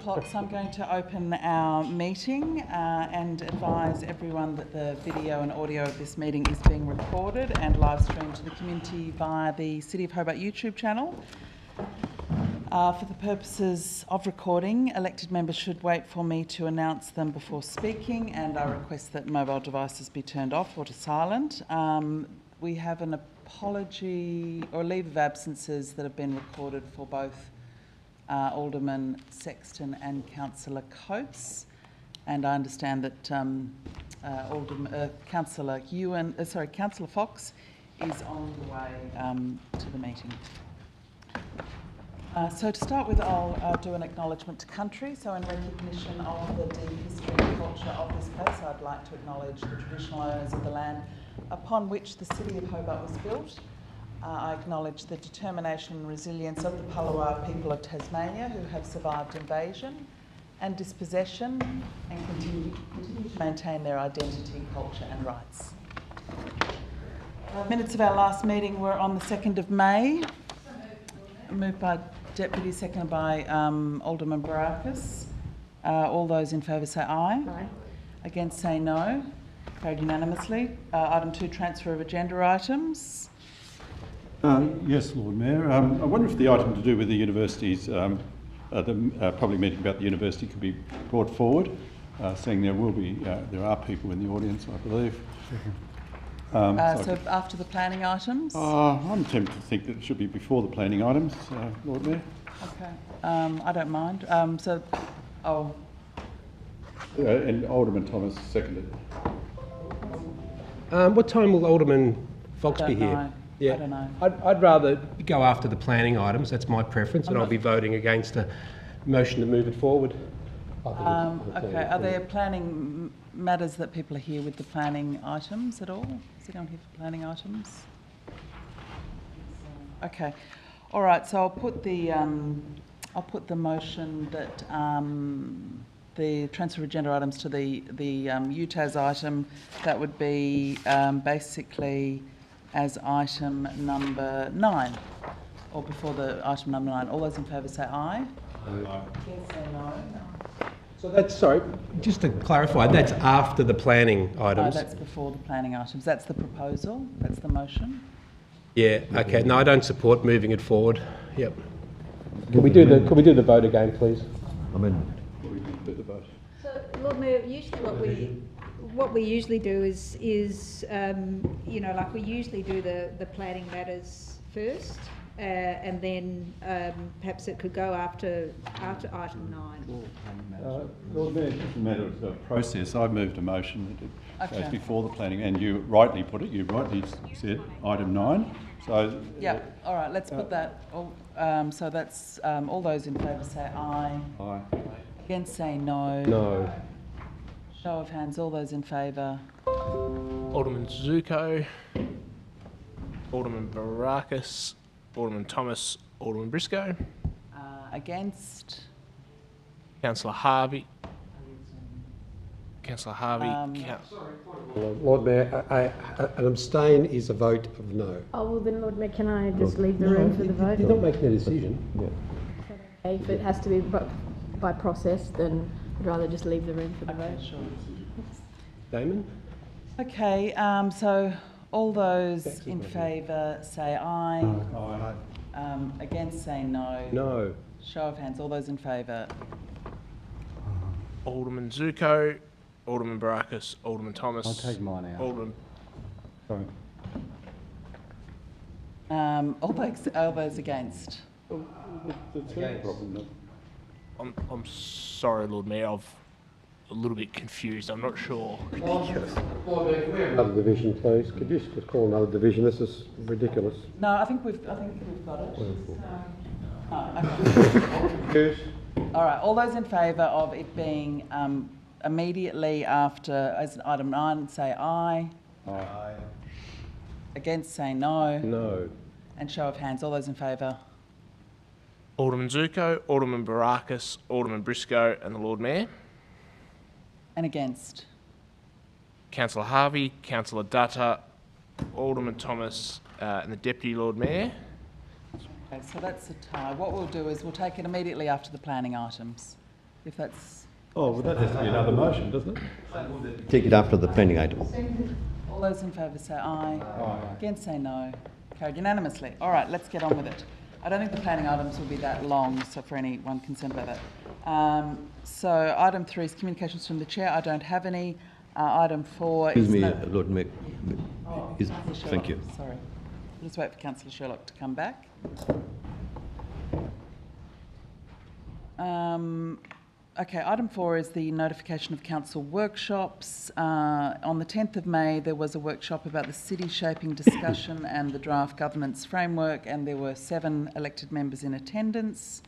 o'clock, so I'm going to open our meeting and advise everyone that the video and audio of this meeting is being recorded and live streamed to the community via the City of Hobart YouTube channel. For the purposes of recording, elected members should wait for me to announce them before speaking, and I request that mobile devices be turned off or to silent. We have an apology or leave of absences that have been recorded for both Alderman Sexton and Councillor Coates, and I understand that Councillor Fox is on the way to the meeting. So to start with, I'll do an acknowledgement to country. So in recognition of the deep history and culture of this place, I'd like to acknowledge the traditional owners of the land upon which the City of Hobart was built. I acknowledge the determination and resilience of the Palawa people of Tasmania, who have survived invasion and dispossession and continue to maintain their identity, culture and rights. Minutes of our last meeting were on the 2nd of May. Moved by Deputy, seconded by Alderman Barakis. All those in favour say aye. Aye. Against say no. Carried unanimously. Item 2, transfer of agenda items. Yes, Lord Mayor. I wonder if the item to do with the universities, the public meeting about the university could be brought forward, seeing there are people in the audience, I believe. So after the planning items? I'm tempted to think that it should be before the planning items, Lord Mayor. Okay. I don't mind. And Alderman Thomas seconded. What time will Alderman Fox be here? Know. Yeah, I don't know. I'd rather go after the planning items. That's my preference, and I'll be voting against a motion to move it forward. Okay. Are there planning matters that people are here with the planning items at all? Is anyone here for planning items? Okay. All right. So I'll put the motion that the transfer of agenda items to the UTAS item. That would be basically as item number 9, or before the item number 9. All those in favour say aye. Aye. Yes, say no. So that's, sorry, just to clarify, that's after the planning items? No, that's before the planning items. That's the proposal. That's the motion. Yeah, okay. No, I don't support moving it forward. Yep. Can we do the vote again, please? We can do the vote. So, Lord Mayor, usually what we usually do is like we usually do the planning matters first, and then perhaps it could go after item 9. Lord Mayor, it's just a matter of process. I moved a motion that it goes before the planning, and you rightly put it. You rightly said item 9. So yeah. All right. Let's put that. So that's all those in favour say aye. Aye. Against say no. No. Show of hands. All those in favour. Alderman Zuko, Alderman Barakis, Alderman Thomas, Alderman Briscoe. Against. Councillor Harvey. Lord Mayor, an abstain is a vote of no. Oh, well then, Lord Mayor, can I just leave the room for the vote? You're not making a decision. Yeah. Okay, if it has to be by process, then I'd rather just leave the room for the vote. Sure. Damon? Okay, so all those in favour say aye. Aye. Against say no. No. Show of hands. All those in favour. Alderman Zuko, Alderman Barakis, Alderman Thomas. I'll take mine out. Alderman. Sorry. All those against. I'm sorry, Lord Mayor. I'm a little bit confused. I'm not sure. Another division, please. Could you just call another division? This is ridiculous. No, I think we've got it. Okay. All right. All those in favour of it being immediately after as item 9 say aye. Aye. Against say no. No. And show of hands. All those in favour. Alderman Zuko, Alderman Barakis, Alderman Briscoe and the Lord Mayor. And against. Councillor Harvey, Councillor Dutta, Alderman Thomas and the Deputy Lord Mayor. Okay, so that's a tie. What we'll do is we'll take it immediately after the planning items. if that's... Oh, well, that has to be another motion, doesn't it? Take it after the planning item. All those in favour say aye. Aye. Against say no. Carried unanimously. All right, let's get on with it. I don't think the planning items will be that long, so for anyone concerned about that. So item 3 is communications from the chair. I don't have any. Item 4 Excuse is... me, no- Lord Mayor. Is, Councillor Sherlock, thank you. Sorry. We'll just wait for Councillor Sherlock to come back. Okay, item 4 is the notification of council workshops. On the 10th of May, there was a workshop about the city shaping discussion and the draft governance framework, and there were 7 elected members in attendance.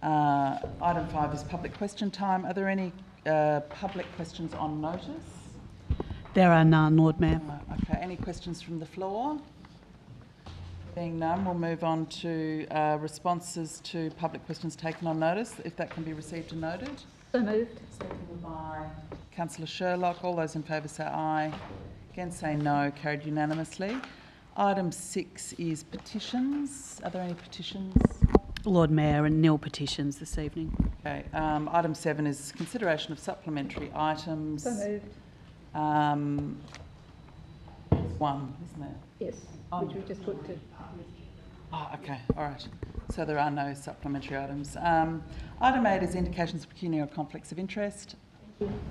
Item 5 is public question time. Are there any public questions on notice? There are none, Lord Mayor. Okay, any questions from the floor? Being none, we'll move on to responses to public questions taken on notice, if that can be received and noted. So moved. Seconded by Councillor Sherlock. All those in favour say aye. Against say no. Carried unanimously. Item 6 is petitions. Are there any petitions? Lord Mayor, and nil petitions this evening. Okay. Item 7 is consideration of supplementary items. So moved. There's one, isn't there? Yes, which we just put to... Oh, okay, all right. So there are no supplementary items. Item 8 is indications of pecuniary conflicts of interest.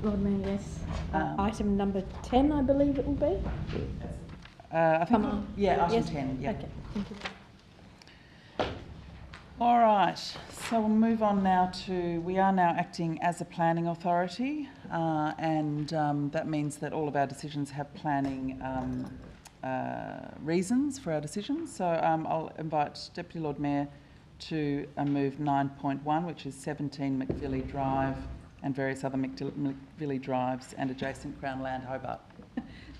Lord Mayor, yes. Um, Item number 10, I believe it will be. I think, Come on. yeah, item Yes. 10, yeah. Okay, thank you. All right, so we'll move on now to, we are now acting as a planning authority, and that means that all of our decisions have planning reasons for our decisions. So I'll invite Deputy Lord Mayor to move 9.1, which is 17 McVilly Drive and various other McVilly Drives and adjacent Crown Land, Hobart.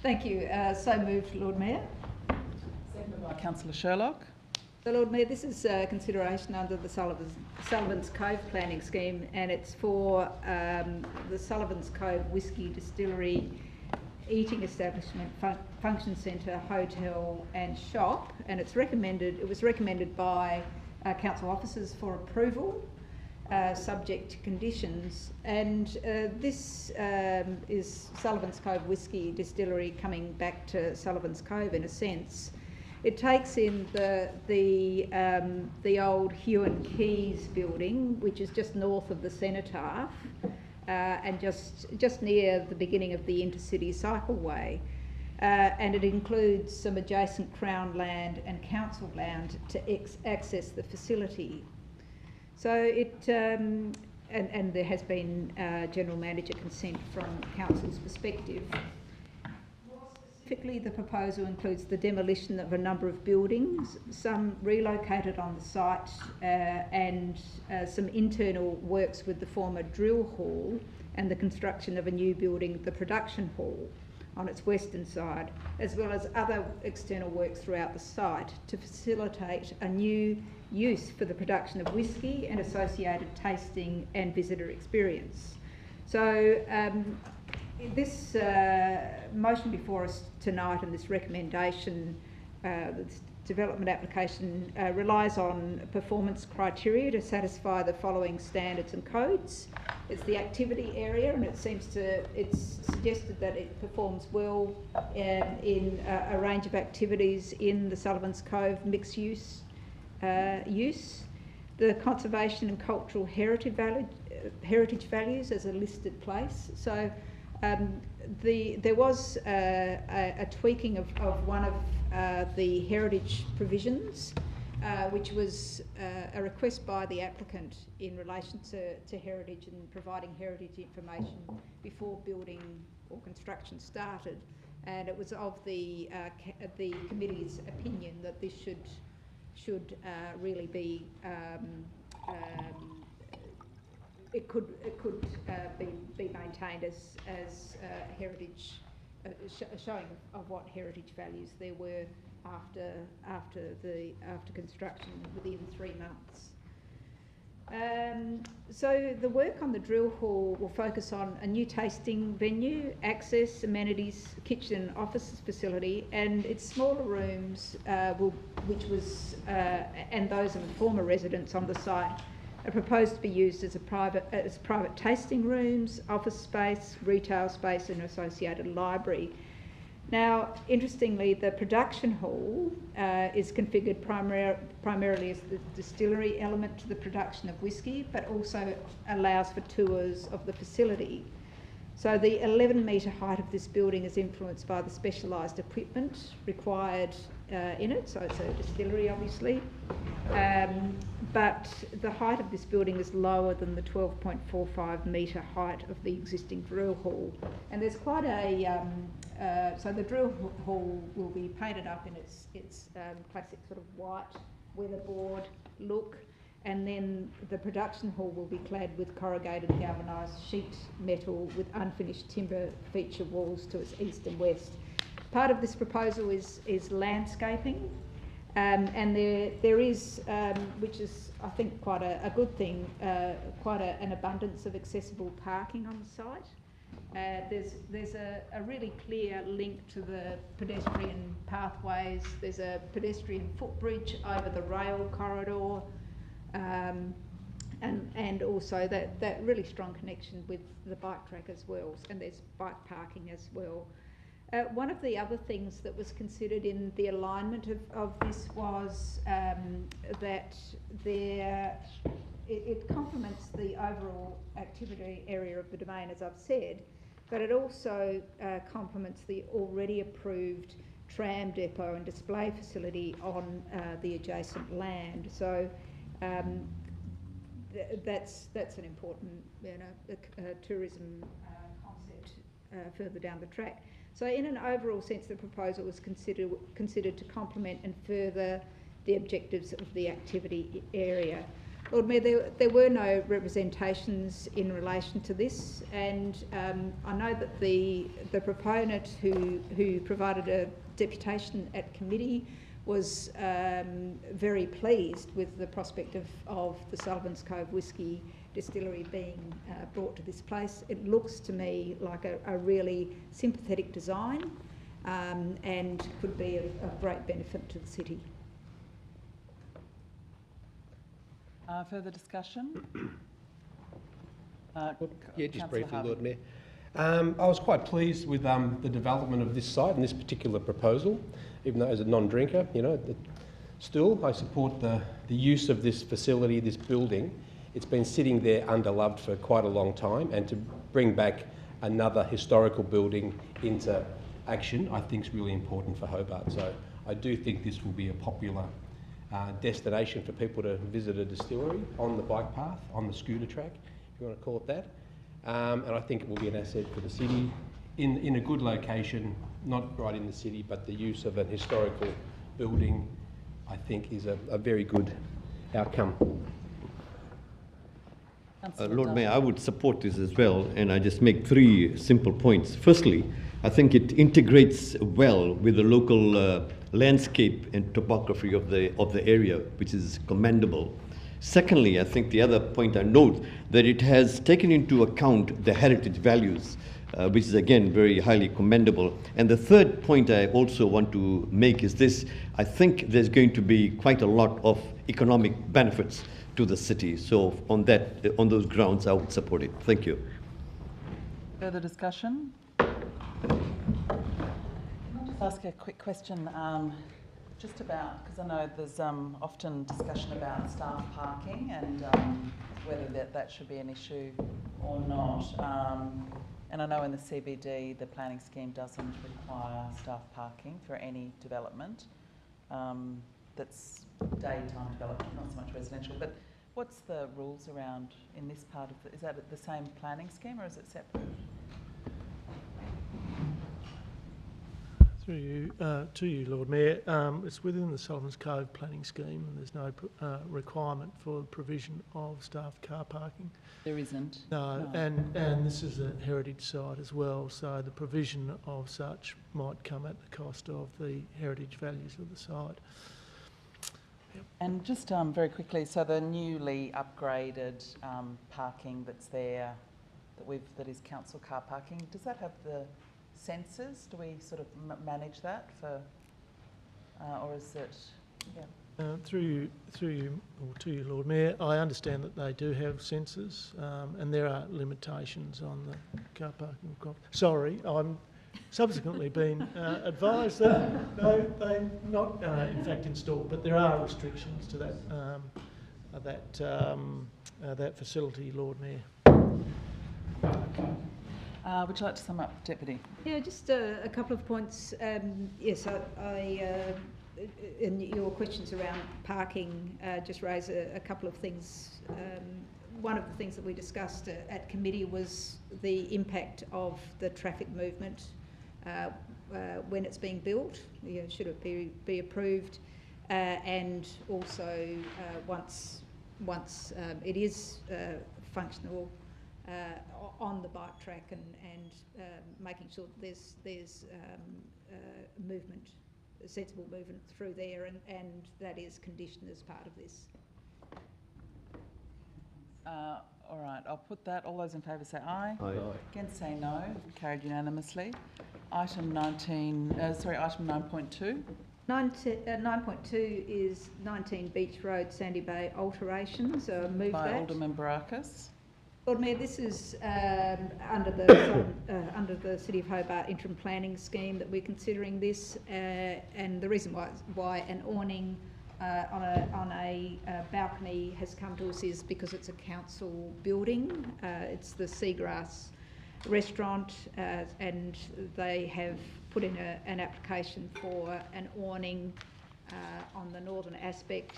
Thank you. So moved, Lord Mayor. Seconded by Councillor Sherlock. So, Lord Mayor, this is consideration under the Sullivan's Cove planning scheme, and it's for the Sullivan's Cove Whisky Distillery, eating establishment, function centre, hotel and shop, and it was recommended by council officers for approval, subject to conditions, and this is Sullivan's Cove Whisky Distillery coming back to Sullivan's Cove in a sense. It takes in the old Hugh and Keys building, which is just north of the cenotaph, and just near the beginning of the intercity cycleway, and it includes some adjacent Crown land and council land to access the facility. So it and there has been general manager consent from council's perspective. Specifically, the proposal includes the demolition of a number of buildings, some relocated on the site, and some internal works with the former drill hall, and the construction of a new building, the production hall, on its western side, as well as other external works throughout the site to facilitate a new use for the production of whisky and associated tasting and visitor experience. So this motion before us tonight and this recommendation, this development application relies on performance criteria to satisfy the following standards and codes. It's the activity area, and it's suggested that it performs well in a range of activities in the Sullivan's Cove mixed use. The conservation and cultural heritage values as a listed place. So there was a tweaking of one of the heritage provisions, which was a request by the applicant in relation to heritage and providing heritage information before building or construction started, and it was of the committee's opinion that this should really be it could be maintained as heritage, showing of what heritage values there were after construction within 3 months. So the work on the drill hall will focus on a new tasting venue, access, amenities, kitchen, office facility, and its smaller rooms, and those of the former residents on the site, are proposed to be used as private tasting rooms, office space, retail space and associated library. Now, interestingly, the production hall is configured primarily as the distillery element to the production of whisky, but also allows for tours of the facility. So the 11-metre height of this building is influenced by the specialised equipment required in it, so it's a distillery obviously, but the height of this building is lower than the 12.45 metre height of the existing drill hall. And there's quite a, so the drill hall will be painted up in its classic sort of white weatherboard look, and then the production hall will be clad with corrugated galvanised sheet metal with unfinished timber feature walls to its east and west. Part of this proposal is landscaping, and there is, which is I think quite a good thing, quite an abundance of accessible parking on the site. There's a really clear link to the pedestrian pathways. There's a pedestrian footbridge over the rail corridor, and also that really strong connection with the bike track as well, and there's bike parking as well. One of the other things that was considered in the alignment of this was that it complements the overall activity area of the domain, as I've said, but it also complements the already approved tram depot and display facility on the adjacent land. So that's an important tourism concept further down the track. So in an overall sense, the proposal was considered to complement and further the objectives of the activity area. Lord Mayor, there were no representations in relation to this, and I know that the proponent who provided a deputation at committee was very pleased with the prospect of the Sullivan's Cove Whisky Distillery being brought to this place. It looks to me like a really sympathetic design and could be of great benefit to the city. Further discussion? Yeah, just Councillor briefly, Harvey. Lord Mayor. I was quite pleased with the development of this site and this particular proposal, even though as a non-drinker, still I support the use of this facility, this building. It's been sitting there underloved for quite a long time, and to bring back another historical building into action, I think is really important for Hobart. So I do think this will be a popular destination for people to visit a distillery on the bike path, on the scooter track, if you want to call it that. And I think it will be an asset for the city in a good location, not right in the city, but the use of an historical building, I think, is a very good outcome. Lord Mayor, I would support this as well, and I just make three simple points. Firstly, I think it integrates well with the local landscape and topography of the area, which is commendable. Secondly, I think the other point I note that it has taken into account the heritage values, which is again very highly commendable. And the third point I also want to make is this: I think there's going to be quite a lot of economic benefits to the city. So on those grounds, I would support it. Thank you. Further discussion? Can I just ask a quick question just about, because I know there's often discussion about staff parking and whether that should be an issue or not. And I know in the CBD the planning scheme doesn't require staff parking for any development that's daytime development, not so much residential. But what's the rules around in this part of is that the same planning scheme or is it separate? Through you, to you, Lord Mayor, it's within the Sullivan's Cove planning scheme, and there's no requirement for the provision of staff car parking. There isn't? No. And this is a heritage site as well, so the provision of such might come at the cost of the heritage values of the site. Yep. And just very quickly, so the newly upgraded parking that's there, that is council car parking, does that have the sensors? Do we sort of manage that for, or is it, yeah? Through you, or to you, Lord Mayor, I understand that they do have sensors, and there are limitations on the car parking. Sorry, I'm subsequently been advised that they're not, in fact, installed, but there are restrictions to that facility, Lord Mayor. Would you like to sum up, Deputy? Yeah, just a couple of points. Yes, I in your questions around parking, just raise a couple of things. One of the things that we discussed at committee was the impact of the traffic movement when it's being built. Should it be approved, and also once it is functional on the bike track, and making sure that there's movement, sensible movement through there, and that is conditioned as part of this. All right, I'll put that. All those in favour say aye. Aye. Against say no. Carried unanimously. Item 9.2. 9.2 is 19 Beach Road, Sandy Bay alterations. Move by that. Alderman Barakis. Lord Mayor, this is under the City of Hobart interim planning scheme that we're considering this, and the reason why an awning on a balcony has come to us is because it's a council building. It's the Seagrass restaurant, and they have put in an application for an awning on the northern aspect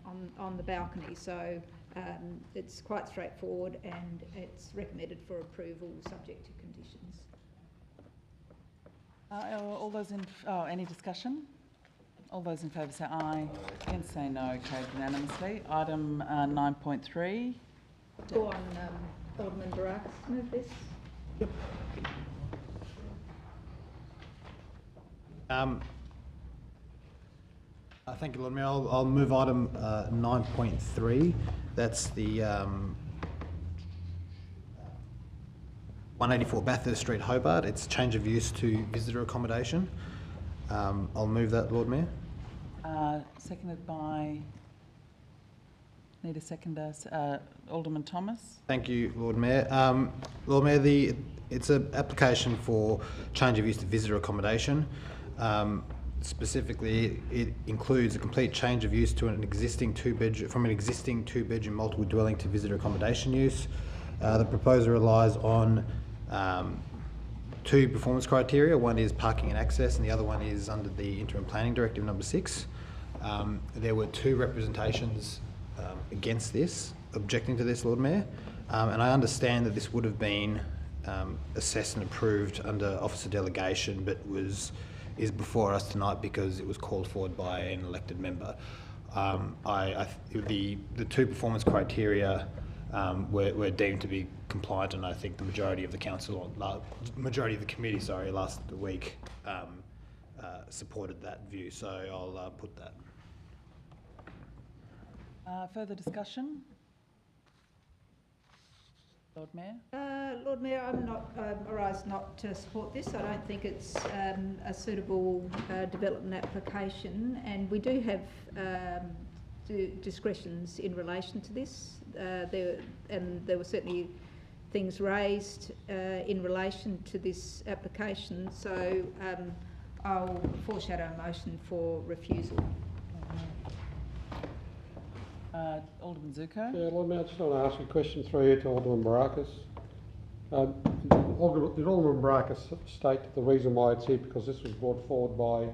on the balcony. So it's quite straightforward, and it's recommended for approval subject to conditions. All those in... any discussion? All those in favour say aye. Against say no. Carried unanimously. Item 9.3. Go on, Alderman Barakis, move this. Yep. Thank you, Lord Mayor. I'll move item 9.3. That's the 184 Bathurst Street, Hobart. It's change of use to visitor accommodation. I'll move that, Lord Mayor. Seconded by... Need a seconder. Alderman Thomas. Thank you, Lord Mayor. Lord Mayor, it's an application for change of use to visitor accommodation. Specifically, it includes a complete change of use to an existing two-bedroom multiple dwelling to visitor accommodation use. The proposal relies on two performance criteria. One is parking and access, and the other one is under the interim planning directive number 6. There were two representations against this, objecting to this, Lord Mayor, and I understand that this would have been assessed and approved under officer delegation, but is before us tonight because it was called forward by an elected member. The two performance criteria were deemed to be compliant, and I think the majority of the committee, last week supported that view. So I'll put that. Further discussion? Lord Mayor? Lord Mayor, I'm not arised not to support this. I don't think it's a suitable development application, and we do have discretions in relation to this. There were certainly things raised in relation to this application, so I'll foreshadow a motion for refusal. Alderman Zuko. Yeah, Lord Mayor, I just want to ask a question through you to Alderman Barakis. Did Alderman Barakis state that the reason why it's here because this was brought forward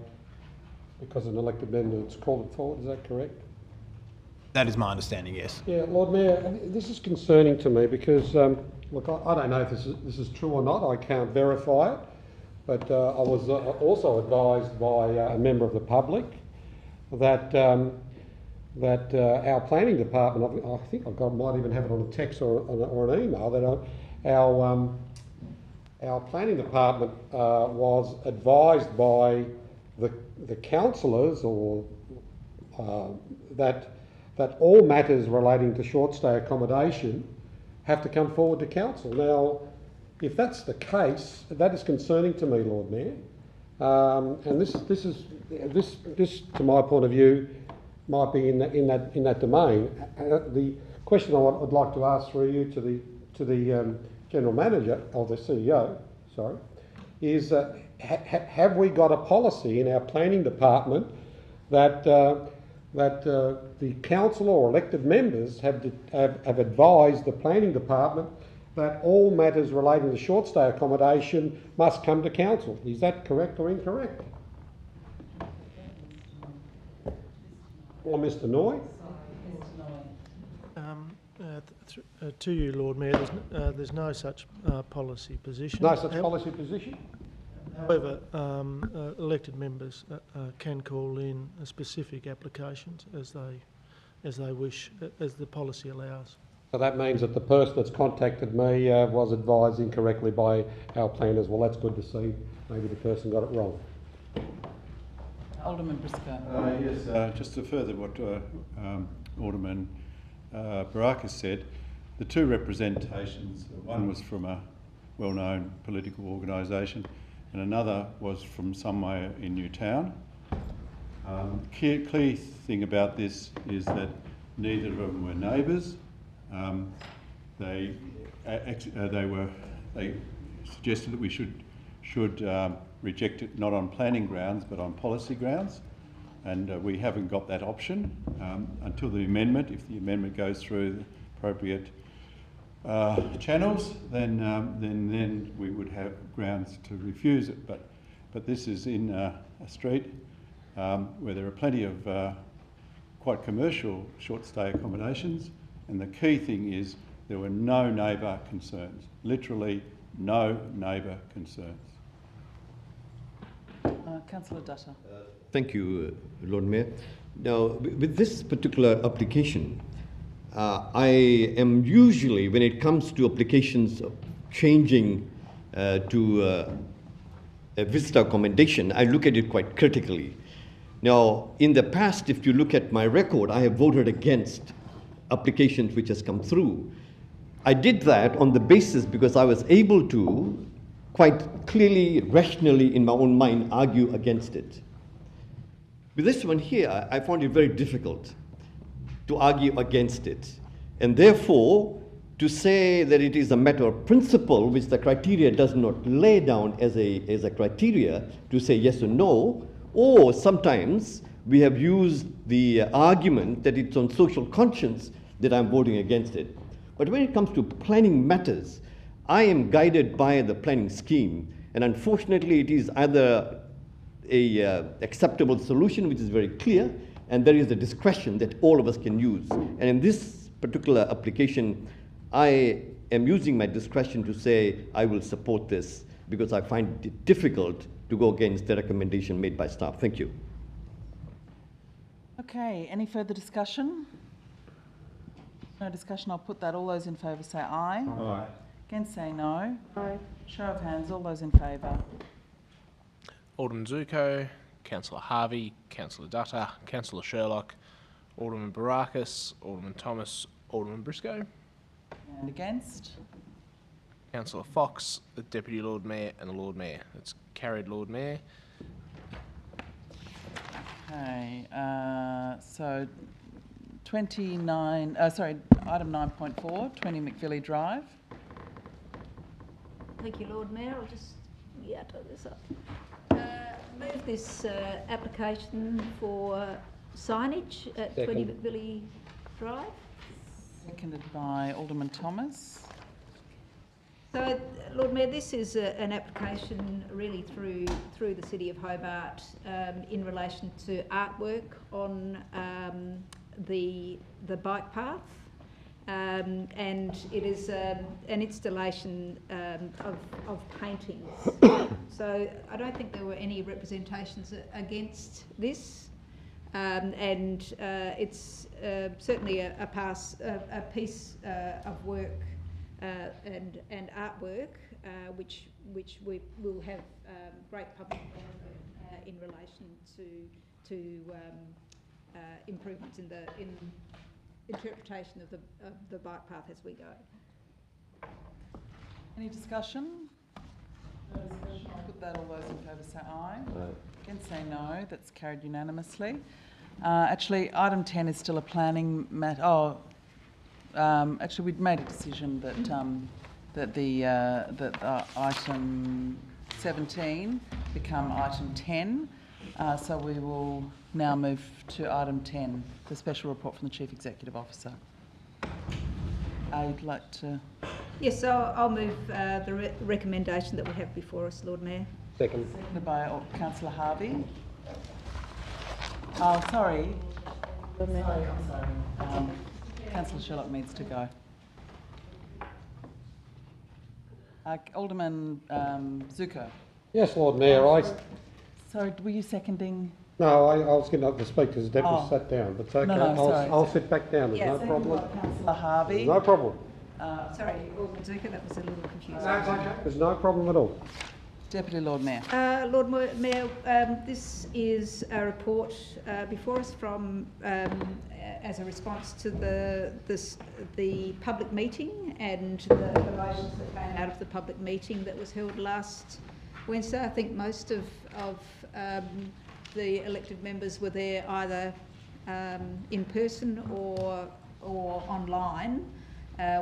because an elected member has called it forward? Is that correct? That is my understanding, yes. Yeah, Lord Mayor, this is concerning to me because, look, I don't know if this is true or not. I can't verify it, but I was also advised by a member of the public that our planning department, I think might even have it on a text or an email, that our planning department was advised by the councillors that all matters relating to short stay accommodation have to come forward to council. Now, if that's the case, that is concerning to me, Lord Mayor. And this, to my point of view, might be in that domain. The question I would like to ask through you to the general manager or the CEO, sorry, is have we got a policy in our planning department that the council or elected members have advised the planning department that all matters relating to short stay accommodation must come to council? Is that correct or incorrect? Or Mr. Noy? To you, Lord Mayor, there's no such policy position. No such policy position? However, elected members can call in specific applications as they wish, as the policy allows. So that means that the person that's contacted me was advised incorrectly by our planners. Well, that's good to see. Maybe the person got it wrong. Alderman Briscoe. Yes, just to further what Alderman Barakis said, the two representations, one was from a well-known political organisation and another was from somewhere in Newtown. Key thing about this is that neither of them were neighbours. They suggested that we should reject it not on planning grounds but on policy grounds, and we haven't got that option until the amendment. If the amendment goes through the appropriate channels, then we would have grounds to refuse it. But this is in a street where there are plenty of quite commercial short stay accommodations, and the key thing is there were no neighbour concerns. Literally no neighbour concerns. Councillor Dutta. Thank you, Lord Mayor. Now, with this particular application, I am usually, when it comes to applications of changing to a visitor accommodation, I look at it quite critically. Now, in the past, if you look at my record, I have voted against applications which has come through. I did that on the basis because I was able to quite clearly, rationally, in my own mind, argue against it. With this one here, I found it very difficult to argue against it. And therefore, to say that it is a matter of principle, which the criteria does not lay down as a criteria, to say yes or no, or sometimes we have used the argument that it's on social conscience that I'm voting against it. But when it comes to planning matters, I am guided by the planning scheme, and unfortunately it is either a acceptable solution, which is very clear, and there is a discretion that all of us can use. And in this particular application, I am using my discretion to say I will support this because I find it difficult to go against the recommendation made by staff. Thank you. Okay, any further discussion? No discussion, I'll put that. All those in favour say aye. Aye. Against say no. Aye. Show of hands, all those in favour. Alderman Zuko, Councillor Harvey, Councillor Dutta, Councillor Sherlock, Alderman Barakis, Alderman Thomas, Alderman Briscoe. And against? Councillor Fox, the Deputy Lord Mayor and the Lord Mayor. That's carried, Lord Mayor. Okay, so 29, item 9.4, 20 McVilly Drive. Thank you, Lord Mayor. I'll just turn this up. Move this application for signage at 20 McVilly Drive. Seconded by Alderman Thomas. So, Lord Mayor, this is an application really through the City of Hobart in relation to artwork on the bike path, and it is an installation of paintings. So I don't think there were any representations against this, and it's certainly a piece of work and artwork which we will have great public benefit in relation to improvements in the interpretation of the bike path as we go. Any discussion? No discussion. I'll put that. All those in favour say aye. Against say no. That's carried unanimously. Actually, item 10 is still a planning matter. Oh, actually, we'd made a decision that item 17 become item 10. So we will now move to item 10, the special report from the Chief Executive Officer. You'd like to... Yes, so I'll move the recommendation that we have before us, Lord Mayor. Second. Seconded by Councillor Harvey. Oh, sorry. Sorry. Councillor Sherlock needs to go. Alderman Zuko. Yes, Lord Mayor. Sorry, were you seconding? No, I was getting up to speak because the deputy sat down, but it's okay. No, sorry. I'll sit back down. There's no problem. Councillor Harvey. No problem. Sorry, Alderman Zuka, that was a little confusing. No, it's okay. There's no problem at all. Deputy Lord Mayor. Lord Mayor, this is a report before us from as a response to the public meeting and the relations that came out of the public meeting that was held last Wednesday. I think most of the elected members were there either in person or online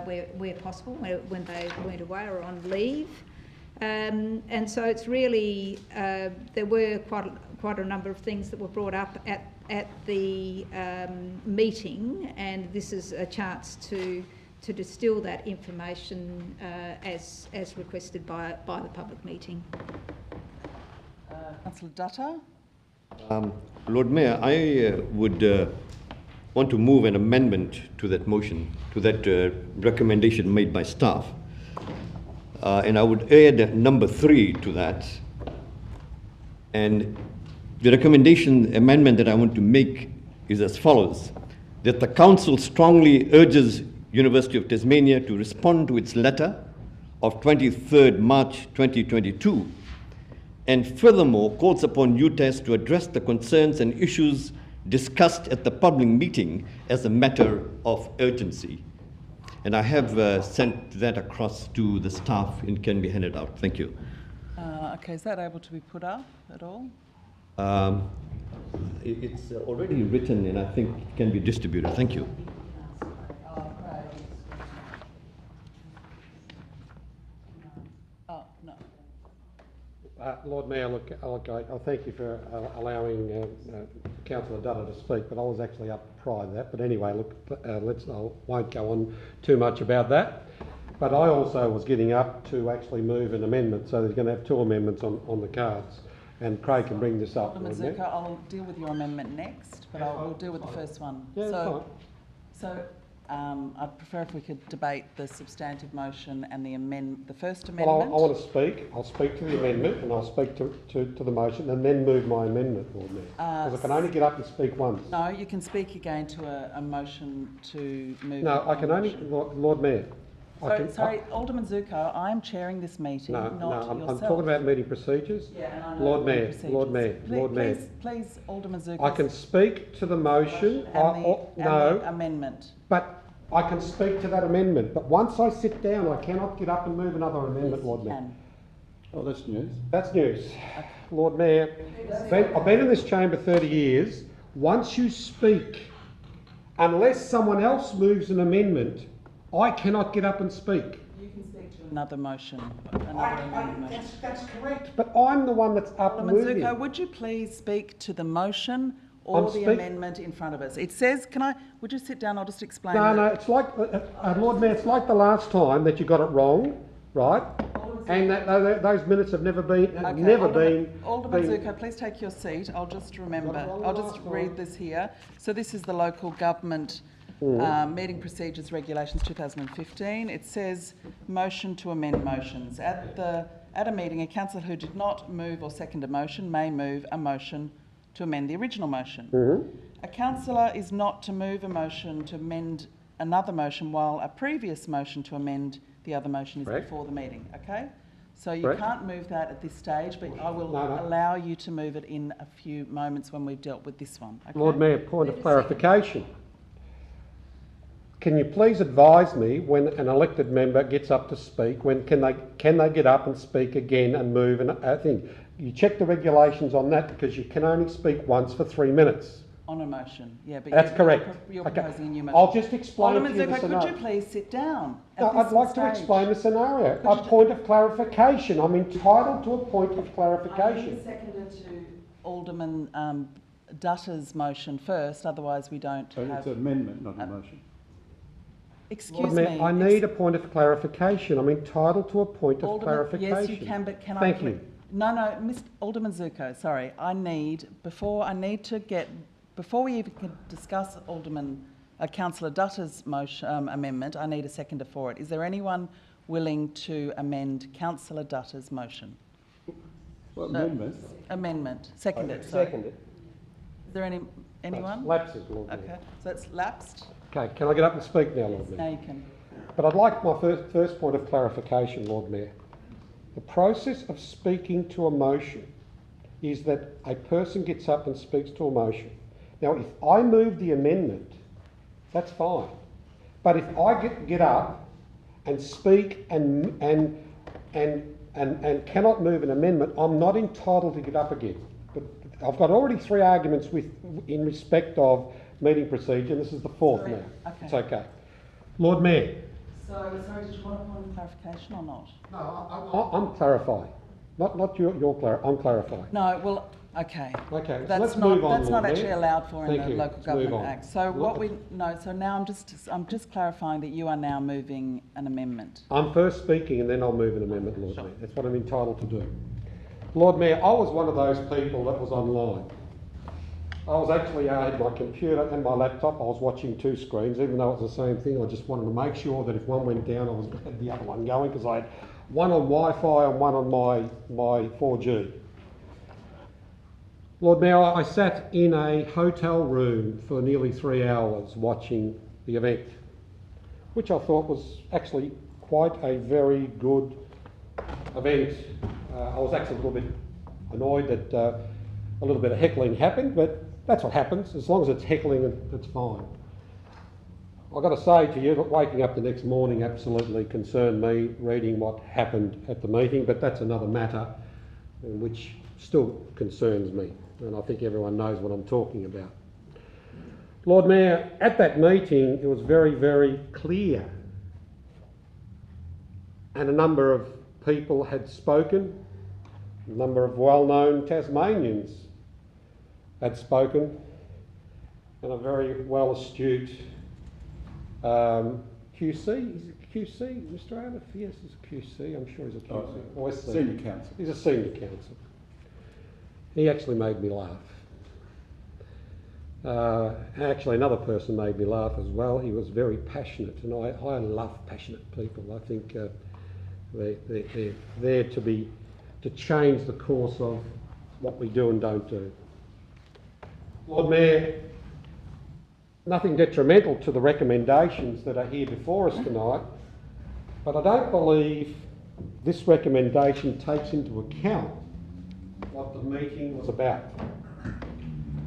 where possible, when they went away or on leave. And so it's really, there were quite a number of things that were brought up at the meeting, and this is a chance to distill that information as requested by the public meeting. Councillor Dutta. Lord Mayor, I would want to move an amendment to that motion, to that recommendation made by staff. And I would add number 3 to that. And the recommendation amendment that I want to make is as follows: that the Council strongly urges University of Tasmania to respond to its letter of 23rd March 2022, and furthermore calls upon UTAS to address the concerns and issues discussed at the public meeting as a matter of urgency. And I have sent that across to the staff and can be handed out. Thank you. Okay, is that able to be put up at all? It's already written and I think it can be distributed. Thank you. Oh, no. Lord Mayor, look, I thank you for allowing Councillor Dutta to speak, but I was actually up prior to that. But anyway, look, I won't go on too much about that. But I also was getting up to actually move an amendment, so there's going to have 2 amendments on the cards. And Craig can bring this up. Alderman Zuko, I'll deal with your amendment next, but we'll deal with the first one. Yeah, so I'd prefer if we could debate the substantive motion and the first well, amendment. I want to speak. I'll speak to the amendment and I'll speak to the motion and then move my amendment, Lord Mayor. Because I can only get up and speak once. No, you can speak again to a motion to move. No, I can only, Lord Mayor. Sorry, Alderman Zuko, I'm chairing this meeting, not yourself. I'm talking about meeting procedures. Yeah, and I know Lord Mayor, procedures. Lord Mayor, Lord Mayor. Please, Alderman Zuko. I can speak to the motion. And the no, amendment. but I can speak to that amendment. But once I sit down, I cannot get up and move another amendment, Lord Mayor. Oh, that's news. That's news. Okay. Lord Mayor, I've been in this chamber 30 years. Once you speak, unless someone else moves an amendment, I cannot get up and speak. You can speak to another motion. Motion. That's correct. But I'm the one that's up moving. Zuko, would you please speak to the motion or the amendment in front of us? It says, would you sit down? I'll just explain. No, it's like, Lord Mayor, it's like the last time that you got it wrong, right? And those minutes have never been, Alderman Zuko, please take your seat. I'll just I'll just read this here. So this is the local government meeting procedures regulations 2015. It says motion to amend motions. At a meeting, a councillor who did not move or second a motion may move a motion to amend the original motion. A councillor is not to move a motion to amend another motion while a previous motion to amend the other motion is before the meeting. Okay? So you can't move that at this stage, but I will allow you to move it in a few moments when we've dealt with this one. Okay? Lord Mayor, point of clarification. Can you please advise me when an elected member gets up to speak, can they get up and speak again and move a thing? You check the regulations on that because you can only speak once for 3 minutes. On a motion, yeah, but That's correct. You're Okay. proposing a new motion. I'll just explain Alderman to you the Zuko, could scenario. you please sit down? No, at I'd this like to stage? explain the scenario. Could A you point of clarification. I'm entitled to a point of I need clarification. a seconder to Alderman Dutter's motion first, otherwise we don't So have... it's an amendment, not a motion. Excuse Lord Mayor, me. I need a point of clarification. I'm entitled to a point of Alderman, clarification. yes, you can, but can Thank I... you. No, Mr. Alderman Zuko, sorry. Before we even can discuss Councillor Dutter's motion, amendment, I need a seconder for it. Is there anyone willing to amend Councillor Dutter's motion? Well, amendment. Amendment. Seconded, sorry. Seconded. Is there anyone? Lapses, Lord Mayor. Okay, so it's lapsed. Okay, can I get up and speak now, Lord Mayor? Now you can. But I'd like my first point of clarification, Lord Mayor. The process of speaking to a motion is that a person gets up and speaks to a motion. Now, if I move the amendment, that's fine. But if I get up and speak and cannot move an amendment, I'm not entitled to get up again. But I've got already 3 arguments in respect of meeting procedure, and this is the 4th now. Okay. It's okay. Lord Mayor. So, sorry, did you want a point of clarification or not? No, I'm clarifying. Not your I'm clarifying. No, well, okay. Okay, so That's let's not, move on, that's Lord not actually Mayor. allowed for in Thank the you. Local Let's Government move on. Act. So I'm just clarifying that you are now moving an amendment. I'm first speaking and then I'll move an amendment, Lord Mayor. That's what I'm entitled to do. Lord Mayor, I was one of those people that was online. I had my computer and my laptop. I was watching 2 screens, even though it was the same thing. I just wanted to make sure that if one went down, I had the other one going, because I had one on Wi-Fi and one on my 4G. Lord Mayor, I sat in a hotel room for nearly 3 hours watching the event, which I thought was actually quite a very good event. I was actually a little bit annoyed that a little bit of heckling happened, but that's what happens. As long as it's heckling, it's fine. I've got to say to you that waking up the next morning absolutely concerned me, reading what happened at the meeting, but that's another matter which still concerns me, and I think everyone knows what I'm talking about. Lord Mayor, at that meeting it was very, very clear, and a number of people had spoken, a number of well-known Tasmanians had spoken, and a very well-astute QC, is it QC, Mr. Aliff? Yes, it's a QC, I'm sure he's a QC. Oh, senior counsel. He's a senior counsel. He actually made me laugh. Actually, another person made me laugh as well. He was very passionate, and I love passionate people. I think they're there to change the course of what we do and don't do. Lord Mayor, nothing detrimental to the recommendations that are here before us tonight, but I don't believe this recommendation takes into account what the meeting was about.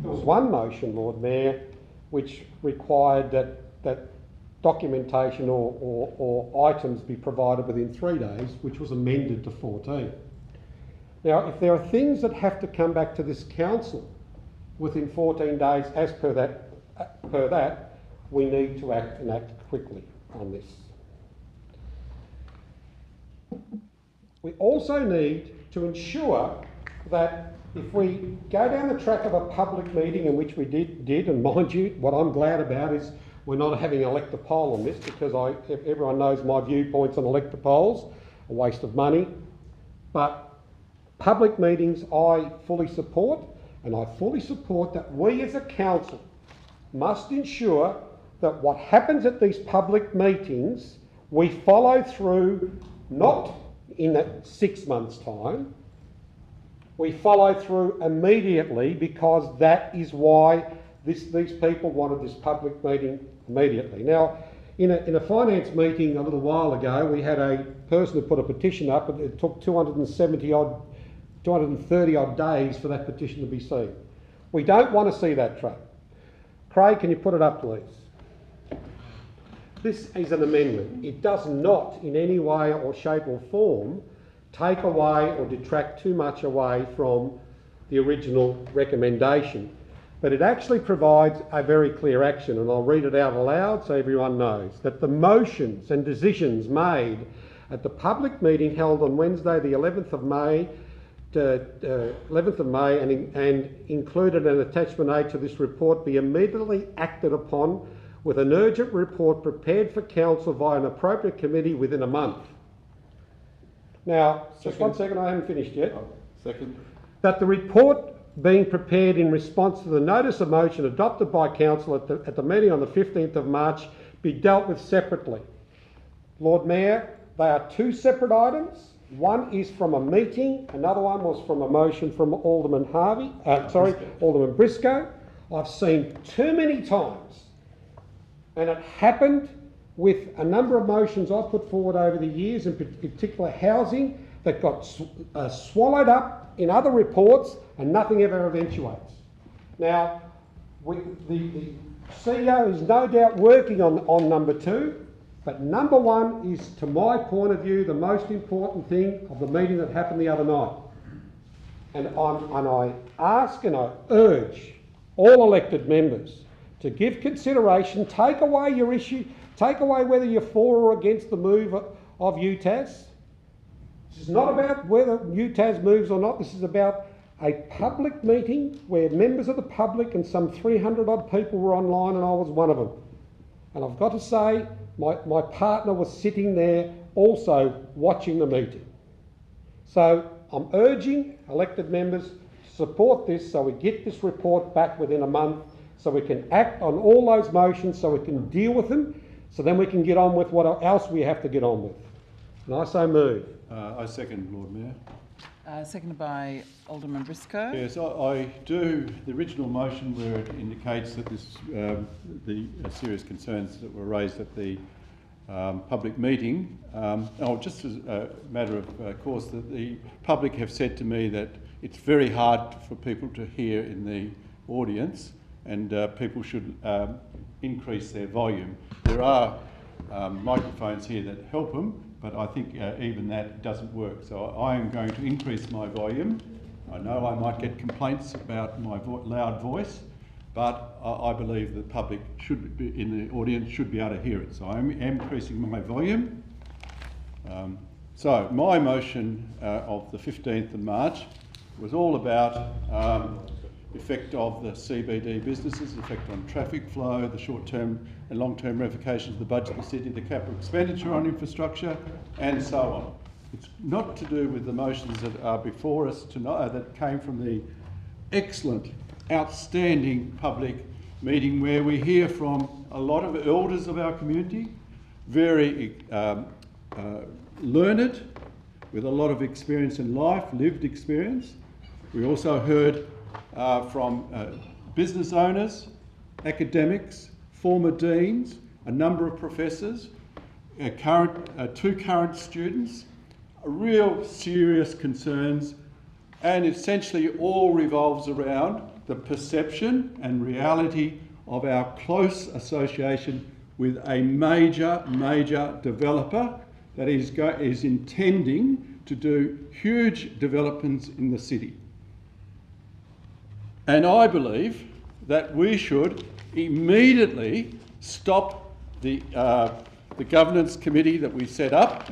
There was one motion, Lord Mayor, which required that documentation or items be provided within 3 days, which was amended to 14. Now, if there are things that have to come back to this council within 14 days as per that, we need to act and act quickly on this. We also need to ensure that if we go down the track of a public meeting, in which we did, and mind you, what I'm glad about is we're not having an elector poll on this, because everyone knows my viewpoints on elector polls, a waste of money. But public meetings I fully support, and I fully support that we as a council must ensure that what happens at these public meetings, we follow through, not in that 6 months' time, we follow through immediately, because that is why these people wanted this public meeting immediately. Now, in a finance meeting a little while ago, we had a person who put a petition up, and it took 230 odd days for that petition to be seen. We don't want to see that track. Craig, can you put it up, please? This is an amendment. It does not in any way or shape or form take away or detract too much away from the original recommendation. but it actually provides a very clear action, and I'll read it out aloud so everyone knows, that the motions and decisions made at the public meeting held on Wednesday the 11th of May and included an attachment A to this report be immediately acted upon with an urgent report prepared for council via an appropriate committee within a month. Now, just 1 second, I haven't finished yet. Second. That the report being prepared in response to the notice of motion adopted by council at the meeting on the 15th of March be dealt with separately. Lord Mayor, they are two separate items. One is from a meeting, another one was from a motion from Alderman Alderman Briscoe. I've seen too many times, and it happened with a number of motions I put forward over the years, in particular housing, that got swallowed up in other reports and nothing ever eventuates. Now, the CEO is no doubt working on number 2, but number 1 is, to my point of view, the most important thing of the meeting that happened the other night. And I ask and I urge all elected members to give consideration, take away your issue, take away whether you're for or against the move of UTAS. This is not about whether UTAS moves or not. This is about a public meeting where members of the public and some 300 odd people were online, and I was one of them. And I've got to say, my partner was sitting there also watching the meeting. So I'm urging elected members to support this so we get this report back within a month, so we can act on all those motions, so we can deal with them, so then we can get on with what else we have to get on with. And I so move. I second, Lord Mayor. Seconded by Alderman Briscoe. Yes, I do. The original motion where it indicates that this, the serious concerns that were raised at the public meeting. Just as a matter of course, that the public have said to me that it's very hard for people to hear in the audience, and people should increase their volume. There are microphones here that help them, but I think even that doesn't work. So I am going to increase my volume. I know I might get complaints about my loud voice, but I believe the public should be, in the audience, should be able to hear it. So I'm increasing my volume. So my motion of the 15th of March was all about effect of the CBD businesses, effect on traffic flow, the short-term and long-term ramifications of the budget of the city, the capital expenditure on infrastructure, and so on. It's not to do with the motions that are before us tonight, that came from the excellent, outstanding public meeting where we hear from a lot of elders of our community, very learned, with a lot of experience in life, lived experience. We also heard from business owners, academics, former deans, a number of professors, two current students, real serious concerns, and essentially all revolves around the perception and reality of our close association with a major developer that is intending to do huge developments in the city. And I believe that we should immediately stop the governance committee that we set up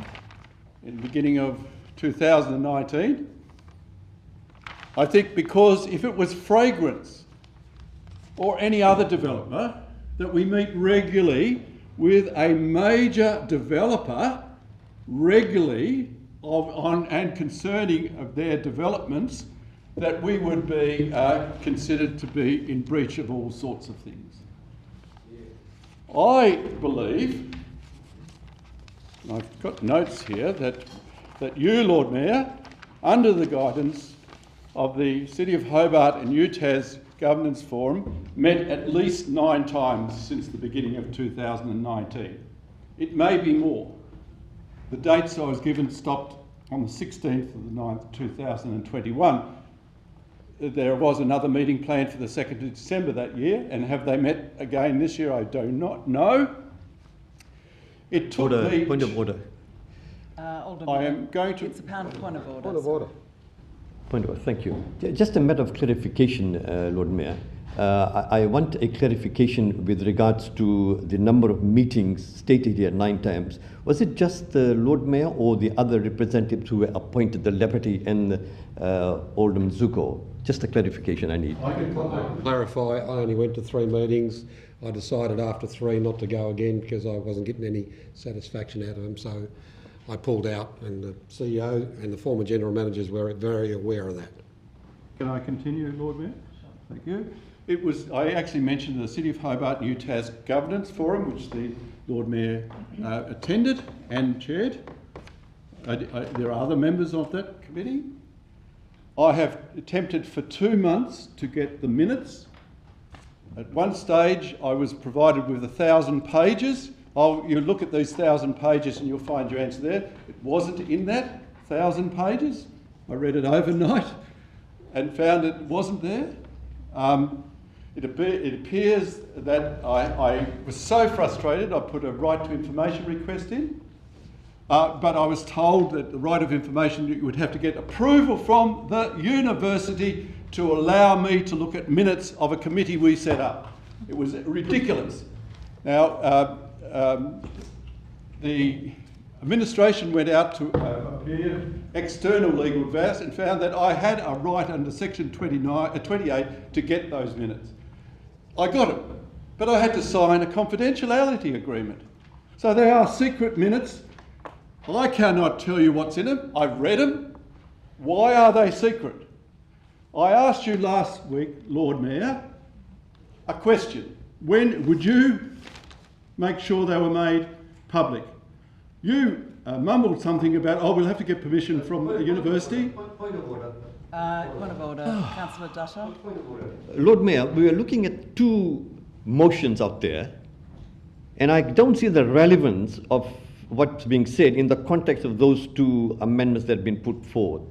in the beginning of 2019. I think because if it was Fragrance or any other developer, that we meet regularly with a major developer regularly and concerning of their developments, that we would be considered to be in breach of all sorts of things. I believe, and I've got notes here, that you, Lord Mayor, under the guidance of the City of Hobart and UTAS Governance Forum, met at least 9 times since the beginning of 2019. It may be more. The dates I was given stopped on the 16th of the 9th, 2021. There was another meeting planned for the 2nd of December that year, and have they met again this year? I do not know. It took me... Point of order. Alderman, I am going to... It's a point of order. Point of order. Point of order, thank you. Just a matter of clarification, Lord Mayor. I want a clarification with regards to the number of meetings stated here 9 times. Was it just the Lord Mayor or the other representatives who were appointed, the Deputy and Alderman Zuko? Just a clarification I need. I can clarify, I only went to 3 meetings. I decided after 3 not to go again because I wasn't getting any satisfaction out of them, so I pulled out, and the CEO and the former general managers were very aware of that. Can I continue, Lord Mayor? Thank you. I actually mentioned the City of Hobart UTAS Governance Forum, which the Lord Mayor attended and chaired. There are other members of that committee. I have attempted for 2 months to get the minutes. At one stage, I was provided with 1,000 pages. You look at these 1,000 pages and you'll find your answer there. It wasn't in that 1,000 pages. I read it overnight and found it wasn't there. It appears that I was so frustrated, I put a right to information request in. But I was told that the right of information, you would have to get approval from the university to allow me to look at minutes of a committee we set up. It was ridiculous. Now, the administration went out to appear external legal advice and found that I had a right under section 28 to get those minutes. I got it, but I had to sign a confidentiality agreement. So they are secret minutes. I cannot tell you what's in them. I've read them. Why are they secret? I asked you last week, Lord Mayor, a question. When would you make sure they were made public? You mumbled something about, oh, we'll have to get permission from the university. Point of order. Point of order, Councillor Dutta. Lord Mayor, we are looking at 2 motions out there, and I don't see the relevance of what's being said in the context of those 2 amendments that have been put forward.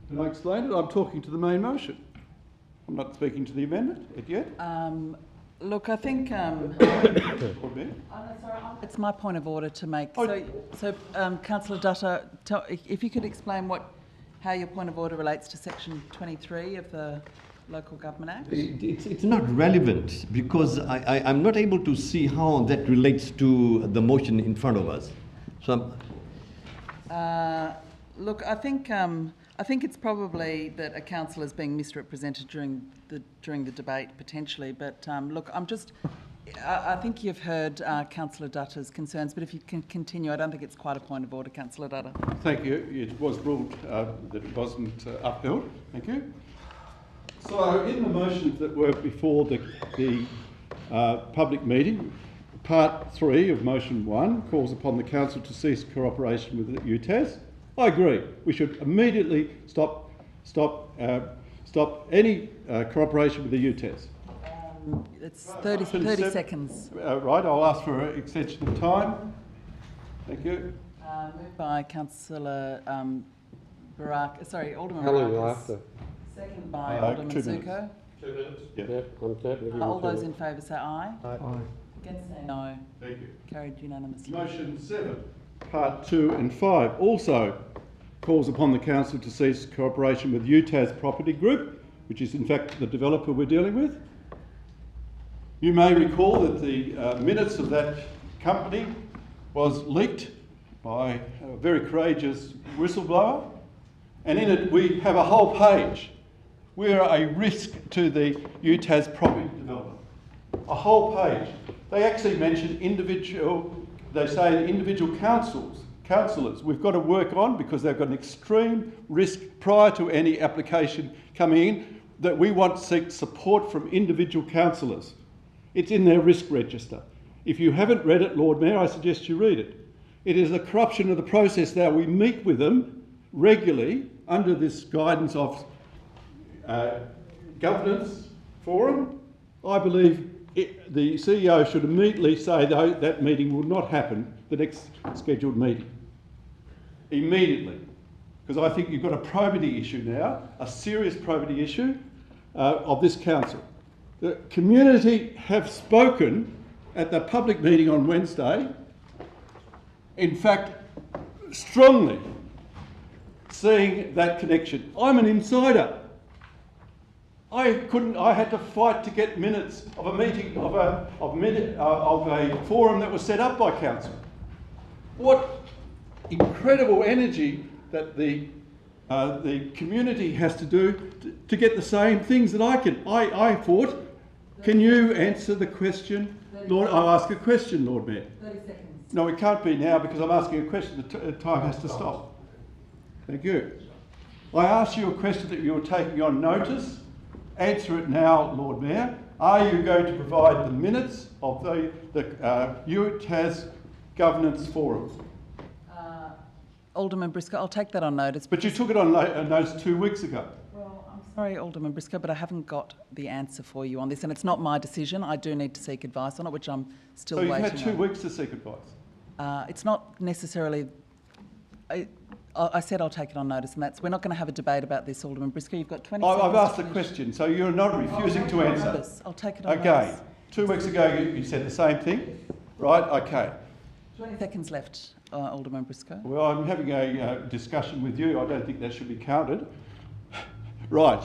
Can I explain it? I'm talking to the main motion. I'm not speaking to the amendment yet. Look, I think it's my point of order to make. So, Councillor Dutta, if you could explain how your point of order relates to section 23 of the Local Government Act. It's not relevant because I'm not able to see how that relates to the motion in front of us. So, look, I think it's probably that a councillor is being misrepresented during the debate potentially. But look, I think you've heard Councillor Dutta's concerns. But if you can continue, I don't think it's quite a point of order, Councillor Dutta. Thank you. It was ruled that it wasn't upheld. Thank you. So, in the motions that were before the public meeting, Part 3 of Motion 1 calls upon the Council to cease cooperation with the UTAS. I agree. We should immediately stop any cooperation with the UTAS. It's 30 seconds. Right, I'll ask for an extension of time. Thank you. Moved by Councillor Alderman How long Barakis. after? Second by Alderman 2 minutes. Zuko. 2 minutes? Yeah. All those in favour say aye. Aye. Against say no. Thank you. Carried unanimously. Motion 7, Part 2 and 5, also calls upon the Council to cease cooperation with UTAS Property Group, which is in fact the developer we're dealing with. You may recall that the minutes of that company was leaked by a very courageous whistleblower, and in it we have a whole page. We are a risk to the UTAS property developer. A whole page. They actually mention individual councillors we've got to work on because they've got an extreme risk prior to any application coming in that we want to seek support from individual councillors. It's in their risk register. If you haven't read it, Lord Mayor, I suggest you read it. It is a corruption of the process now. We meet with them regularly under this guidance of governance forum. I believe the CEO should immediately say that meeting will not happen, the next scheduled meeting. Immediately. Because I think you've got a probity issue now, a serious probity issue of this council. The community have spoken at the public meeting on Wednesday, in fact, strongly seeing that connection. I'm an insider. I had to fight to get minutes of a meeting, of a forum that was set up by council. What incredible energy that the community has to do to get the same things that I can. I fought. Can you answer the question? Lord, I'll ask a question, Lord Mayor. 30 seconds. No, it can't be now because I'm asking a question. The time has to stop. Thank you. I asked you a question that you were taking on notice. Answer it now, Lord Mayor. Are you going to provide the minutes of the UTAS Governance Forum? Alderman Briscoe, I'll take that on notice. But you took it on notice 2 weeks ago. Well, I'm sorry, Alderman Briscoe, but I haven't got the answer for you on this, and it's not my decision. I do need to seek advice on it, which I'm still waiting on. So you've had 2 weeks to seek advice? It's not necessarily... I said I'll take it on notice, and we're not going to have a debate about this, Alderman Briscoe. You've got 20 seconds. I've asked a question, so you're not refusing to answer. I'll take it on Okay. notice. 2 weeks ago you said the same thing, right? Okay. 20 seconds left, Alderman Briscoe. Well, I'm having a discussion with you. I don't think that should be counted. Right.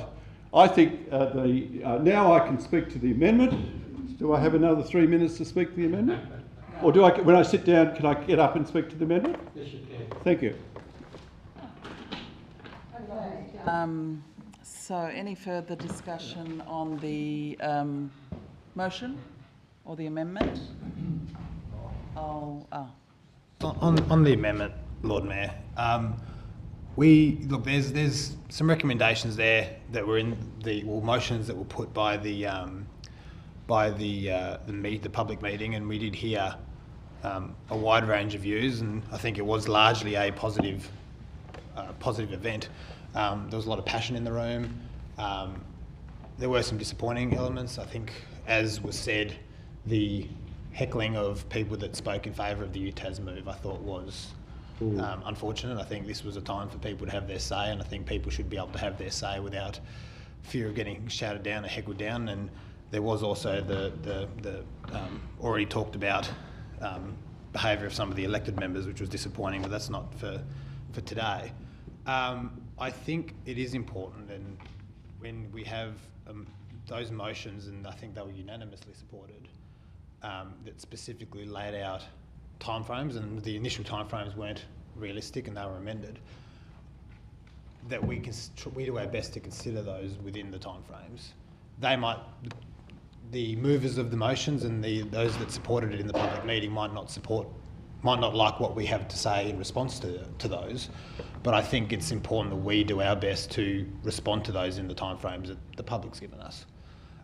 I think now I can speak to the amendment. Do I have another 3 minutes to speak to the amendment? Or do I, when I sit down, can I get up and speak to the amendment? Yes, you can. Thank you. So any further discussion on the motion or the amendment? On the amendment, Lord Mayor, there's some recommendations there that were in the motions that were put by the public meeting, and we did hear a wide range of views, and I think it was largely a positive event. There was a lot of passion in the room. There were some disappointing elements. I think, as was said, the heckling of people that spoke in favour of the UTAS move, I thought was unfortunate. I think this was a time for people to have their say, and I think people should be able to have their say without fear of getting shouted down or heckled down. And there was also the already talked about behaviour of some of the elected members, which was disappointing, but that's not for today. I think it is important, and when we have those motions, and I think they were unanimously supported, that specifically laid out timeframes, and the initial timeframes weren't realistic and they were amended, that we do our best to consider those within the timeframes. The movers of the motions and those that supported it in the public meeting might not like what we have to say in response to those, but I think it's important that we do our best to respond to those in the timeframes that the public's given us.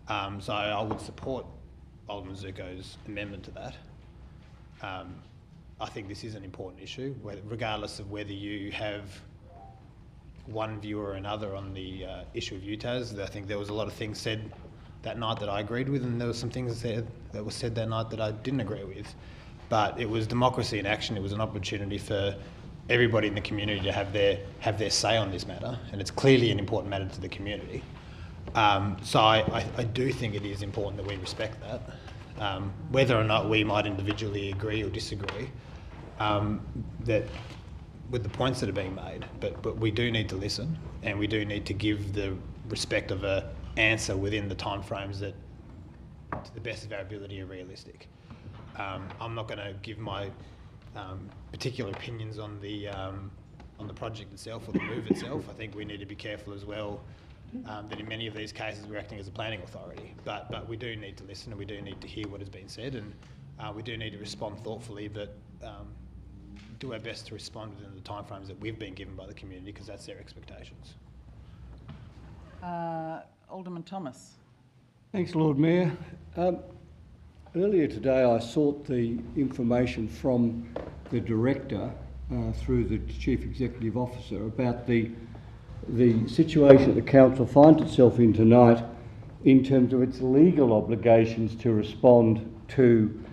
So I would support Alderman Zuko's amendment to that. I think this is an important issue, regardless of whether you have one view or another on the issue of UTAS. I think there was a lot of things said that night that I agreed with, and there were some things that were said that night that I didn't agree with. But it was democracy in action. It was an opportunity for everybody in the community to have their say on this matter, and it's clearly an important matter to the community. So I do think it is important that we respect that, whether or not we might individually agree or disagree that with the points that are being made. But we do need to listen, and we do need to give the respect of an answer within the timeframes that, to the best of our ability, are realistic. I'm not going to give my particular opinions on the project itself or the move itself. I think we need to be careful as well that in many of these cases we're acting as a planning authority. But we do need to listen, and we do need to hear what has been said, and we do need to respond thoughtfully, but do our best to respond within the timeframes that we've been given by the community, because that's their expectations. Alderman Thomas. Thanks, Lord Mayor. Earlier today I sought the information from the Director through the Chief Executive Officer about the situation that the Council finds itself in tonight in terms of its legal obligations to respond to,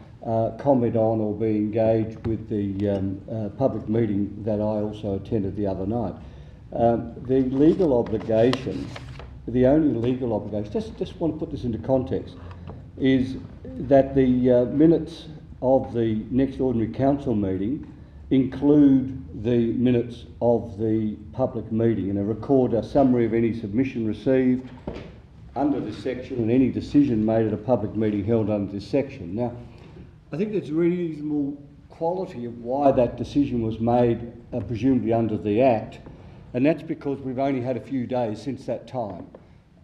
comment on or be engaged with the public meeting that I also attended the other night. The legal obligation, the only legal obligation, just want to put this into context, is that the minutes of the next ordinary council meeting include the minutes of the public meeting and record a summary of any submission received, under this section and any decision made at a public meeting held under this section. Now, I think there's reasonable quality of why that decision was made, presumably under the Act, and that's because we've only had a few days since that time.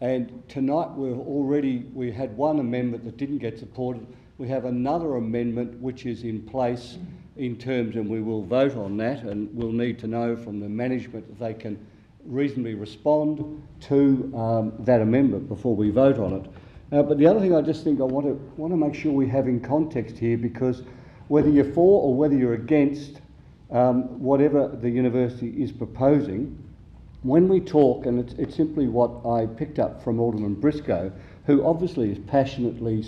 And tonight we had one amendment that didn't get supported. We have another amendment which is in place in terms, and we will vote on that, and we'll need to know from the management that they can reasonably respond to that amendment before we vote on it. But the other thing I just think I want to make sure we have in context here, because whether you're for or whether you're against whatever the university is proposing, when we talk, and it's simply what I picked up from Alderman Briscoe, who obviously is passionately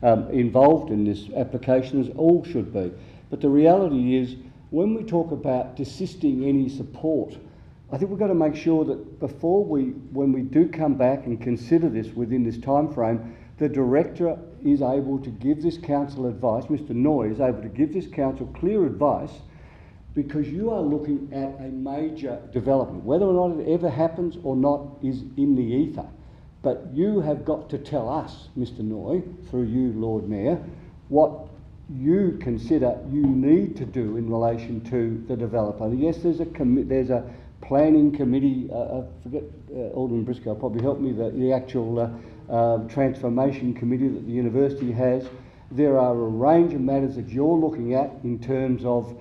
involved in this application, as all should be. But the reality is, when we talk about desisting any support, I think we've got to make sure that when we do come back and consider this within this time frame, the Director is able to give this council advice, Mr Noy is able to give this council clear advice, because you are looking at a major development. Whether or not it ever happens or not is in the ether. But you have got to tell us, Mr Noy, through you, Lord Mayor, what you consider you need to do in relation to the developer. Yes, there's a planning committee, I forget, Alderman Briscoe will probably help me, the actual transformation committee that the university has. There are a range of matters that you're looking at in terms of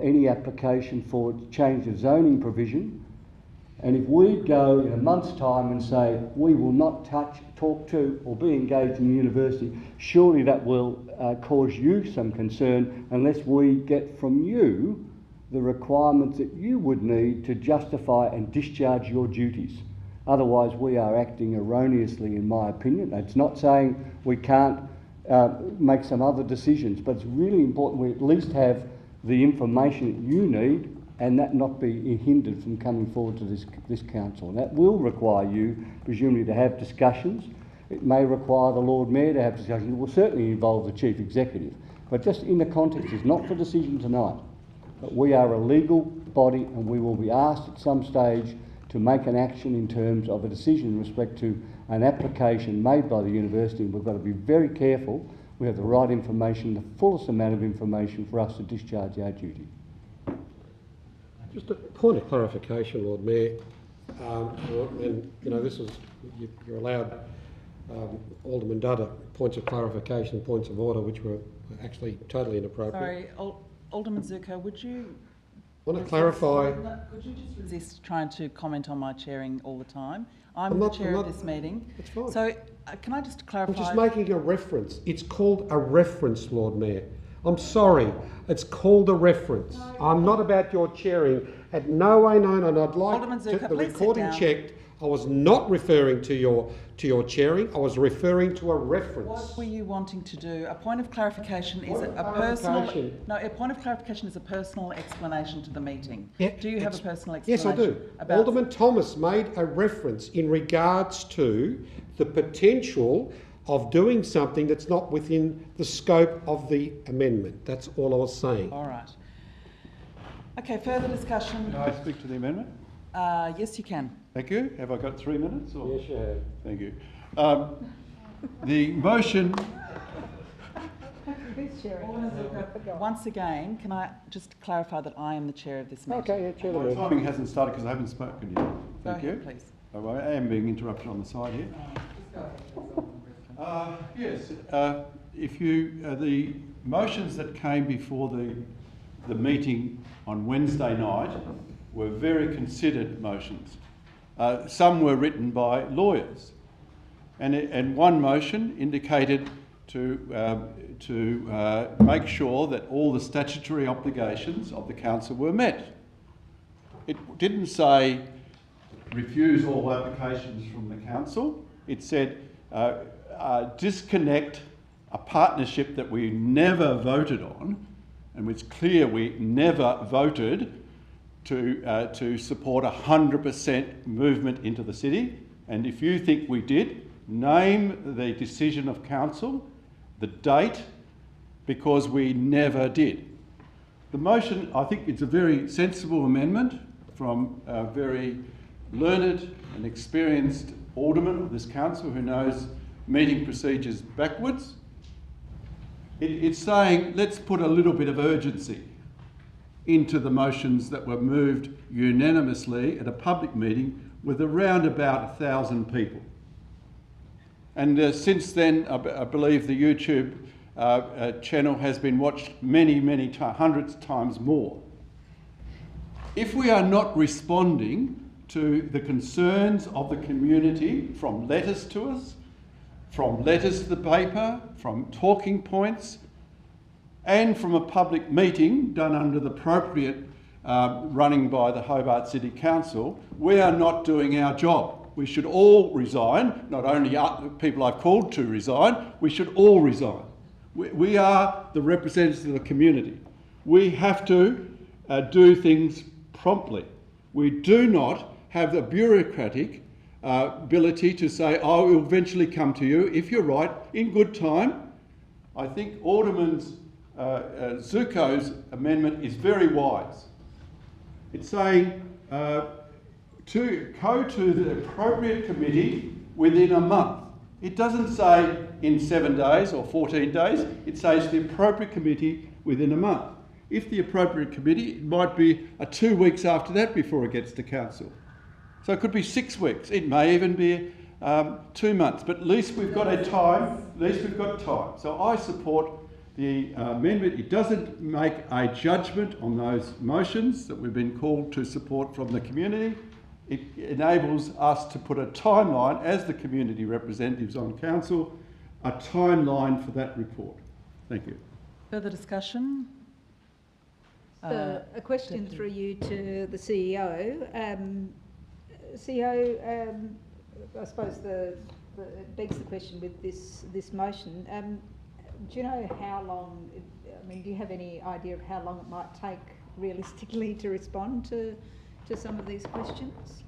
any application for change of zoning provision. And if we go in a month's time and say we will not touch, talk to or be engaged in the university, surely that will cause you some concern unless we get from you the requirements that you would need to justify and discharge your duties. Otherwise we are acting erroneously, in my opinion. It's not saying we can't make some other decisions, but it's really important we at least have the information that you need and that not be hindered from coming forward to this council. And that will require you, presumably, to have discussions. It may require the Lord Mayor to have discussions. It will certainly involve the Chief Executive. But just in the context, it's not for decision tonight. But we are a legal body and we will be asked at some stage to make an action in terms of a decision in respect to an application made by the university. And we've got to be very careful we have the right information, the fullest amount of information for us to discharge our duty. Just a point of clarification, Lord Mayor, and you know this is you're allowed Alderman Dutta points of clarification, points of order, which were actually totally inappropriate. Sorry, Alderman Zuko, would you want to clarify? Could you just resist trying to comment on my chairing all the time? I'm the chair of this meeting. That's fine. So can I just clarify? I'm just making a reference. It's called a reference, Lord Mayor. I'm sorry. It's called a reference. I'm not about your chairing. At no way, no, and I'd like Zuka, the recording checked. I was not referring to your chairing. I was referring to a reference. What were you wanting to do? A point of clarification is a personal. No, a point of clarification is a personal explanation to the meeting. Yeah, do you have a personal explanation? Yes, I do. Alderman Thomas made a reference in regards to the potential of doing something that's not within the scope of the amendment. That's all I was saying. All right. Okay, further discussion. Can I speak to the amendment? Yes, you can. Thank you. Have I got 3 minutes? Or? Yes, you have. Thank you. The motion... Once again, can I just clarify that I am the chair of this meeting? Okay, yeah, chair. My timing hasn't started because I haven't spoken yet. Thank you. Go ahead, please. Oh, I am being interrupted on the side here. Yes, if you the motions that came before the meeting on Wednesday night were very considered motions. Some were written by lawyers, and one motion indicated to make sure that all the statutory obligations of the council were met. It didn't say refuse all applications from the council. It said disconnect a partnership that we never voted on, and it's clear we never voted to support 100% movement into the city. And if you think we did, name the decision of council, the date, because we never did. The motion, I think it's a very sensible amendment from a very learned and experienced alderman of this council who knows meeting procedures backwards. It's saying, let's put a little bit of urgency into the motions that were moved unanimously at a public meeting with around about 1,000 people. And since then, I believe the YouTube channel has been watched many times, hundreds of times more. If we are not responding to the concerns of the community from letters to us, from letters to the paper, from talking points, and from a public meeting done under the appropriate running by the Hobart City Council, we are not doing our job. We should all resign, not only people I've called to resign, we should all resign. We are the representatives of the community. We have to do things promptly. We do not have the bureaucratic ability to say, oh, we'll eventually come to you, if you're right, in good time. I think Alderman Zuko's amendment is very wise. It's saying to go to the appropriate committee within a month. It doesn't say in 7 days or 14 days, it says the appropriate committee within a month. If the appropriate committee, it might be 2 weeks after that before it gets to council. So it could be 6 weeks, it may even be 2 months, but at least we've got time, So I support the amendment. It doesn't make a judgment on those motions that we've been called to support from the community. It enables us to put a timeline, as the community representatives on council, a timeline for that report. Thank you. Further discussion? A question Deputy. through you to the CEO. CEO, I suppose it begs the question with this motion. Do you know how long, do you have any idea of how long it might take realistically to respond to some of these questions?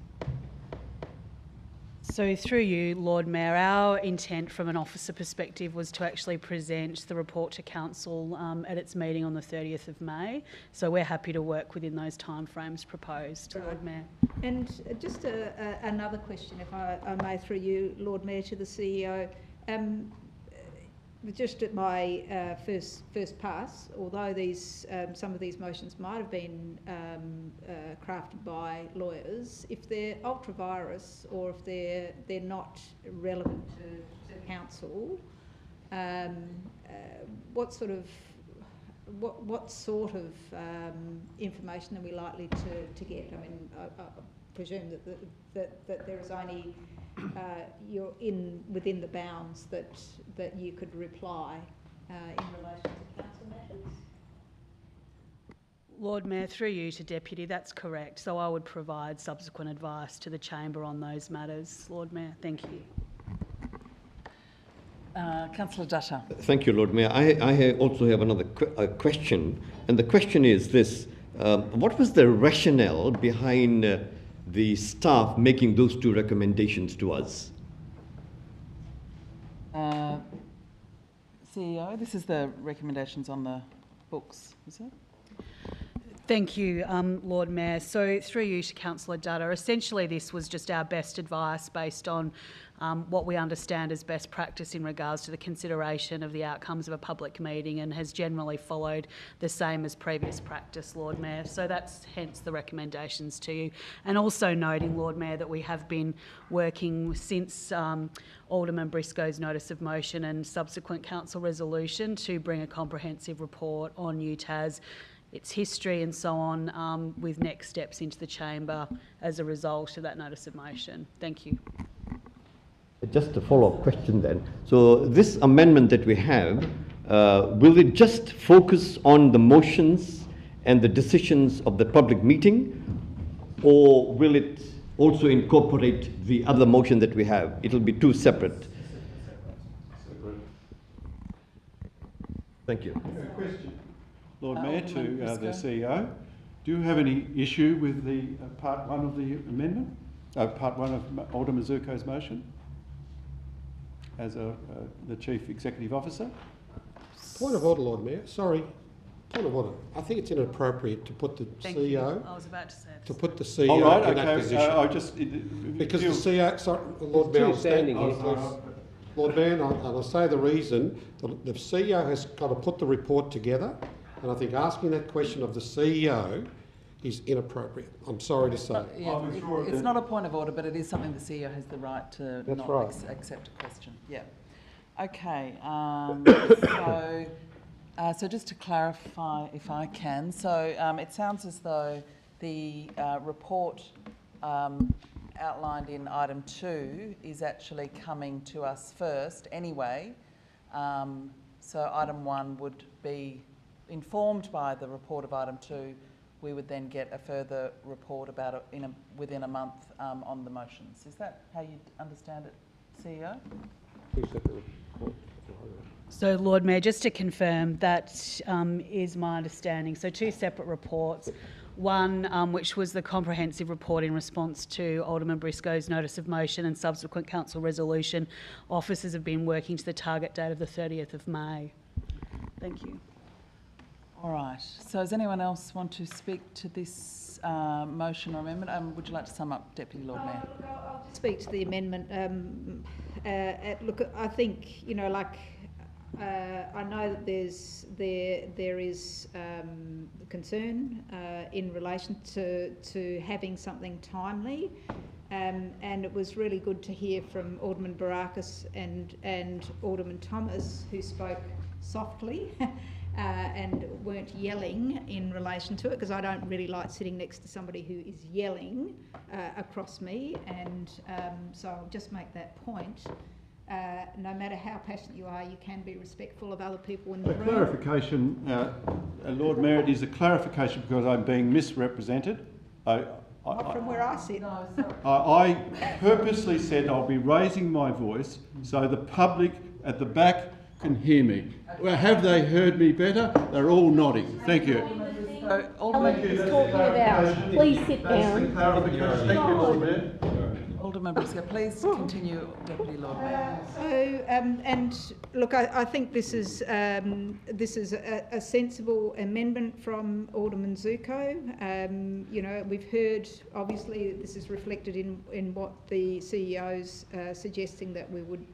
So through you, Lord Mayor, our intent from an officer perspective was to actually present the report to Council at its meeting on the 30th of May. So we're happy to work within those timeframes proposed, Right. Lord Mayor. And just another question, if I may, through you, Lord Mayor, to the CEO. Just at my first pass, although these some of these motions might have been crafted by lawyers, if they're ultra-virus or if they're not relevant to council, what sort of information are we likely to get? I mean, I presume that there is only you're within the bounds that you could reply in relation to council matters. Lord Mayor, through you to Deputy, that's correct. So I would provide subsequent advice to the Chamber on those matters, Lord Mayor. Thank you. Councillor Dutta. Thank you, Lord Mayor. I also have another question, and the question is this. What was the rationale behind the staff making those two recommendations to us? CEO, this is the recommendations on the books, is it? Thank you, Lord Mayor. So through you to Councillor Dutta, essentially this was just our best advice based on what we understand as best practice in regards to the consideration of the outcomes of a public meeting, and has generally followed the same as previous practice, Lord Mayor. So that's hence the recommendations to you. And also noting, Lord Mayor, that we have been working since Alderman Briscoe's notice of motion and subsequent council resolution to bring a comprehensive report on UTAS, its history and so on, with next steps into the chamber as a result of that notice of motion. Thank you. Just a follow-up question then. So this amendment that we have, will it just focus on the motions and the decisions of the public meeting, or will it also incorporate the other motion that we have? It'll be two separate. Thank you. Question, Lord Mayor, to the CEO. Do you have any issue with the part one of the amendment? Part one of Alderman Zuko's motion as the Chief Executive Officer? Point of order, Lord Mayor. Sorry. Point of order. I think it's inappropriate to put the Thank CEO. you. I was about to say To this. put the CEO All right, in that okay, position. I just... Because the CEO, sorry, Lord Mayor, Lord Mayor, and I'll say the reason, the CEO has got to put the report together, and I think asking that question of the CEO is inappropriate. I'm sorry to say. Yeah, it's not a point of order, but it is something the CEO has the right to That's not right. accept a question. Yeah. Okay. So just to clarify, if I can, so it sounds as though the report outlined in item 2 is actually coming to us first anyway. So item 1 would be informed by the report of item 2. We would then get a further report about it within a month on the motions. Is that how you understand it, CEO? So, Lord Mayor, just to confirm, that is my understanding. So 2 separate reports. One, which was the comprehensive report in response to Alderman Briscoe's notice of motion and subsequent council resolution. Officers have been working to the target date of the 30th of May. Thank you. All right. So does anyone else want to speak to this motion or amendment? Would you like to sum up, Deputy Lord Mayor? I'll just speak to the amendment. Look, I think, you know, like, I know that there is concern in relation to having something timely, and it was really good to hear from Alderman Barakis and Alderman Thomas, who spoke softly and weren't yelling in relation to it, because I don't really like sitting next to somebody who is yelling across me, and so I'll just make that point. No matter how passionate you are, you can be respectful of other people in the room. Clarification, Lord Mayor, it is a clarification because I'm being misrepresented. Not from where I sit. I purposely said I'll be raising my voice so the public at the back can hear me. Well, have they heard me better? They're all nodding. Thank you. Alex is talking about. Please sit down. Clarification. Thank you, Lord Mayor. Alderman Briscoe, please continue, Deputy Lord Mayor. So, and look, I think this is a sensible amendment from Alderman Zuko. You know, we've heard, obviously, this is reflected in what the CEO's suggesting that we would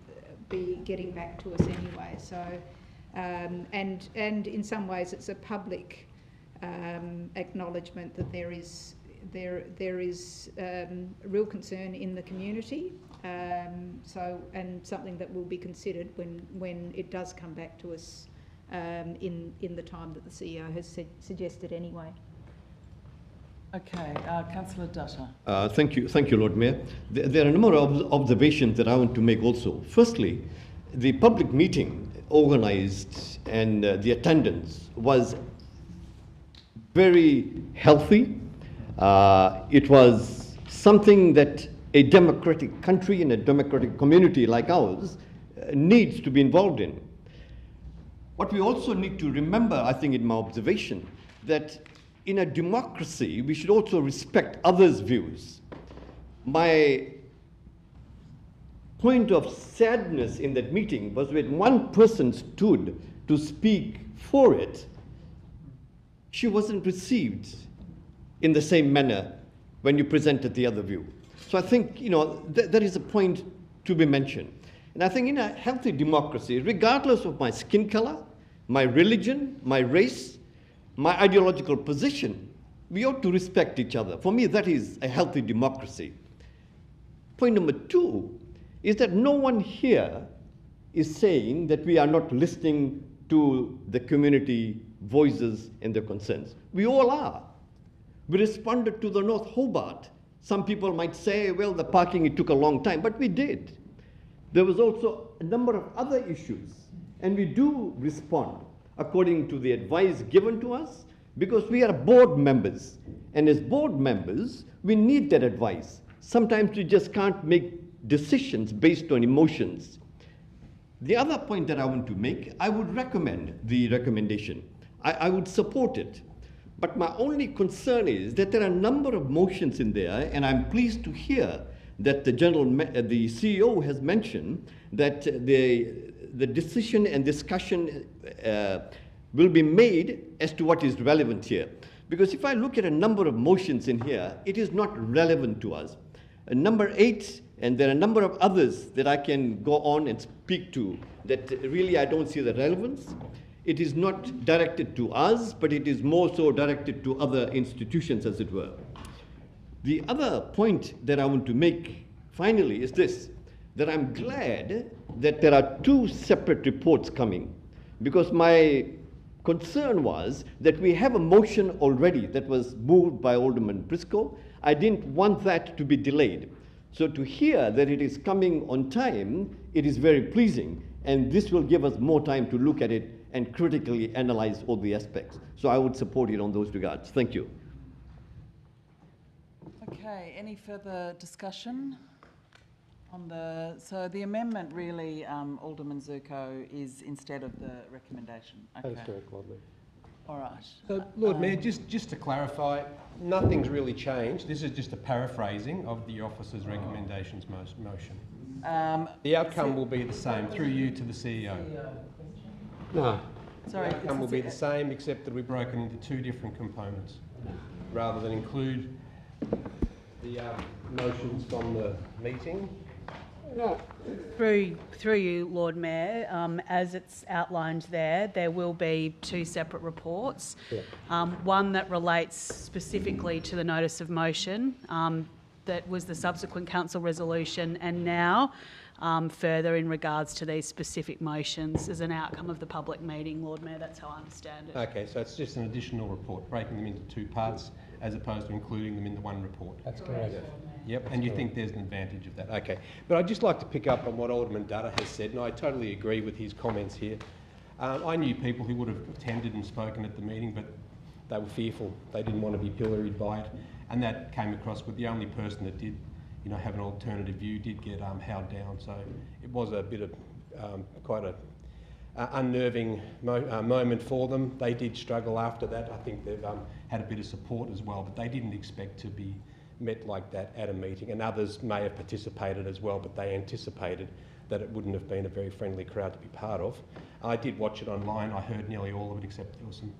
be getting back to us anyway. So, and in some ways, it's a public acknowledgement that there is real concern in the community, so, and something that will be considered when it does come back to us in the time that the CEO has suggested anyway. Okay, Councillor Dutta. Thank you, Lord Mayor. There are a number of observations that I want to make also. Firstly, the public meeting organised and the attendance was very healthy. It was something that a democratic country and a democratic community like ours needs to be involved in. What we also need to remember, I think, in my observation, that in a democracy, we should also respect others' views. My point of sadness in that meeting was when one person stood to speak for it, she wasn't received in the same manner when you presented the other view. So I think, you know, that is a point to be mentioned. And I think in a healthy democracy, regardless of my skin color, my religion, my race, my ideological position, we ought to respect each other. For me, that is a healthy democracy. Point number 2 is that no one here is saying that we are not listening to the community voices and their concerns. We all are. We responded to the North Hobart. Some people might say, well, the parking, it took a long time, but we did. There was also a number of other issues, and we do respond according to the advice given to us, because we are board members. And as board members, we need that advice. Sometimes we just can't make decisions based on emotions. The other point that I want to make, I would recommend the recommendation. I would support it. But my only concern is that there are a number of motions in there, and I'm pleased to hear that the CEO has mentioned that the decision and discussion will be made as to what is relevant here. Because if I look at a number of motions in here, it is not relevant to us. Number 8, and there are a number of others that I can go on and speak to, that really I don't see the relevance. It is not directed to us, but it is more so directed to other institutions, as it were. The other point that I want to make finally is this, that I'm glad that there are 2 separate reports coming, because my concern was that we have a motion already that was moved by Alderman Briscoe. I didn't want that to be delayed. So to hear that it is coming on time, it is very pleasing, and this will give us more time to look at it and critically analyze all the aspects. So I would support it on those regards. Thank you. Okay, any further discussion on so the amendment really, Alderman Zuko, is instead of the recommendation? Okay. That is correct, Lord Mayor. All right. So, Lord Mayor, just to clarify, nothing's really changed. This is just a paraphrasing of the officer's recommendations motion. The outcome will be the same, through you to the CEO. No. Sorry. The outcome will be the same, except that we've broken into 2 different components, rather than include the motions from the meeting. No. Through you, Lord Mayor, as it's outlined there will be 2 separate reports. Yeah. One that relates specifically to the notice of motion, that was the subsequent council resolution, and now further in regards to these specific motions as an outcome of the public meeting, Lord Mayor. That's how I understand it. Okay, so it's just an additional report, breaking them into 2 parts, as opposed to including them in the one report. That's correct. Yep, and you think there's an advantage of that. Okay, but I'd just like to pick up on what Alderman Dutta has said, and I totally agree with his comments here. I knew people who would have attended and spoken at the meeting, but they were fearful. They didn't want to be pilloried by it, and that came across with the only person that did, have an alternative view, did get howled down. So it was a bit of quite a unnerving moment for them. They did struggle after that. I think they've had a bit of support as well, but they didn't expect to be met like that at a meeting, and others may have participated as well, but they anticipated that it wouldn't have been a very friendly crowd to be part of. I did watch it online. I heard nearly all of it, except there were some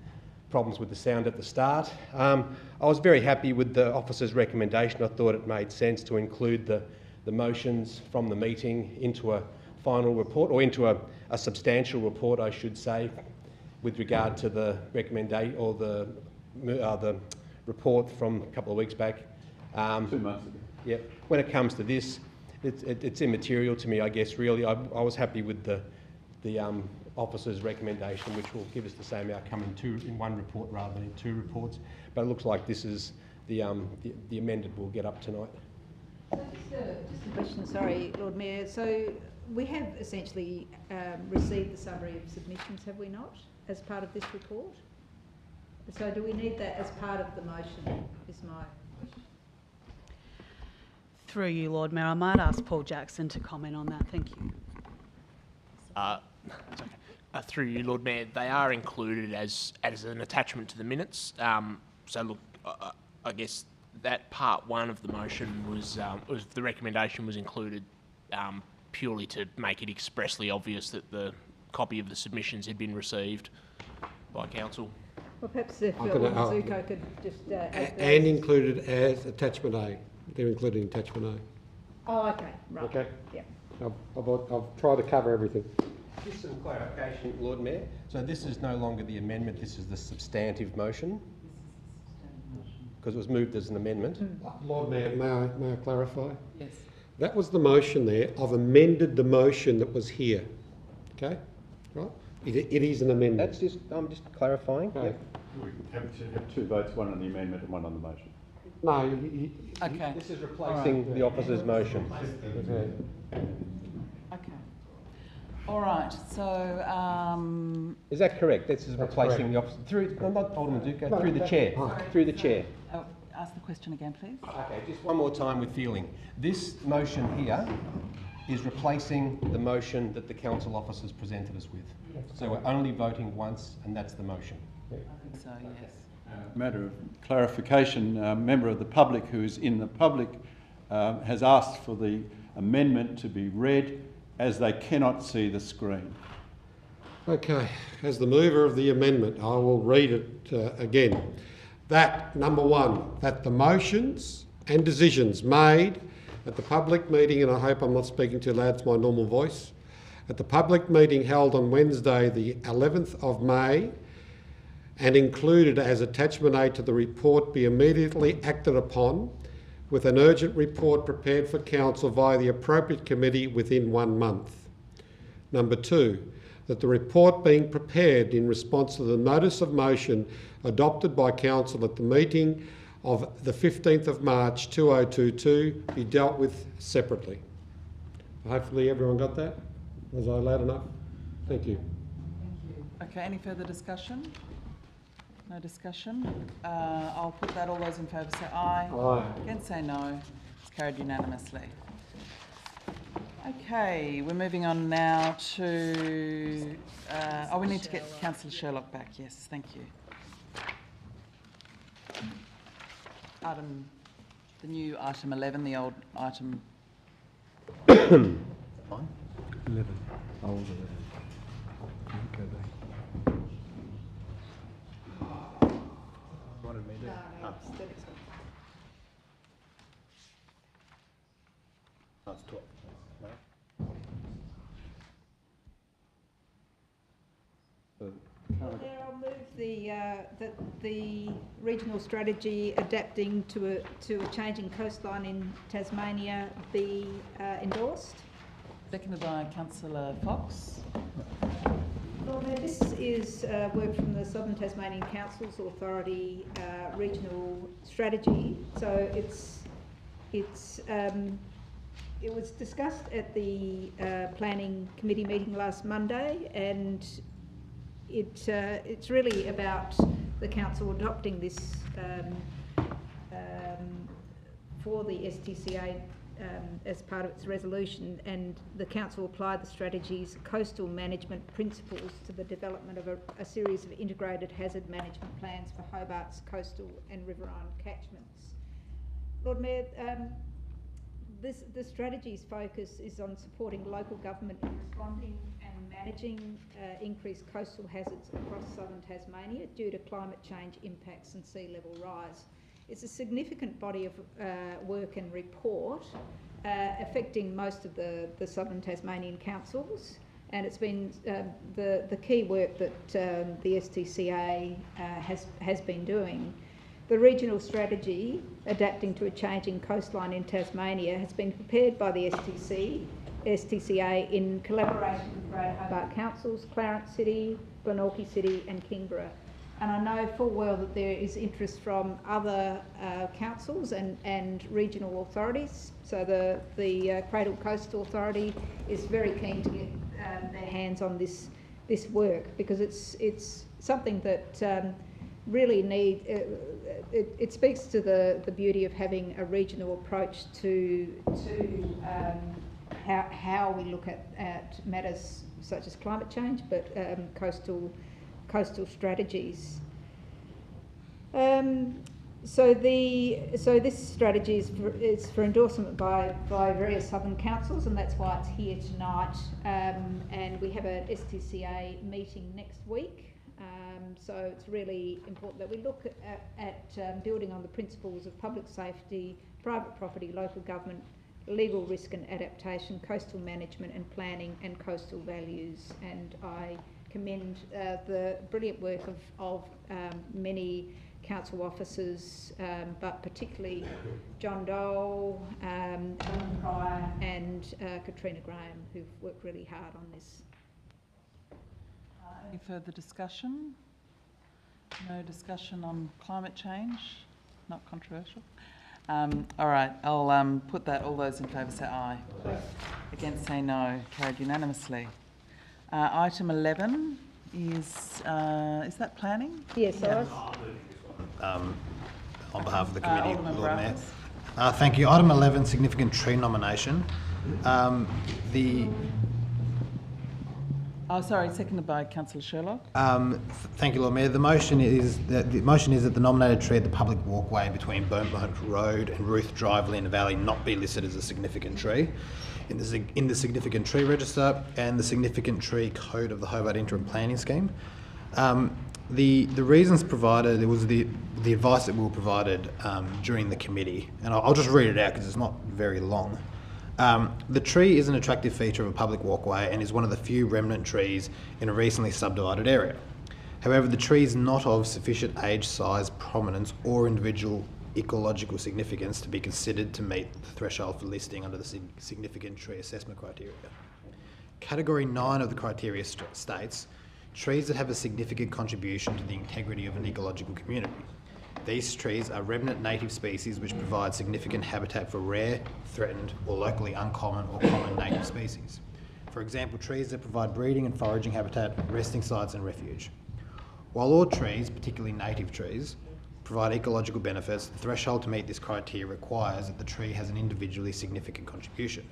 problems with the sound at the start. I was very happy with the officer's recommendation. I thought it made sense to include the motions from the meeting into a final report, or into a substantial report, I should say, with regard to the recommendation or the report from a couple of weeks back. 2 months ago. Yeah. When it comes to this, it's immaterial to me, I guess, really. I was happy with the officer's recommendation, which will give us the same outcome in one report rather than in 2 reports. But it looks like this is the amended we'll get up tonight. So just a question, sorry, Lord Mayor. So we have essentially received the summary of submissions, have we not, as part of this report? So do we need that as part of the motion, is my question. Through you, Lord Mayor, I might ask Paul Jackson to comment on that. Thank you. Through you, Lord Mayor, they are included as an attachment to the minutes. So look, I guess that part 1 of the motion was the recommendation was included purely to make it expressly obvious that the copy of the submissions had been received by council. Well, perhaps if Zuko could just and included as attachment A. They're included in attachment A. Oh, okay, right. Okay. Yeah. I've tried to cover everything. Just some clarification, Lord Mayor. So this is no longer the amendment, this is the substantive motion? Because it was moved as an amendment. Lord Mayor, may I clarify? Yes. That was the motion there. I've amended the motion that was here. Okay? Right? It is an amendment. I'm just clarifying. Okay. We have 2 votes, 1 on the amendment and 1 on the motion. No, Okay. This is replacing the officer's motion. okay. Okay. All right. So. Is that correct? This is replacing correct. the officer not Alderman Duca, through the chair. Through the chair. Ask the question again, please. Okay, just one more time with feeling. This motion here is replacing the motion that the council officers presented us with. So we're only voting once, and that's the motion. I think so, yes. Matter of clarification, a member of the public who is in the public has asked for the amendment to be read as they cannot see the screen. Okay, as the mover of the amendment, I will read it again. That, number one, that the motions and decisions made at the public meeting, and I hope I'm not speaking too loud, it's my normal voice, at the public meeting held on Wednesday the 11th of May and included as attachment A to the report be immediately acted upon with an urgent report prepared for Council via the appropriate committee within 1 month. Number two, that the report being prepared in response to the notice of motion adopted by Council at the meeting of the 15th of March 2022 be dealt with separately. Hopefully everyone got that? Was I loud enough? Thank you. Okay, any further discussion? No discussion. I'll put that. All those in favour say aye. Aye. Against say no. It's carried unanimously. Okay, we're moving on now to... we need to get Councillor Sherlock back. Yes, thank you. The new item 11, the old item... 11. Old 11. Go back. Wanted me to... Oh, it's 12. No? I'll move the regional strategy adapting to a changing coastline in Tasmania be endorsed. Seconded by Councillor Fox. Lord Mayor, this is work from the Southern Tasmanian Council's Authority regional strategy. So it was discussed at the planning committee meeting last Monday, and it's really about the council adopting this for the STCA as part of its resolution, and the council applied the strategy's coastal management principles to the development of a series of integrated hazard management plans for Hobart's coastal and riverine catchments. Lord Mayor, the strategy's focus is on supporting local government in responding and managing increased coastal hazards across southern Tasmania due to climate change impacts and sea level rise. It's a significant body of work and report affecting most of the southern Tasmanian councils, and it's been the key work that the STCA has been doing. The regional strategy, adapting to a changing coastline in Tasmania, has been prepared by the STCA in collaboration with Greater Hobart Councils, Clarence City, Glenorchy City and Kingborough. And I know full well that there is interest from other councils and regional authorities. So the Cradle Coast Authority is very keen to get their hands on this work, because it's something that really it speaks to the beauty of having a regional approach to how we look at matters such as climate change, but coastal strategies. So this strategy is for endorsement by various southern councils, and that's why it's here tonight. And we have a STCA meeting next week. So it's really important that we look at building on the principles of public safety, private property, local government, legal risk and adaptation, coastal management and planning, and coastal values. And I commend the brilliant work of many council officers, but particularly John Dole, Ellen Pryor and Katrina Graham, who've worked really hard on this. Any further discussion? No discussion on climate change? Not controversial? All right, I'll put that. All those in favour say aye. Against say no. Carried unanimously. Item 11 is that planning? Yes, Yeah. On behalf of the committee, Alderman Lord Mayor. Brackens. Thank you. Item 11, significant tree nomination. Oh, sorry, seconded by Councillor Sherlock. Thank you, Lord Mayor. The motion is that the nominated tree at the public walkway between Burntmoat Road and Ruth Drive, Lena Valley, not be listed as a significant tree in the significant tree register and the significant tree code of the Hobart Interim Planning Scheme. The reasons provided, it was the advice that we were provided during the committee, and I'll just read it out because it's not very long. The tree is an attractive feature of a public walkway and is one of the few remnant trees in a recently subdivided area. However, the tree is not of sufficient age, size, prominence or individual ecological significance to be considered to meet the threshold for listing under the significant tree assessment criteria. Category 9 of the criteria states trees that have a significant contribution to the integrity of an ecological community. These trees are remnant native species which provide significant habitat for rare, threatened or locally uncommon or common native species. For example, trees that provide breeding and foraging habitat, resting sites and refuge. While all trees, particularly native trees, provide ecological benefits, the threshold to meet this criteria requires that the tree has an individually significant contribution.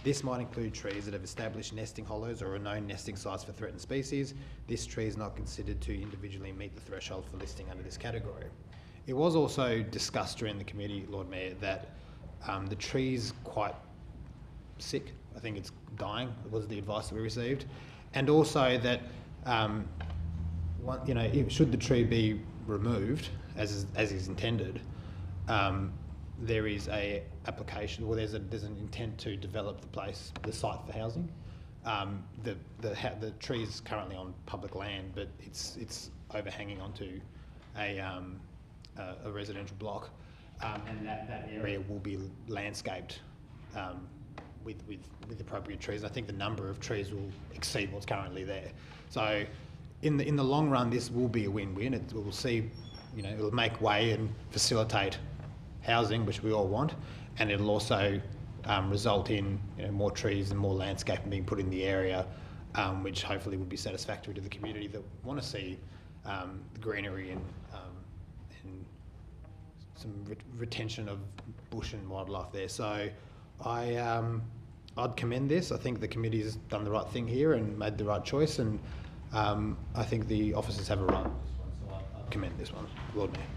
This might include trees that have established nesting hollows or are known nesting sites for threatened species. This tree is not considered to individually meet the threshold for listing under this category. It was also discussed during the committee, Lord Mayor, that the tree's quite sick. I think it's dying, was the advice that we received. And also that, should the tree be removed, as is intended, there is a application, or there's an intent to develop the site for housing. The tree is currently on public land, but it's overhanging onto a residential block, and that area will be landscaped with appropriate trees. I think the number of trees will exceed what's currently there. So, in the long run, this will be a win-win. It will see, it'll make way and facilitate housing, which we all want, and it'll also result in more trees and more landscaping being put in the area, which hopefully would be satisfactory to the community that want to see greenery and some retention of bush and wildlife there. So I'd commend this. I think the committee's done the right thing here and made the right choice, and I think the officers have a right. So I commend this one, Lord Mayor.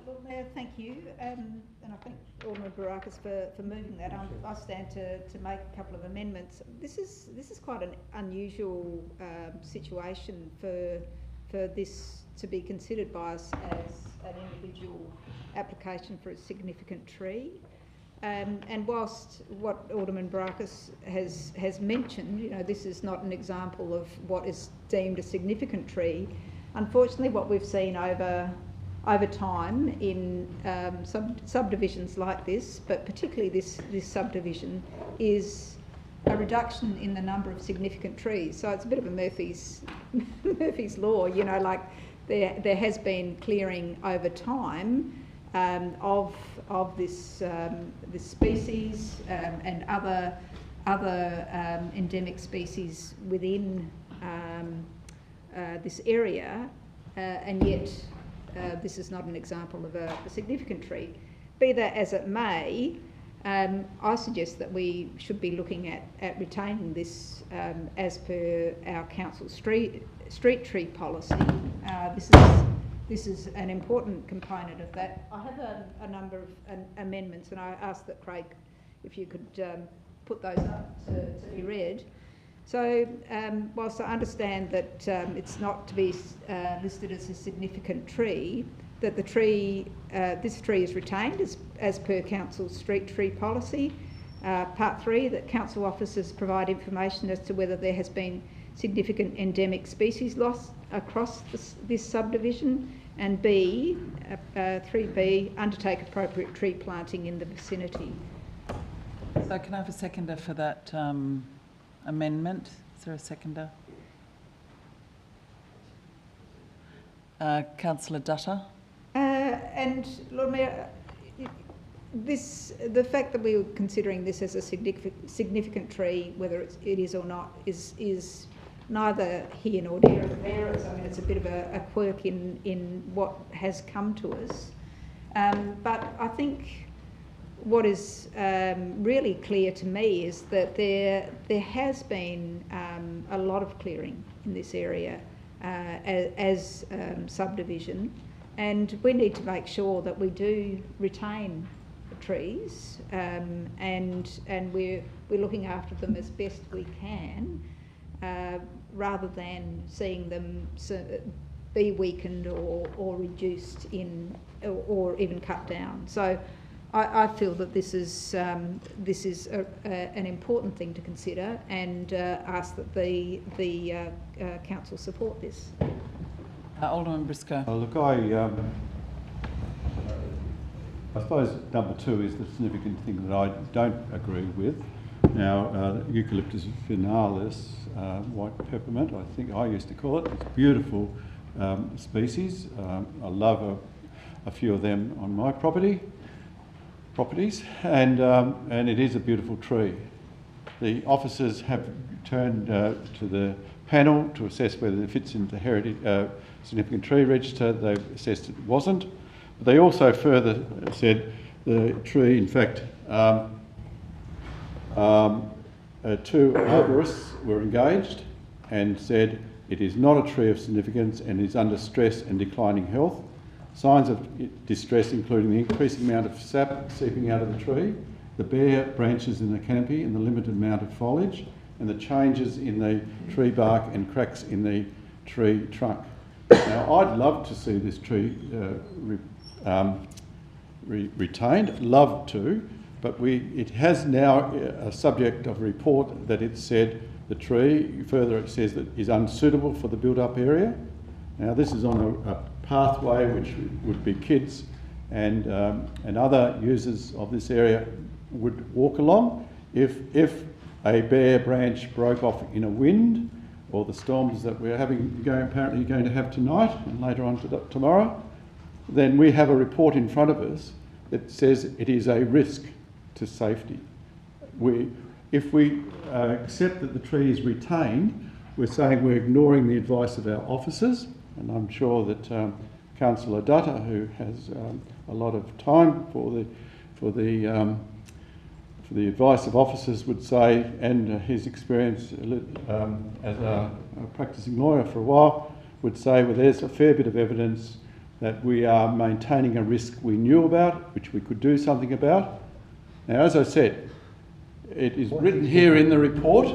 Lord Mayor, thank you, and I thank Alderman Barakis for moving that. I stand to make a couple of amendments. This is quite an unusual situation for this to be considered by us as an individual application for a significant tree. And whilst what Alderman Barakis has mentioned, this is not an example of what is deemed a significant tree. Unfortunately, what we've seen over time in subdivisions like this, but particularly this subdivision, is a reduction in the number of significant trees. So it's a bit of a Murphy's law, like there has been clearing over time of this species and other endemic species within this area, and yet this is not an example of a significant tree. Be that as it may, I suggest that we should be looking at retaining this as per our council street tree policy. This is an important component of that. I have a number of amendments, and I ask that Craig, if you could put those up to be read. So, whilst I understand that it's not to be listed as a significant tree, that the tree, this tree is retained as per council's street tree policy. Part 3, that council officers provide information as to whether there has been significant endemic species loss across this subdivision. And B, 3B, undertake appropriate tree planting in the vicinity. So can I have a seconder for that amendment? Is there a seconder? Councillor Dutta. And Lord Mayor, the fact that we were considering this as a significant tree, whether it is or not, is neither here nor there. I mean, it's a bit of a quirk in what has come to us. But I think really clear to me is that there has been a lot of clearing in this area as subdivision, and we need to make sure that we do retain the trees, and we're looking after them as best we can, rather than seeing them be weakened or reduced or even cut down. So I feel that this is an important thing to consider, and ask that the council support this. Alderman Briscoe. Look, I suppose number 2 is the significant thing that I don't agree with. Now, Eucalyptus finalis, white peppermint, I think I used to call it. It's a beautiful species. I love a few of them on my properties, and it is a beautiful tree. The officers have turned to the panel to assess whether it fits into the heritage significant tree register. They've assessed it wasn't. But they also further said the tree, in fact, 2 arborists were engaged and said it is not a tree of significance and is under stress and declining health. Signs of distress including the increasing amount of sap seeping out of the tree, the bare branches in the canopy and the limited amount of foliage, and the changes in the tree bark and cracks in the tree trunk. Now, I'd love to see this tree retained, love to, but it has now a subject of report that it said the tree, further it says that is unsuitable for the built-up area. Now, this is on a pathway which would be kids and other users of this area would walk along. If a bare branch broke off in a wind, or the storms that we're apparently going to have tonight and later on tomorrow, then we have a report in front of us that says it is a risk to safety. If we accept that the tree is retained, we're saying we're ignoring the advice of our officers, and I'm sure that Councillor Dutta, who has a lot of time for the advice of officers, would say, and his experience as a practising lawyer for a while, would say, well, there's a fair bit of evidence that we are maintaining a risk we knew about, which we could do something about. Now, as I said, it is written here in the report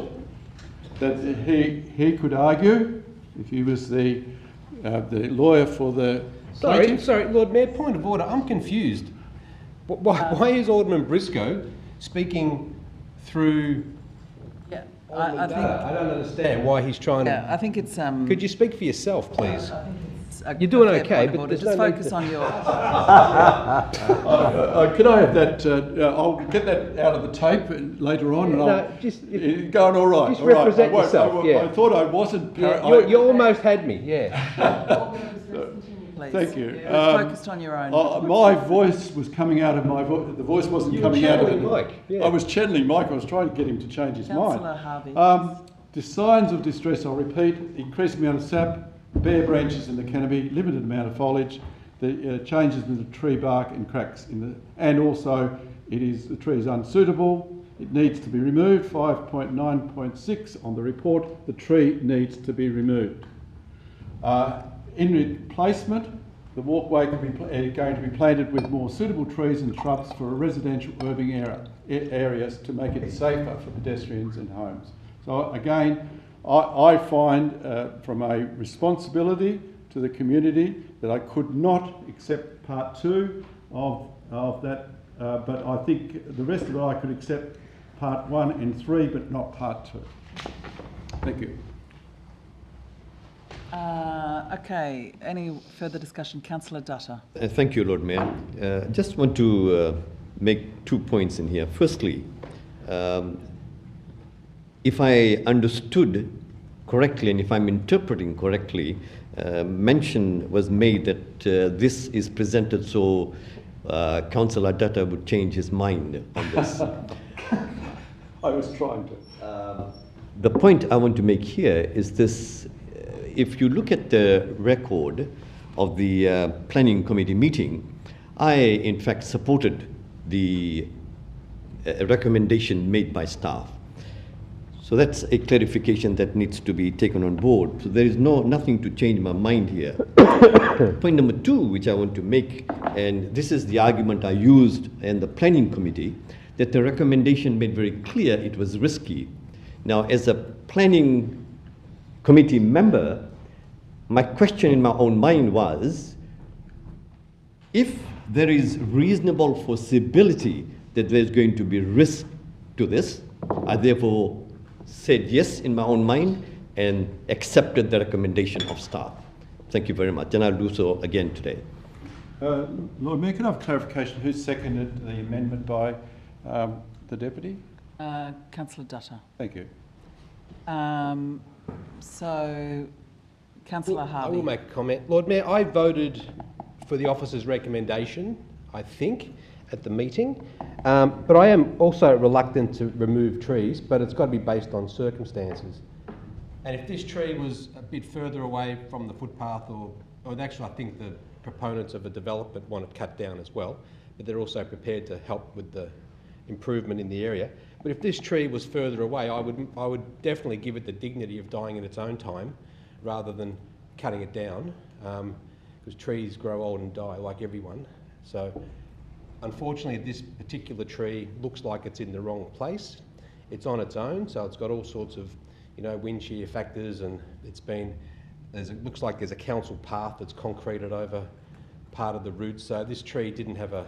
that he could argue, if he was the lawyer for the plaintiff. Sorry, Lord Mayor, point of order. I'm confused. Why is Alderman Briscoe speaking through? Yeah, I don't understand why he's trying to. I think it's. Could you speak for yourself, please? You're doing okay, but just focus on your. Could I have that? I'll get that out of the tape later on. And going all right. Just all right. represent yourself. I thought I wasn't. You almost had me. Yeah. Please. Thank you. Focused on your own. My voice was coming out of my voice. The voice wasn't coming out of it. Mike. Yeah. I was channeling Mike. I was trying to get him to change his Councillor mind. Harvey. The signs of distress, I'll repeat: increased amount of sap, bare branches in the canopy, limited amount of foliage, the changes in the tree bark and cracks and also the tree is unsuitable. It needs to be removed. 5.9.6 on the report. The tree needs to be removed. In replacement, the walkway can be going to be planted with more suitable trees and shrubs for residential urban areas to make it safer for pedestrians and homes. So again, I find from a responsibility to the community that I could not accept part 2 of that, but I think the rest of it I could accept part 1 and 3, but not part 2. Thank you. Okay, any further discussion? Councillor Dutta. Thank you, Lord Mayor. Just want to make 2 points in here. Firstly, if I understood correctly and if I'm interpreting correctly, mention was made that this is presented so Councillor Dutta would change his mind on this. I was trying to. The point I want to make here is this. If you look at the record of the planning committee meeting, I in fact supported the recommendation made by staff. So that's a clarification that needs to be taken on board. So there is nothing to change my mind here. Point number 2, which I want to make, and this is the argument I used in the planning committee, that the recommendation made very clear it was risky. Now, as a planning committee member, my question in my own mind was, if there is reasonable foreseeability that there's going to be risk to this, I therefore said yes in my own mind and accepted the recommendation of staff. Thank you very much, and I'll do so again today. Lord Mayor, can I have clarification? Who seconded the amendment by the Deputy? Councillor Dutta. Thank you. So, Councillor Harvey. I will make a comment. Lord Mayor, I voted for the officer's recommendation, I think, at the meeting. But I am also reluctant to remove trees, but it's got to be based on circumstances. And if this tree was a bit further away from the footpath, or actually I think the proponents of a development want it cut down as well, but they're also prepared to help with the improvement in the area. But if this tree was further away, I would definitely give it the dignity of dying in its own time, rather than cutting it down, because trees grow old and die like everyone. So unfortunately, this particular tree looks like it's in the wrong place. It's on its own, so it's got all sorts of, wind shear factors, and it looks like there's a council path that's concreted over part of the roots. So this tree didn't have a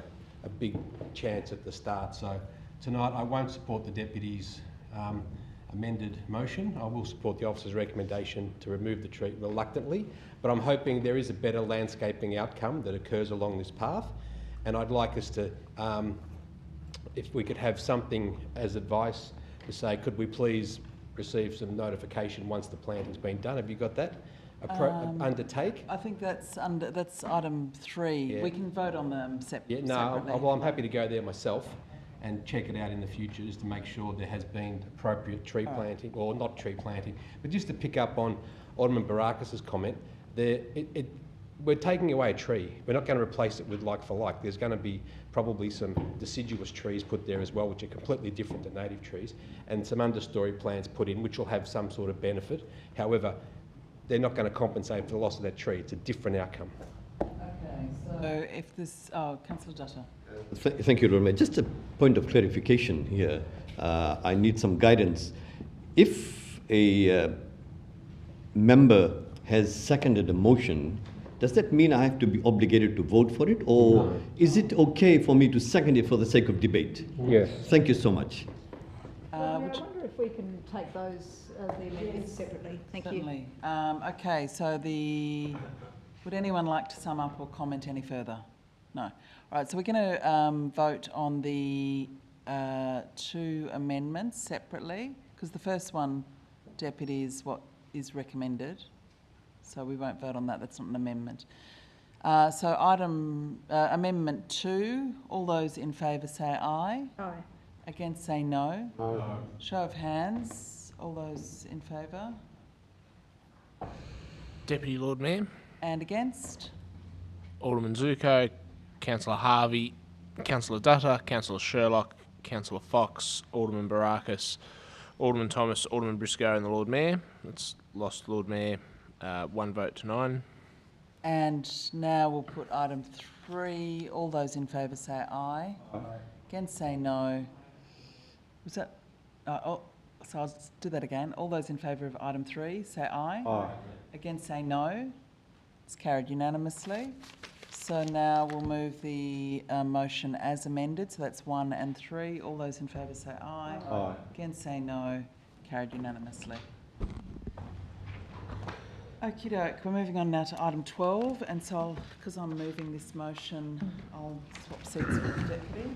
big chance at the start. So tonight I won't support the Deputy's amended motion. I will support the officer's recommendation to remove the tree reluctantly, but I'm hoping there is a better landscaping outcome that occurs along this path. And I'd like us to, if we could have something as advice to say, could we please receive some notification once the planting's been done? Have you got that? Undertake? I think that's item 3. Yeah. We can vote on them separately. Well, I'm happy to go there myself and check it out in the future, just to make sure there has been appropriate tree planting, or not tree planting. But just to pick up on Alderman Barakas's comment, we're taking away a tree. We're not going to replace it with like for like. There's going to be probably some deciduous trees put there as well, which are completely different to native trees, and some understory plants put in, which will have some sort of benefit. However, they're not going to compensate for the loss of that tree. It's a different outcome. Okay, so if this... Councillor Dutta. Thank you, Lord Mayor. Just a point of clarification here. I need some guidance. If a member has seconded a motion, does that mean I have to be obligated to vote for it, or is it okay for me to second it for the sake of debate? Yes. Thank you so much. I wonder if we can take those, the amendments separately. Thank Certainly. Okay, so would anyone like to sum up or comment any further? No. All right, so we're going to vote on the 2 amendments separately, because the first one, Deputy, is what is recommended. So we won't vote on that. That's not an amendment. So amendment 2, all those in favour say aye. Aye. Against say no. No. Show of hands, all those in favour. Deputy Lord Mayor, And against? Alderman Zuko, Councillor Harvey, Councillor Dutta, Councillor Sherlock, Councillor Fox, Alderman Barakas, Alderman Thomas, Alderman Briscoe and the Lord Mayor. That's lost Lord Mayor, 1 vote to 9. And now we'll put item 3. All those in favour say aye. Aye. Against say no. Was that... so I'll do that again. All those in favour of item 3 say aye. Aye. Against say no. It's carried unanimously. So now we'll move the motion as amended. So that's 1 and 3. All those in favour say aye. Aye. Against say no. Carried unanimously. Okie doke, we're moving on now to item 12, and so because I'm moving this motion, I'll swap seats with the Deputy.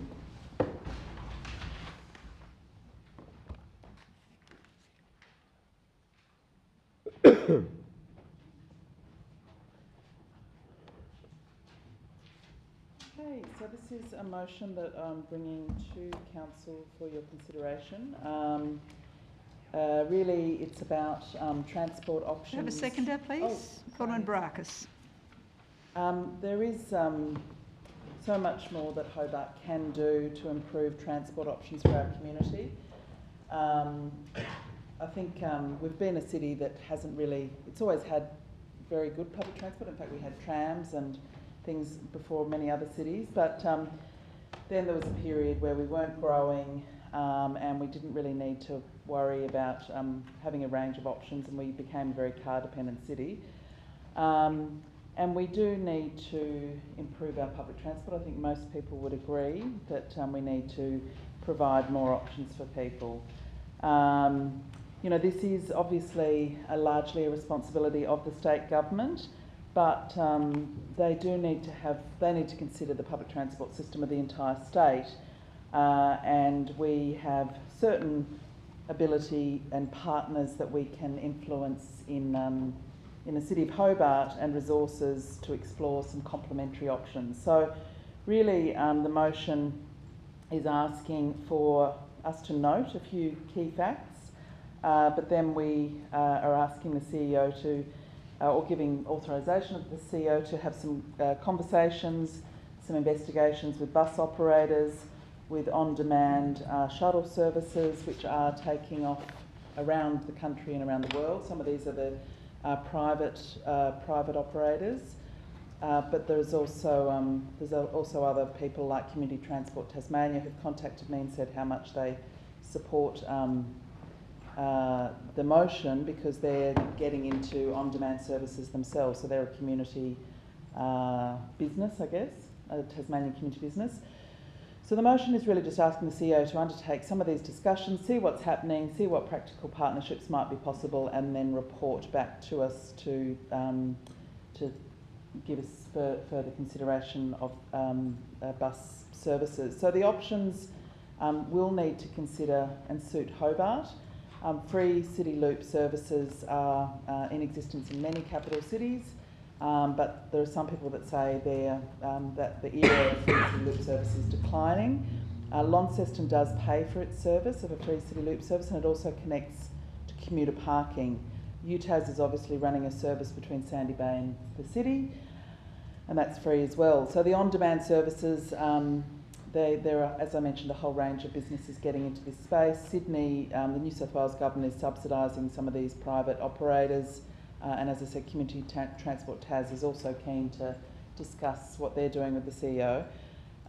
Okay, so this is a motion that I'm bringing to Council for your consideration. Really, it's about transport options. Have a seconder, please. Alderman Barakas. There is so much more that Hobart can do to improve transport options for our community. I think we've been a city that hasn't really, it's always had very good public transport. In fact, we had trams and things before many other cities, but then there was a period where we weren't growing and we didn't really need to worry about having a range of options, and we became a very car-dependent city. And we do need to improve our public transport. I think most people would agree that we need to provide more options for people. You know, this is obviously largely a responsibility of the state government, but they need to consider the public transport system of the entire state, and we have certain ability and partners that we can influence in the City of Hobart, and resources to explore some complementary options. So really the motion is asking for us to note a few key facts, but then we are asking the CEO to, or giving authorisation of the CEO to have some conversations, some investigations with bus operators, with on-demand shuttle services, which are taking off around the country and around the world. Some of these are the private operators, but there's also other people like Community Transport Tasmania who've contacted me and said how much they support the motion, because they're getting into on-demand services themselves. So they're a community business, I guess, a Tasmanian community business. So the motion is really just asking the CEO to undertake some of these discussions, see what's happening, see what practical partnerships might be possible, and then report back to us to give us further consideration of bus services. So the options will need to consider and suit Hobart. Free city loop services are in existence in many capital cities, but there are some people that say that the era of free city loop service is declining. Launceston does pay for its service of a free city loop service, and it also connects to commuter parking. UTAS is obviously running a service between Sandy Bay and the city, and that's free as well. So the on-demand services, there are, as I mentioned, a whole range of businesses getting into this space. Sydney, the New South Wales government is subsidising some of these private operators, and as I said, Community Transport Tas is also keen to discuss what they're doing with the CEO.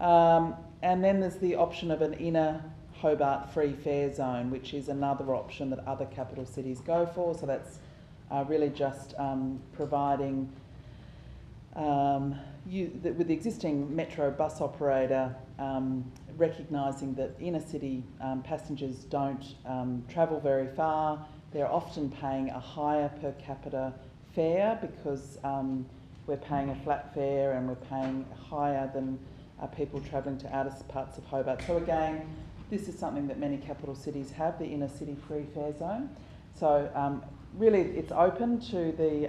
And then there's the option of an inner Hobart free fare zone, which is another option that other capital cities go for. So that's really just providing, with the existing metro bus operator, recognising that inner city passengers don't travel very far. They're often paying a higher per capita fare because we're paying a flat fare and we're paying higher than people travelling to outer parts of Hobart. So again, this is something that many capital cities have, the inner city free fare zone. So really it's open to the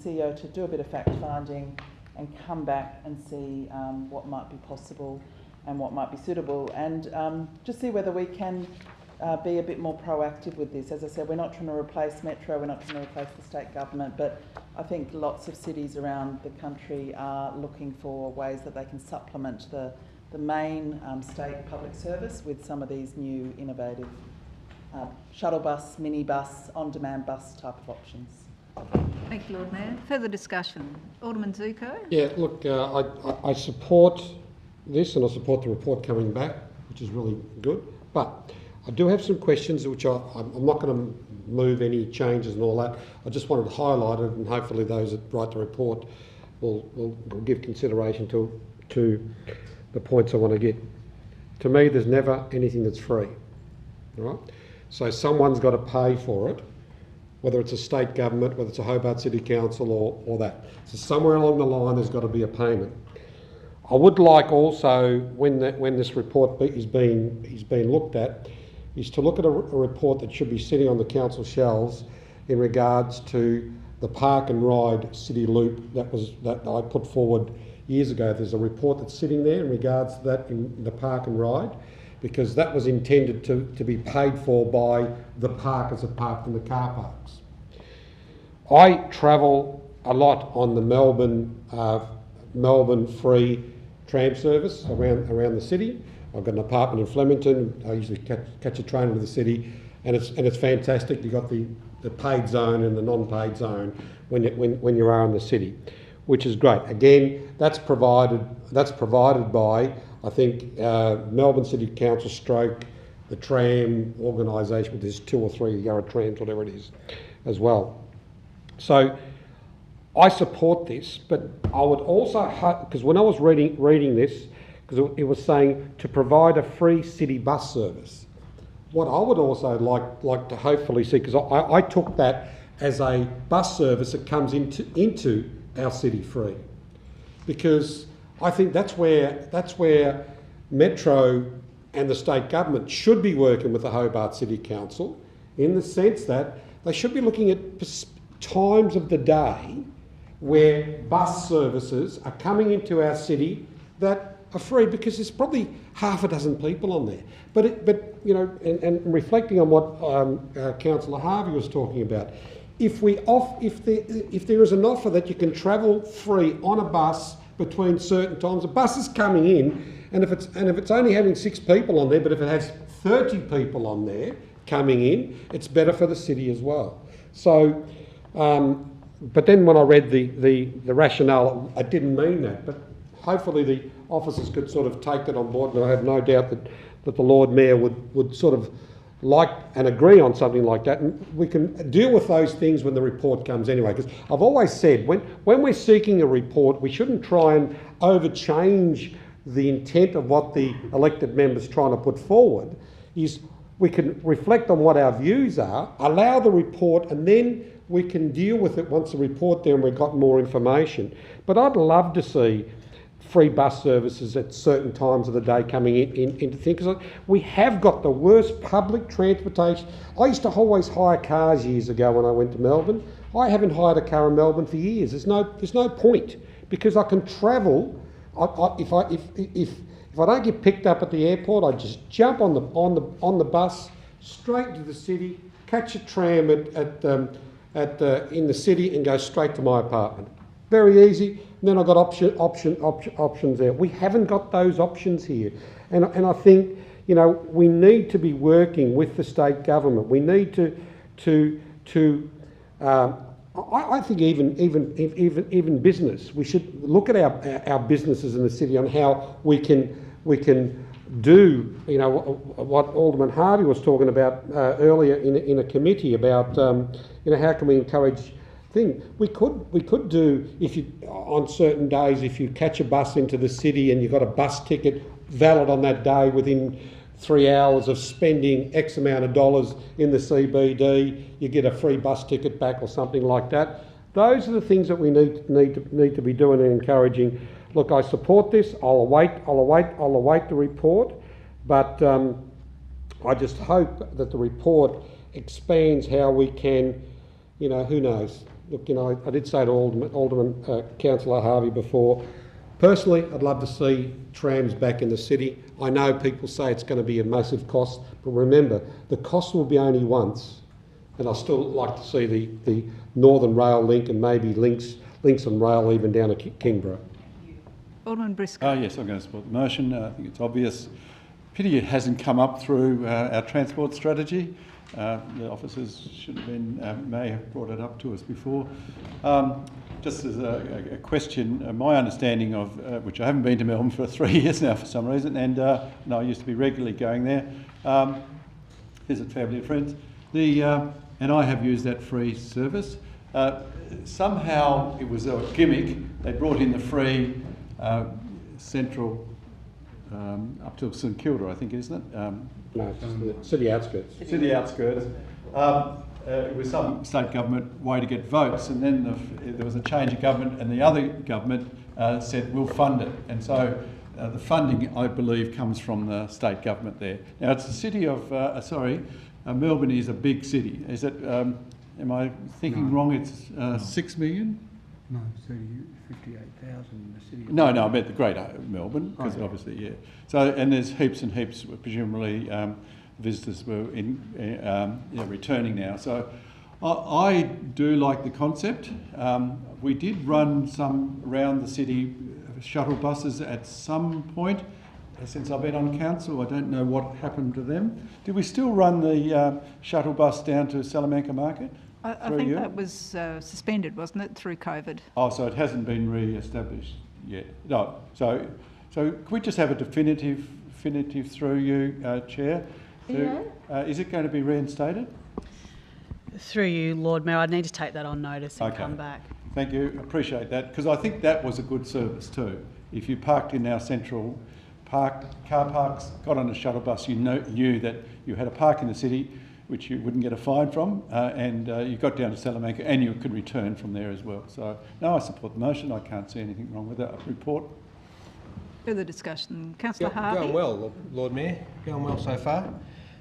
CEO to do a bit of fact finding and come back and see what might be possible and what might be suitable, and just see whether we can be a bit more proactive with this. As I said, we're not trying to replace Metro, we're not trying to replace the state government, but I think lots of cities around the country are looking for ways that they can supplement the main state public service with some of these new innovative shuttle bus, minibus, on-demand bus type of options. Thank you, Lord Mayor. Further discussion. Alderman Zuko? Yeah, look, I support this, and I support the report coming back, which is really good. But I do have some questions which I'm not going to move any changes and all that. I just wanted to highlight it, and hopefully those that write the report will give consideration to the points I want to get. To me, there's never anything that's free, right? So someone's got to pay for it, whether it's a state government, whether it's a Hobart City Council or that. So somewhere along the line there's got to be a payment. I would like also, when this report is being looked at, is to look at a report that should be sitting on the council shelves in regards to the park and ride city loop that I put forward years ago. There's a report that's sitting there in regards to that in the park and ride, because that was intended to be paid for by the parkers that parked in the car parks. I travel a lot on the Melbourne free tram service around the city. I've got an apartment in Flemington. I usually catch a train into the city, and it's fantastic. You've got the paid zone and the non-paid zone when you are in the city, which is great. Again, that's provided by, I think, Melbourne City Council stroke the tram organisation, with there's 2 or 3 Yarra trams, whatever it is, as well. So I support this, but I would also hope, because when I was reading this, because it was saying to provide a free city bus service. What I would also like to hopefully see, because I took that as a bus service that comes into our city free, because I think that's where Metro and the state government should be working with the Hobart City Council, in the sense that they should be looking at times of the day where bus services are coming into our city that are free, because there's probably half a dozen people on there. But you know, and reflecting on what Councillor Harvey was talking about, if there is an offer that you can travel free on a bus between certain times, the bus is coming in, and if it's only having 6 people on there, but if it has 30 people on there coming in, it's better for the city as well. So, but then when I read the rationale, I didn't mean that, but hopefully the officers could sort of take that on board, and I have no doubt that the Lord Mayor would sort of like and agree on something like that, and we can deal with those things when the report comes anyway. Because I've always said, when we're seeking a report, we shouldn't try and overchange the intent of what the elected member's trying to put forward. Is we can reflect on what our views are, allow the report, and then we can deal with it once the report there and we've got more information. But I'd love to see free bus services at certain times of the day coming into things. We have got the worst public transportation. I used to always hire cars years ago when I went to Melbourne. I haven't hired a car in Melbourne for years. There's no point, because I can travel. If I don't get picked up at the airport, I just jump on the bus straight to the city, catch a tram in the city, and go straight to my apartment. Very easy. And then I've got options there. We haven't got those options here, and I think, you know, we need to be working with the state government. We need to I think even business. We should look at our businesses in the city on how we can do, you know, what Alderman Harvey was talking about earlier in a committee about, you know, how can we encourage thing. We could do, if you, on certain days, if you catch a bus into the city and you've got a bus ticket valid on that day, within 3 hours of spending X amount of dollars in the CBD, you get a free bus ticket back or something like that. Those are the things that we need to be doing and encouraging. Look, I support this. I'll await the report, but I just hope that the report expands how we can, you know, who knows. Look, you know, I did say to Alderman Councillor Harvey before, personally, I'd love to see trams back in the city. I know people say it's going to be a massive cost, but remember, the cost will be only once, and I'd still like to see the Northern Rail link, and maybe links and rail even down to Kingborough. Alderman Briscoe. Yes, I'm going to support the motion. I think it's obvious. Pity it hasn't come up through our transport strategy. The officers should have been, may have brought it up to us before. Just as a question, my understanding of, which I haven't been to Melbourne for 3 years now for some reason, and I used to be regularly going there, visit family and friends, and I have used that free service. Somehow it was a gimmick. They brought in the free central up to St Kilda, I think, isn't it? No, it's the city outskirts. City outskirts. It was some state government way to get votes, and then there was a change of government, and the other government said we'll fund it, and so the funding, I believe, comes from the state government there. Now it's the city of Melbourne is a big city. Is it? Am I thinking wrong? It's 6 million. No, 58,000 in the city. No, I meant the Greater Melbourne, because obviously, yeah. So, and there's heaps and heaps. Presumably, visitors were returning now. So, I do like the concept. We did run some around the city shuttle buses at some point. Since I've been on council, I don't know what happened to them. Did we still run the shuttle bus down to Salamanca Market? I think that was suspended, wasn't it, through COVID? Oh, so it hasn't been re-established yet. No. So could we just have a definitive through you, Chair? Is it going to be reinstated? Through you, Lord Mayor, I'd need to take that on notice and come back. Thank you. Appreciate that, because I think that was a good service too. If you parked in our central car parks, got on a shuttle bus, you knew that you had a park in the city, which you wouldn't get a fine from, and you got down to Salamanca and you could return from there as well. So, no, I support the motion. I can't see anything wrong with that report. Further discussion. Councillor Harvey. Going well, Lord Mayor. Going well so far.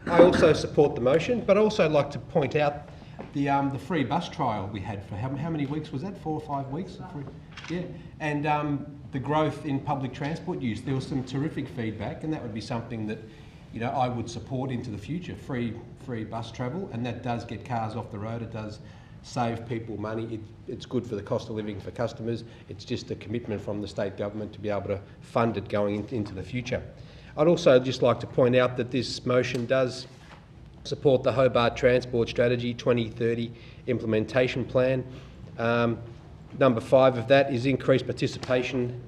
I also support the motion, but I also like to point out the free bus trial we had for how many weeks was that? 4 or 5 weeks? Yeah. And the growth in public transport use. There was some terrific feedback, and that would be something that, you know, I would support into the future. Free bus travel, and that does get cars off the road. It does save people money. It's good for the cost of living for customers. It's just a commitment from the state government to be able to fund it going into the future. I'd also just like to point out that this motion does support the Hobart Transport Strategy 2030 implementation plan. Number 5 of that is increased participation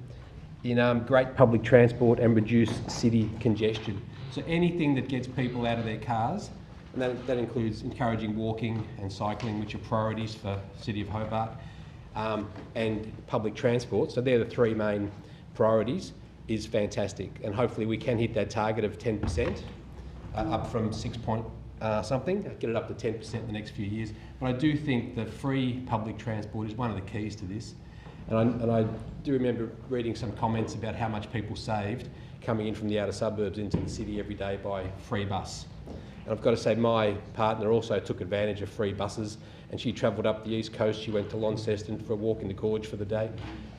in great public transport and reduce city congestion. So anything that gets people out of their cars, and that includes encouraging walking and cycling, which are priorities for the City of Hobart, and public transport. So they're the 3 main priorities, is fantastic. And hopefully we can hit that target of 10%, up from 6 point something, get it up to 10% in the next few years. But I do think the free public transport is one of the keys to this. And I do remember reading some comments about how much people saved coming in from the outer suburbs into the city every day by free bus. And I've got to say, my partner also took advantage of free buses, and she travelled up the east coast. She went to Launceston for a walk in the gorge for the day.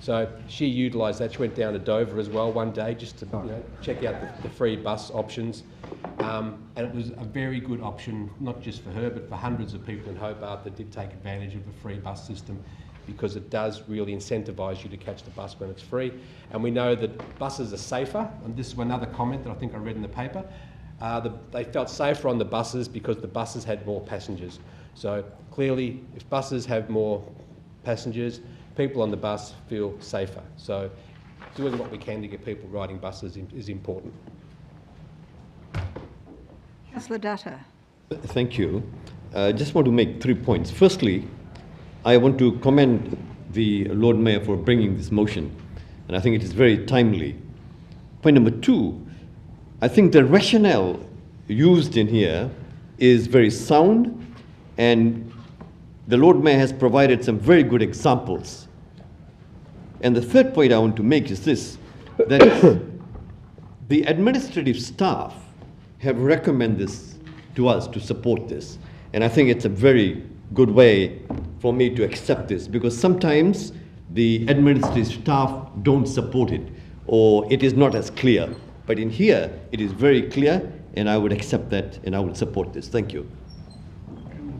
So she utilised that. She went down to Dover as well one day just to check out the free bus options. And it was a very good option, not just for her, but for hundreds of people in Hobart that did take advantage of the free bus system, because it does really incentivise you to catch the bus when it's free. And we know that buses are safer, and this is another comment that I think I read in the paper. They felt safer on the buses because the buses had more passengers. So clearly, if buses have more passengers, people on the bus feel safer. So doing what we can to get people riding buses is important. Councillor Dutta. Thank you. I just want to make 3 points. Firstly, I want to commend the Lord Mayor for bringing this motion, and I think it is very timely. Point number 2, I think the rationale used in here is very sound, and the Lord Mayor has provided some very good examples. And the third point I want to make is this, that the administrative staff have recommended this to us to support this. And I think it's a very good way for me to accept this, because sometimes the administrative staff don't support it, or it is not as clear. But in here, it is very clear, and I would accept that, and I would support this. Thank you.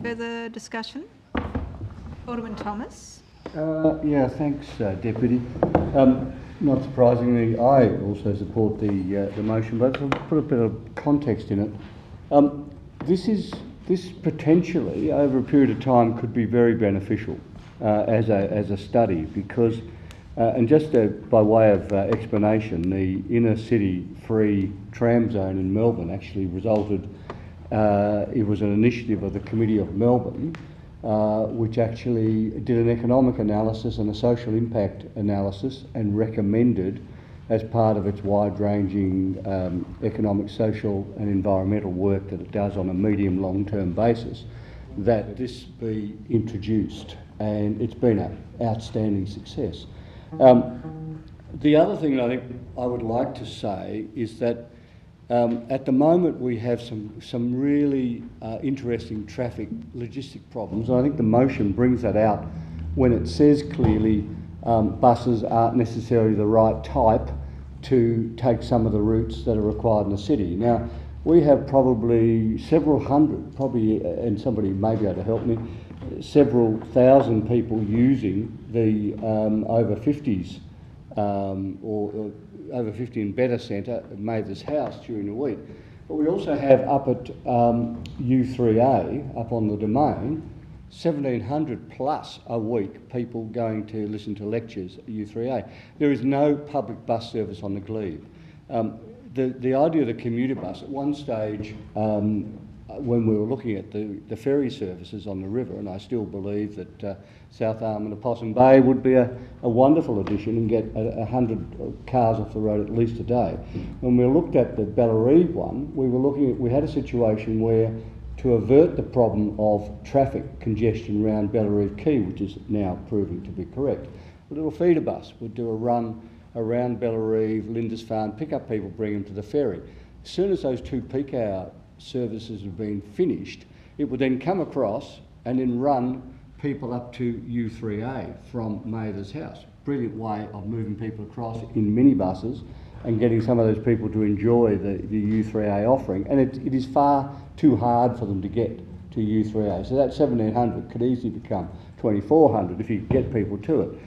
Further discussion? Alderman Thomas. Yeah, thanks, Deputy. Not surprisingly, I also support the motion, but to put a bit of context in it, this potentially, over a period of time, could be very beneficial as a study, because, and just by way of explanation, the inner city free tram zone in Melbourne actually resulted, it was an initiative of the Committee of Melbourne, which actually did an economic analysis and a social impact analysis and recommended, as part of its wide-ranging economic, social and environmental work that it does on a medium long-term basis, that this be introduced, and it's been an outstanding success. The other thing that I think I would like to say is that at the moment we have some really interesting traffic logistic problems, and I think the motion brings that out when it says clearly buses aren't necessarily the right type to take some of the routes that are required in the city. Now, we have probably several hundred, and somebody may be able to help me, several thousand people using the over 50s or over 50 in Better Centre at Mather's House during the week. But we also have up at U3A, up on the Domain, 1,700 plus a week people going to listen to lectures at U3A. There is no public bus service on the glebe. The idea of the commuter bus, at one stage, when we were looking at the ferry services on the river, and I still believe that South Arm and Opossum Bay would be a wonderful addition and get 100 cars off the road at least a day. When we looked at the Bellarive one, we had a situation where, to avert the problem of traffic congestion around Bellarive Quay, which is now proving to be correct, a little feeder bus would do a run around Bellarive, Lindisfarne, pick up people, bring them to the ferry. As soon as those 2 peak hour services have been finished, it would then come across and then run people up to U3A from Mather's House. Brilliant way of moving people across in minibuses and getting some of those people to enjoy the U3A offering. And it is far too hard for them to get to U3A. So that 1,700 could easily become 2,400 if you get people to it.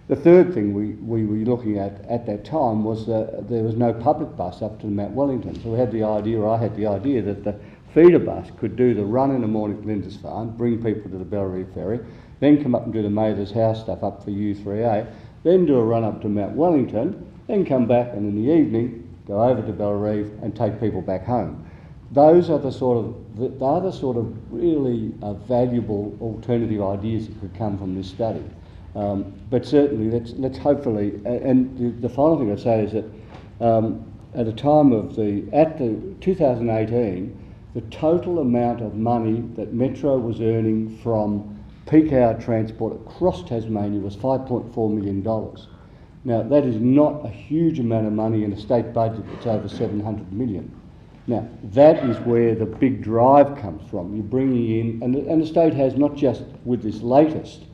The third thing we were looking at that time was that there was no public bus up to Mount Wellington. So we had the idea, or I had the idea, that the feeder bus could do the run in the morning at Lindisfarne, bring people to the Bellarive ferry, then come up and do the Mather's House stuff up for U3A, then do a run up to Mount Wellington, then come back and in the evening go over to Bellarive and take people back home. Those are the sort of really valuable alternative ideas that could come from this study. But certainly, let's hopefully, and the final thing I'd say is that at the time of the 2018, the total amount of money that Metro was earning from peak hour transport across Tasmania was $5.4 million. Now, that is not a huge amount of money in a state budget that's over $700 million. Now, that is where the big drive comes from. You're bringing in, and the state has not just with this latest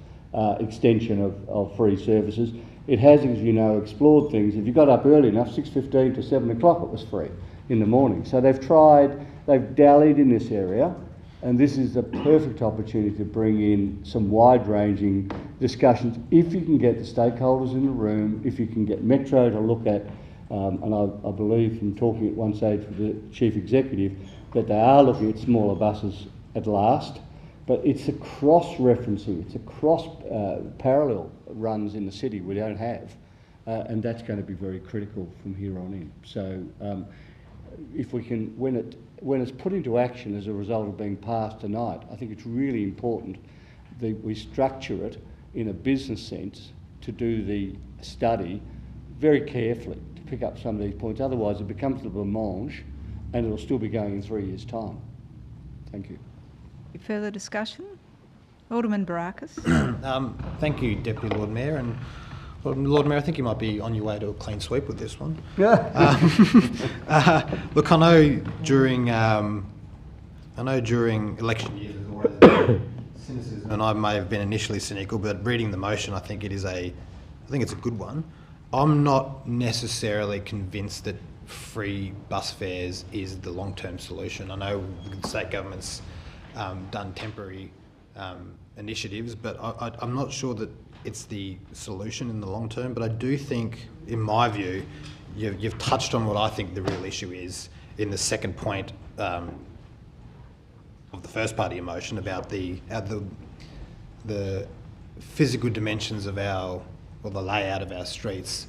extension of free services, it has, as you know, explored things. If you got up early enough, 6:15 to 7 o'clock, it was free in the morning. So they've dallied in this area, and this is the perfect opportunity to bring in some wide-ranging discussions. If you can get the stakeholders in the room, if you can get Metro to look at, and I believe from talking at one stage with the Chief Executive, that they are looking at smaller buses at last, but it's a cross-referencing, it's a cross-parallel runs in the city we don't have, and that's going to be very critical from here on in. So if we can, when it's put into action as a result of being passed tonight, I think it's really important that we structure it in a business sense to do the study very carefully to pick up some of these points. Otherwise, it becomes a blancmange, and it'll still be going in 3 years' time. Thank you. Further discussion? Alderman Barakis. Thank you, Deputy Lord Mayor. And Lord Mayor, I think you might be on your way to a clean sweep with this one. Yeah. Look, I know during election years there's always cynicism, and I may have been initially cynical, but reading the motion, I think it's a good one. I'm not necessarily convinced that free bus fares is the long-term solution. I know the state government's done temporary initiatives, but I'm not sure that it's the solution in the long term. But I do think, in my view, you've touched on what I think the real issue is in the second point of the first part of your motion about the physical dimensions of the layout of our streets.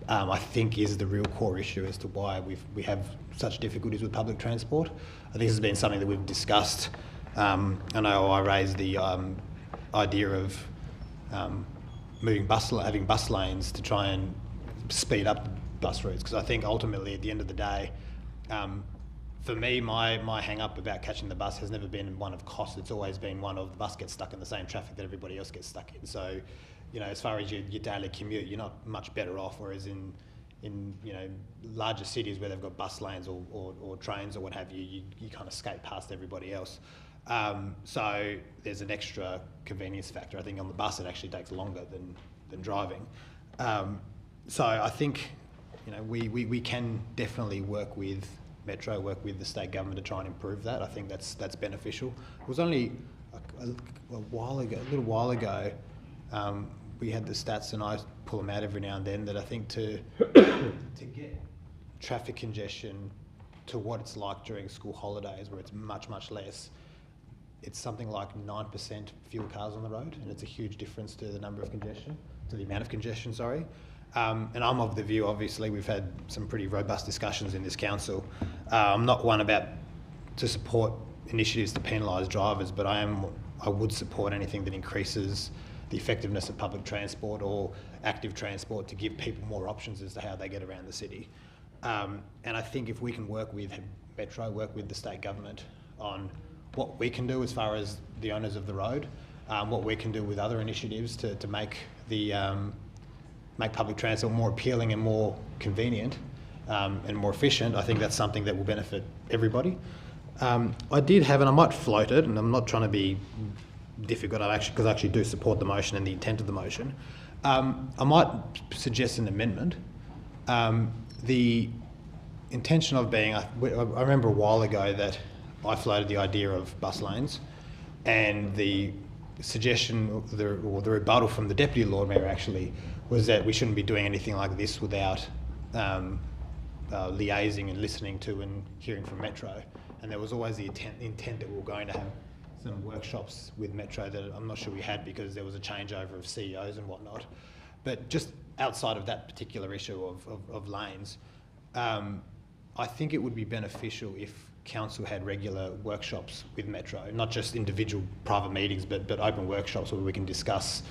I think is the real core issue as to why we have such difficulties with public transport. I think this has been something that we've discussed. I know I raised the idea of having bus lanes to try and speed up bus routes, because I think ultimately at the end of the day, for me, my hang-up about catching the bus has never been one of cost. It's always been one of the bus gets stuck in the same traffic that everybody else gets stuck in. So, as far as your daily commute, you're not much better off, whereas in larger cities where they've got bus lanes or trains or what have you, you kind of skate past everybody else. So there's an extra convenience factor. I think on the bus it actually takes longer than driving. So I think we can definitely work with Metro, work with the state government to try and improve that. I think that's beneficial. It was only a little while ago, we had the stats, and I put pull them out every now and then, that I think to get traffic congestion to what it's like during school holidays, where it's much, much less, it's something like 9% fewer cars on the road, and it's a huge difference to the amount of congestion, sorry. And I'm of the view, obviously, we've had some pretty robust discussions in this council. I'm not one to support initiatives to penalise drivers, but I would support anything that increases the effectiveness of public transport or active transport to give people more options as to how they get around the city. And I think if we can work with Metro, work with the state government on what we can do as far as the owners of the road, what we can do with other initiatives to make public transport more appealing and more convenient and more efficient, I think that's something that will benefit everybody. I did have, and I might float it, and I'm not trying to be difficult, because I actually do support the motion and the intent of the motion. I might suggest an amendment. The intention of being, I remember a while ago that I floated the idea of bus lanes, and the suggestion, or the rebuttal from the Deputy Lord Mayor actually, was that we shouldn't be doing anything like this without liaising and listening to and hearing from Metro. And there was always the intent that we were going to have some workshops with Metro that I'm not sure we had, because there was a changeover of CEOs and whatnot. But just outside of that particular issue of lanes, I think it would be beneficial if council had regular workshops with Metro, not just individual private meetings, but open workshops where we can discuss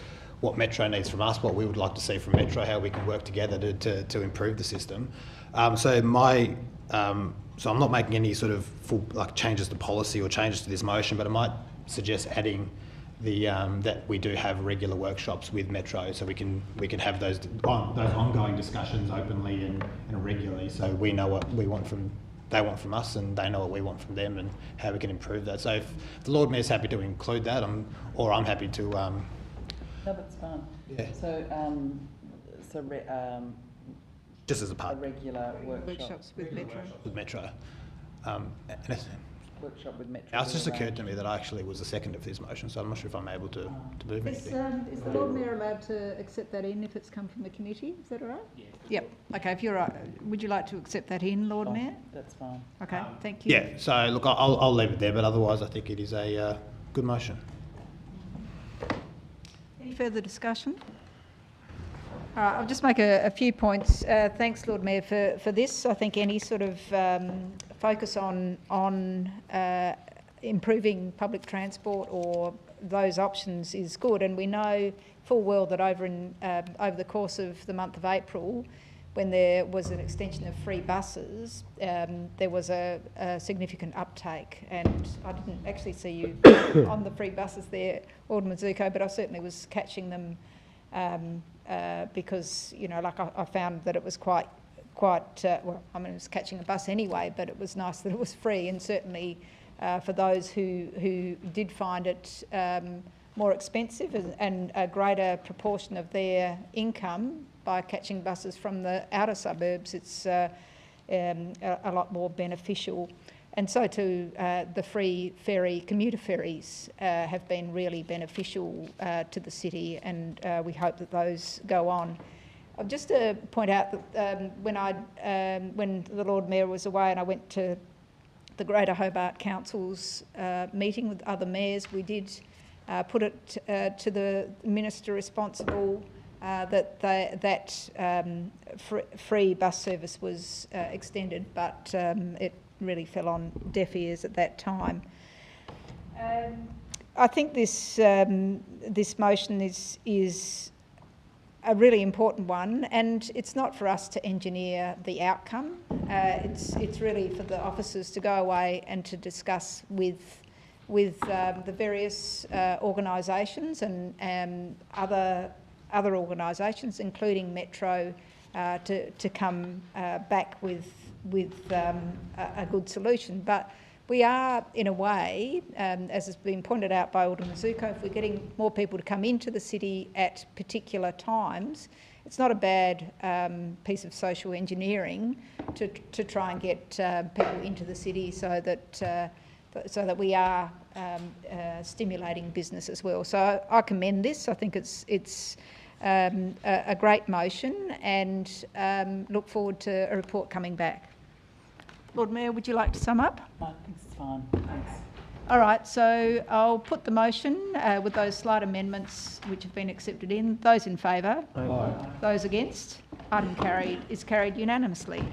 what Metro needs from us, what we would like to see from Metro, how we can work together to improve the system. So I'm not making any sort of full changes to policy or changes to this motion, but I might suggest adding that we do have regular workshops with Metro, so we can have those ongoing discussions openly and regularly, so we know what they want from us, and they know what we want from them, and how we can improve that. So if the Lord Mayor's happy to include that, I'm happy to. No, that's fine. Yeah. Just as a part. Regular Workshops with Metro. With Metro. Workshop with Metro. It's just occurred to me that I actually was the second of this motion, so I'm not sure if I'm able to move anything. Is the Lord Mayor allowed to accept that in if it's come from the committee? Is that all right? Yeah. Yep. Okay, if you're right, would you like to accept that in, Lord Mayor? That's fine. Okay, thank you. Yeah, so look, I'll leave it there, but otherwise I think it is a good motion. Any further discussion? All right, I'll just make a few points. Thanks, Lord Mayor, for this. I think any sort of focus on improving public transport or those options is good. And we know full well that over the course of the month of April, when there was an extension of free buses, there was a significant uptake. And I didn't actually see you on the free buses there, Alderman Zuko, but I certainly was catching them because, I found that it was quite well, I mean, it was catching a bus anyway, but it was nice that it was free, and certainly for those who did find it more expensive and a greater proportion of their income by catching buses from the outer suburbs, it's a lot more beneficial. And so too, the free commuter ferries have been really beneficial to the city, and we hope that those go on. Just to point out that when the Lord Mayor was away and I went to the Greater Hobart Council's meeting with other mayors, we did put it to the minister responsible that free bus service was extended, but it really fell on deaf ears at that time. I think this motion is a really important one, and it's not for us to engineer the outcome. It's really for the officers to go away and to discuss with the various organisations and other organisations, including Metro, to come back with a good solution. But we are, in a way, as has been pointed out by Alderman Zuko, if we're getting more people to come into the city at particular times, it's not a bad piece of social engineering to try and get people into the city so that we are stimulating business as well. So I commend this. I think it's a great motion, and look forward to a report coming back. Lord Mayor, would you like to sum up? I think it's fine. Thanks. All right, so I'll put the motion with those slight amendments which have been accepted in. Those in favour? Aye. Those against? Item is carried unanimously.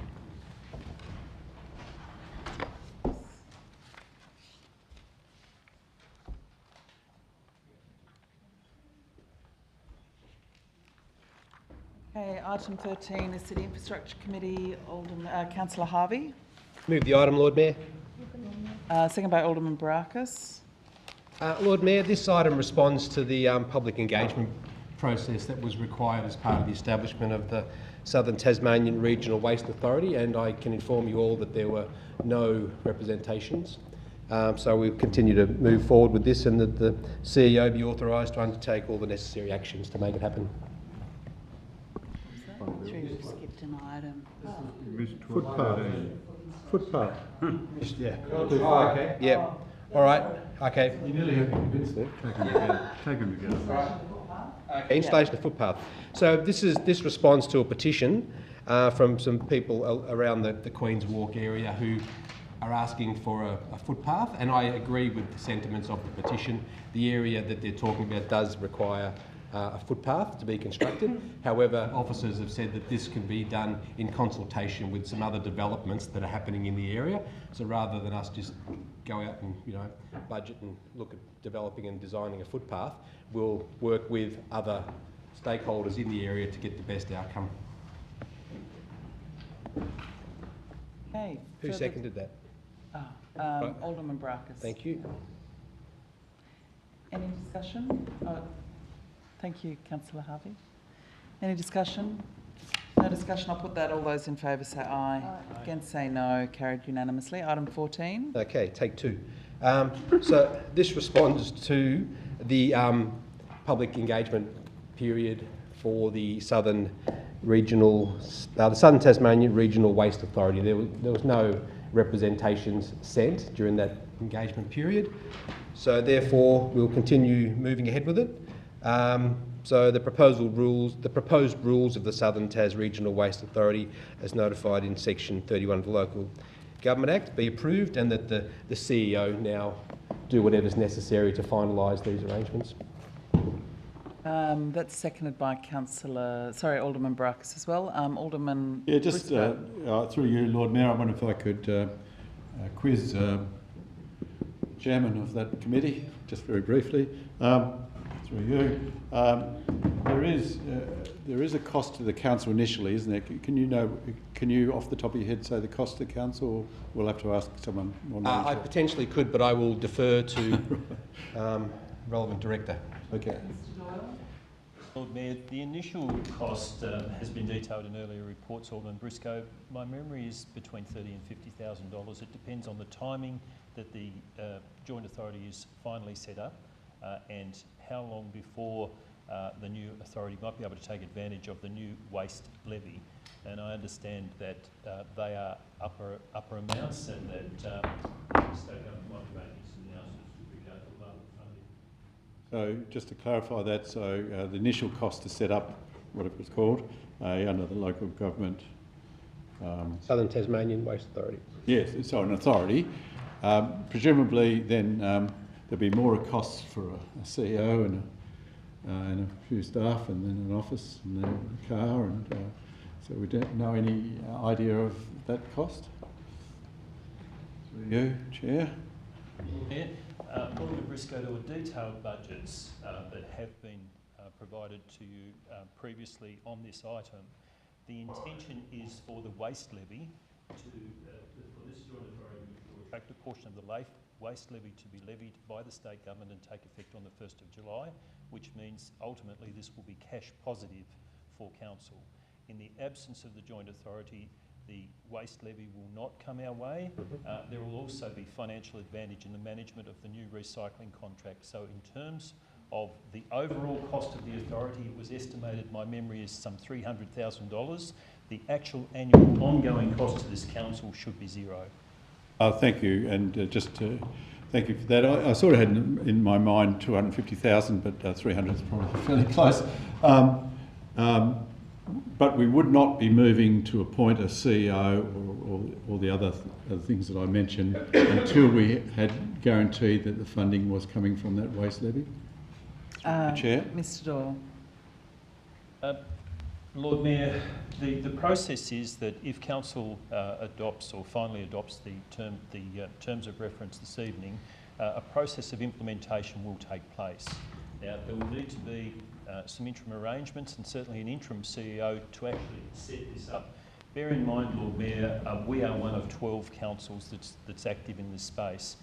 Okay, item 13 is City Infrastructure Committee, Councillor Harvey. Move the item, Lord Mayor. Second by Alderman Barakis. Lord Mayor, this item responds to the public engagement process that was required as part of the establishment of the Southern Tasmanian Regional Waste Authority, and I can inform you all that there were no representations. So we'll continue to move forward with this, and that the CEO be authorised to undertake all the necessary actions to make it happen. Skipped an item. Footpath. Yeah. Okay. Yeah. All right. Okay. You nearly had me convinced there. Take them together. Okay, installation of footpath. So this responds to a petition from some people around the Queen's Walk area who are asking for a footpath, and I agree with the sentiments of the petition. The area that they're talking about does require a footpath to be constructed. However, officers have said that this can be done in consultation with some other developments that are happening in the area. So rather than us just go out and budget and look at developing and designing a footpath, we'll work with other stakeholders in the area to get the best outcome. Okay. Who seconded that? Right. Alderman Barakis. Thank you. Any discussion? Thank you, Councillor Harvey. Any discussion? No discussion. I'll put that. All those in favour say aye. Against say no. Carried unanimously. Item 14. Okay, take two. So this responds to the public engagement period for the Southern Tasmanian Regional Waste Authority. There was no representations sent during that engagement period. So therefore, we'll continue moving ahead with it. So the proposed rules of the Southern Tas Regional Waste Authority, as notified in Section 31 of the Local Government Act, be approved, and that the CEO now do whatever's necessary to finalise these arrangements. That's seconded by Alderman Barakis as well. Alderman. Yeah, just through you, Lord Mayor, I wonder if I could quiz chairman of that committee, just very briefly. Through you, there is a cost to the council initially, isn't there? Can you off the top of your head say the cost to the council, or we'll have to ask someone more knowledgeable? I potentially could, but I will defer to relevant director. Okay. Lord Mayor, the initial cost has been detailed in earlier reports, Alderman Briscoe. My memory is between $30,000 and $50,000. It depends on the timing that the joint authority is finally set up and how long before the new authority might be able to take advantage of the new waste levy. And I understand that they are upper amounts, and that the state government might be making some announcements with regard to level funding. So just to clarify that, so the initial cost to set up whatever it's called under the local government. Southern Tasmanian Waste Authority. Yes, so an authority. Presumably then there'll be more costs for a CEO and a few staff, and then an office, and then a car, and so we don't know any idea of that cost. So you, Chair. Yeah. Alderman Briscoe, there were detailed budgets that have been provided to you previously on this item. The intention is for the waste levy for this joint authority to attract a portion of the waste levy to be levied by the state government and take effect on the 1st of July, which means ultimately this will be cash positive for council. In the absence of the joint authority, the waste levy will not come our way. There will also be financial advantage in the management of the new recycling contract. So in terms of the overall cost of the authority, it was estimated, my memory is some $300,000. The actual annual ongoing cost to this council should be zero. Thank you, and thank you for that. I sort of had in my mind 250,000, but 300 is probably fairly close. But we would not be moving to appoint a CEO or the other things that I mentioned until we had guaranteed that the funding was coming from that waste levy. Chair? Mr Doyle. Lord Mayor, the process is that if Council adopts or finally adopts the terms of reference this evening, a process of implementation will take place. Now, there will need to be some interim arrangements and certainly an interim CEO to actually set this up. Bear in mind, Lord Mayor, we are one of 12 councils that's active in this space.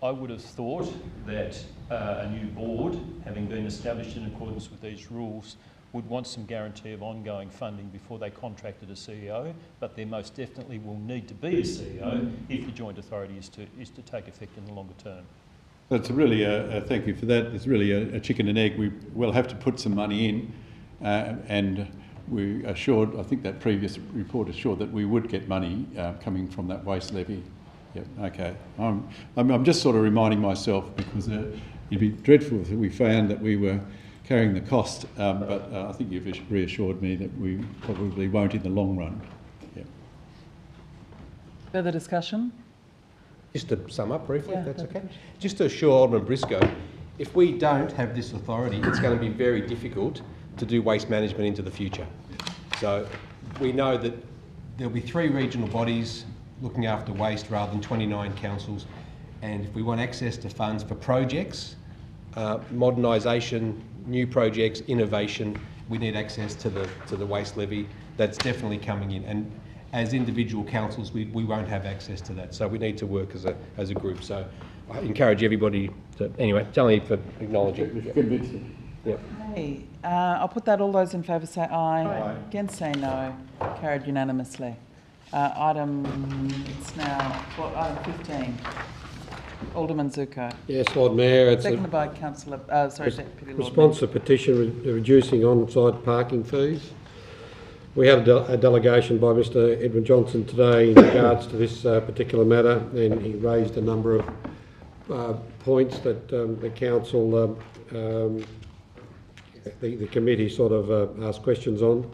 I would have thought that a new board, having been established in accordance with these rules, would want some guarantee of ongoing funding before they contracted a CEO, but there most definitely will need to be a CEO if the joint authority is to take effect in the longer term. It's really thank you for that. It's really a chicken and egg. We will have to put some money in, and we assured, I think that previous report assured that we would get money coming from that waste levy. Yep, okay. I'm just sort of reminding myself because it'd be dreadful if we found that we were carrying the cost, but I think you've reassured me that we probably won't in the long run. Yep. Further discussion? Just to sum up briefly, Yeah, if that's that's okay. Just to assure Alderman Briscoe, if we don't have this authority, it's going to be very difficult to do waste management into the future. So we know that there'll be 3 regional bodies looking after waste rather than 29 councils, and if we want access to funds for projects, modernisation, new projects, innovation, we need access to the waste levy. That's definitely coming in, and as individual councils, we won't have access to that. So we need to work as a group. So I encourage everybody to, anyway, it's only for acknowledging. Yep. Okay, I'll put that. All those in favour say aye. Aye. Against say no. Carried unanimously. It's now item 15. Alderman Zuko. Yes, Lord Mayor. It's seconded by Councillor, Deputy Lord response Mayor. to petition reducing on-site parking fees. We had a delegation by Mr Edwin Johnson today in regards to this particular matter, and he raised a number of points that the council, the committee sort of asked questions on.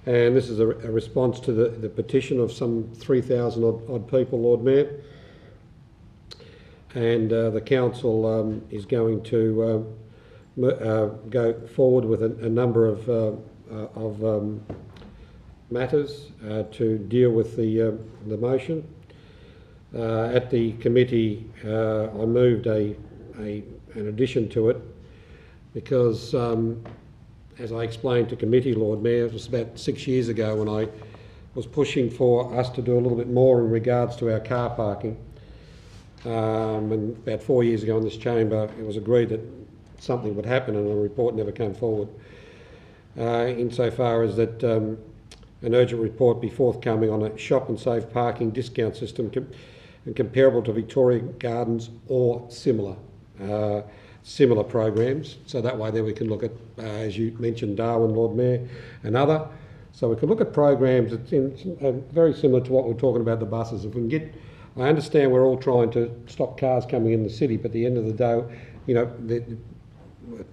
And this is a response to the petition of some 3,000 odd people, Lord Mayor. And the council is going to go forward with a number of matters to deal with the motion. At the committee, I moved an addition to it because, as I explained to committee, Lord Mayor, it was about 6 years ago when I was pushing for us to do a little bit more in regards to our car parking. And about 4 years ago in this chamber, it was agreed that something would happen, and a report never came forward. Insofar as that an urgent report be forthcoming on a shop and save parking discount system and comparable to Victoria Gardens or similar programs. So that way then we can look at, as you mentioned, Darwin, Lord Mayor, and other. So we can look at programs that's very similar to what we're talking about the buses. If we can get, I understand we're all trying to stop cars coming in the city, but at the end of the day, you know,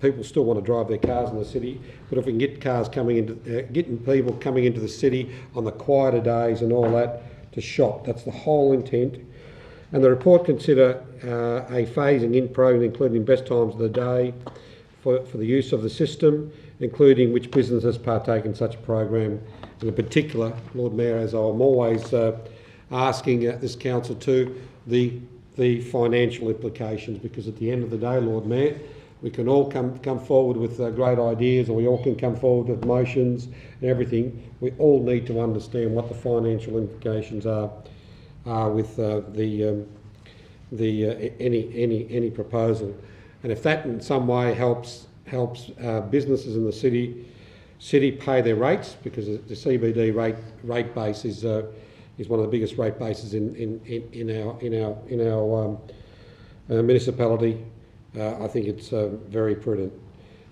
people still want to drive their cars in the city. But if we can get cars coming into, getting people coming into the city on the quieter days and all that to shop, that's the whole intent. And the report consider a phasing in program, including best times of the day for the use of the system, including which businesses partake in such a program. And in particular, Lord Mayor, as I'm always asking this council to, the financial implications, because at the end of the day, Lord Mayor, we can all come forward with great ideas, or we all can come forward with motions and everything. We all need to understand what the financial implications are with any proposal, and if that in some way helps businesses in the city pay their rates, because the CBD rate base is one of the biggest rate bases in our municipality. I think it's very prudent.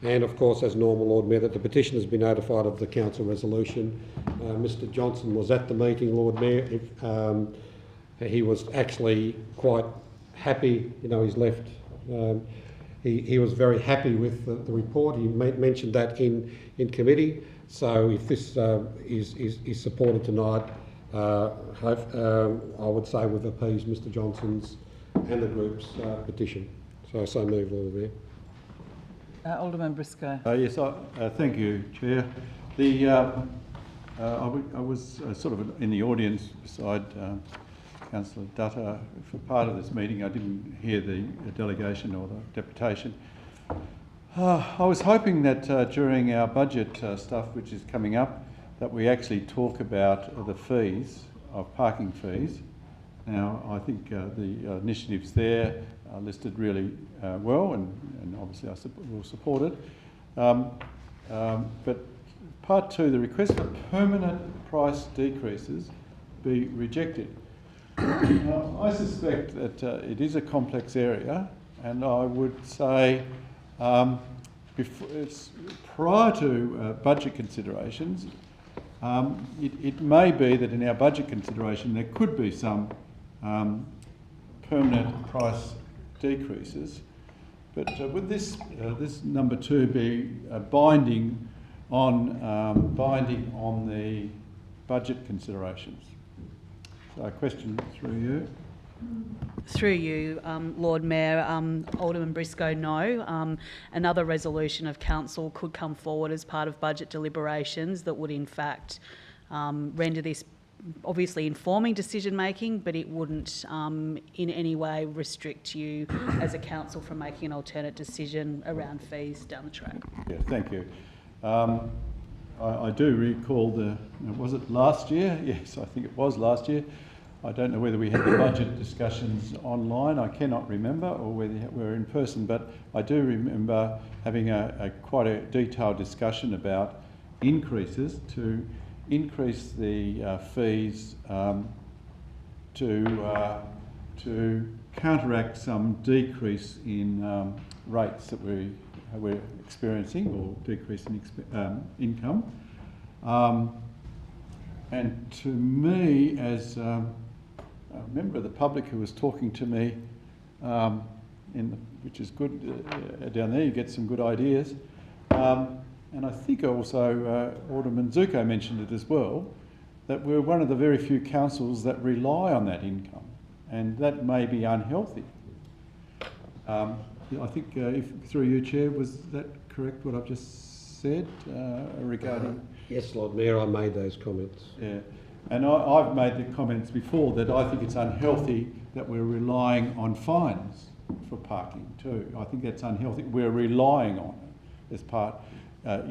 And of course, as normal, Lord Mayor, that the petitioners be notified of the council resolution. Mr Johnson was at the meeting, Lord Mayor. He was actually quite happy. You know, he's left he was very happy with the report. He mentioned that in committee. So if this is supported tonight, I would say we've appeased Mr Johnson's and the group's petition. So move, Lord Mayor. Alderman Briscoe. Yes, thank you, Chair. I was sort of in the audience beside Councillor Dutta for part of this meeting. I didn't hear the delegation or the deputation. I was hoping that during our budget stuff, which is coming up, that we actually talk about the fees, of parking fees. Now, I think the initiatives there are listed really well, and obviously I will support it. But part two, the request for permanent price decreases be rejected. Now, I suspect that it is a complex area, and I would say prior to budget considerations, it may be that in our budget consideration there could be some permanent price decreases, but would this number two be binding on the budget considerations? So a question through you. Through you, Lord Mayor, Alderman Briscoe, no. Another resolution of council could come forward as part of budget deliberations that would in fact render this obviously informing decision making, but it wouldn't in any way restrict you as a council from making an alternate decision around fees down the track. Yeah, thank you. I do recall was it last year? Yes, I think it was last year. I don't know whether we had the budget discussions online, I cannot remember, or whether we were in person, but I do remember having quite a detailed discussion about increases to increase the fees to counteract some decrease in rates that we're experiencing, or decrease in income. And to me, as a member of the public who was talking to me, which is good, down there you get some good ideas. And I think also Alderman Zuko mentioned it as well, that we're one of the very few councils that rely on that income, and that may be unhealthy. I think, through you, Chair, was that correct, what I've just said regarding... Yes, Lord Mayor, I made those comments. Yeah, and I've made the comments before that I think it's unhealthy that we're relying on fines for parking too. I think that's unhealthy. We're relying on it as part, a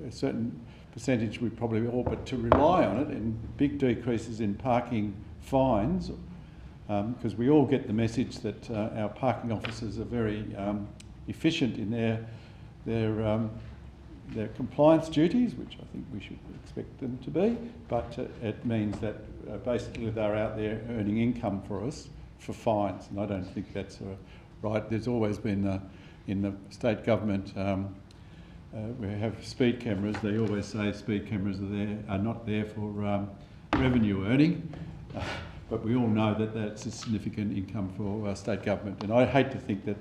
certain percentage we probably all, but to rely on it and big decreases in parking fines, because we all get the message that our parking officers are very efficient in their compliance duties, which I think we should expect them to be, but it means that basically they're out there earning income for us for fines, and I don't think that's right. There's always been in the state government, we have speed cameras. They always say speed cameras are not there for revenue earning, but we all know that that's a significant income for state government, and I hate to think that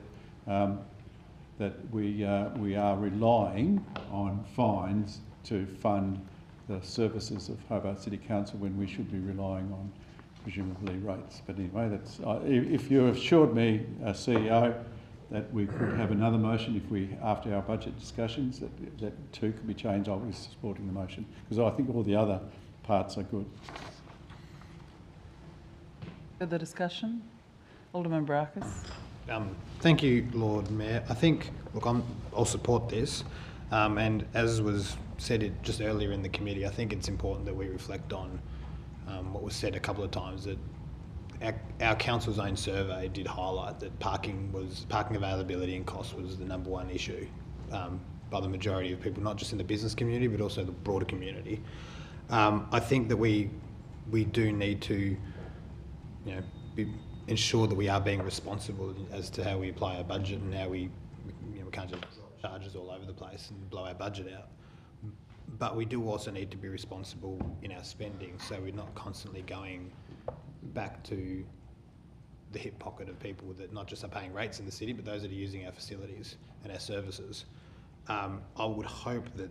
we are relying on fines to fund the services of Hobart City Council when we should be relying on presumably rates. But anyway, that's if you assured me, CEO, that we could have another motion after our budget discussions, that too could be changed, I was supporting the motion, because I think all the other parts are good. Further discussion? Alderman Brackus. Thank you, Lord Mayor. I think, I'll support this, and as was said just earlier in the committee, I think it's important that we reflect on what was said a couple of times, that our council's own survey did highlight that parking availability and cost was the number one issue by the majority of people, not just in the business community but also the broader community. I think that we do need to, ensure that we are being responsible as to how we apply our budget, and how we can't just drop charges all over the place and blow our budget out. But we do also need to be responsible in our spending, so we're not constantly going back to the hip pocket of people that not just are paying rates in the city, but those that are using our facilities and our services. I would hope that,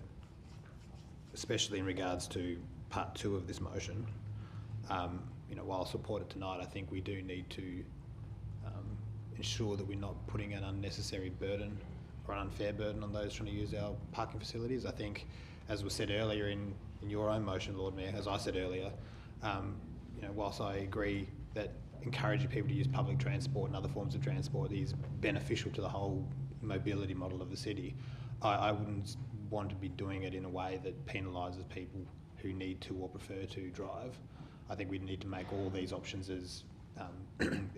especially in regards to part 2 of this motion, you know, while I support it tonight, I think we do need to ensure that we're not putting an unnecessary burden or an unfair burden on those trying to use our parking facilities. I think, as was said earlier in your own motion, Lord Mayor, as I said earlier, you know, whilst I agree that encouraging people to use public transport and other forms of transport is beneficial to the whole mobility model of the city, I wouldn't want to be doing it in a way that penalises people who need to or prefer to drive. I think we need to make all these options as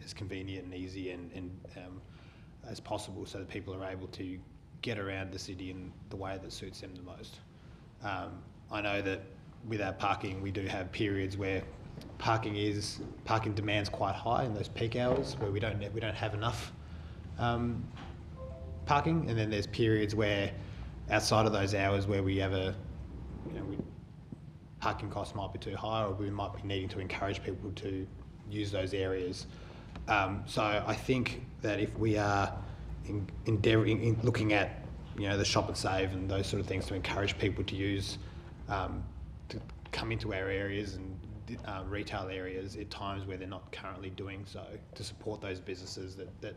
as convenient and easy and as possible, so that people are able to get around the city in the way that suits them the most. I know that with our parking, we do have periods where parking demand's quite high in those peak hours where we don't have enough parking, and then there's periods where outside of those hours where we have parking costs might be too high, or we might be needing to encourage people to use those areas. So I think that if we are looking at, you know, the shop and save and those sort of things to encourage people to use, to come into our areas and retail areas at times where they're not currently doing so, to support those businesses that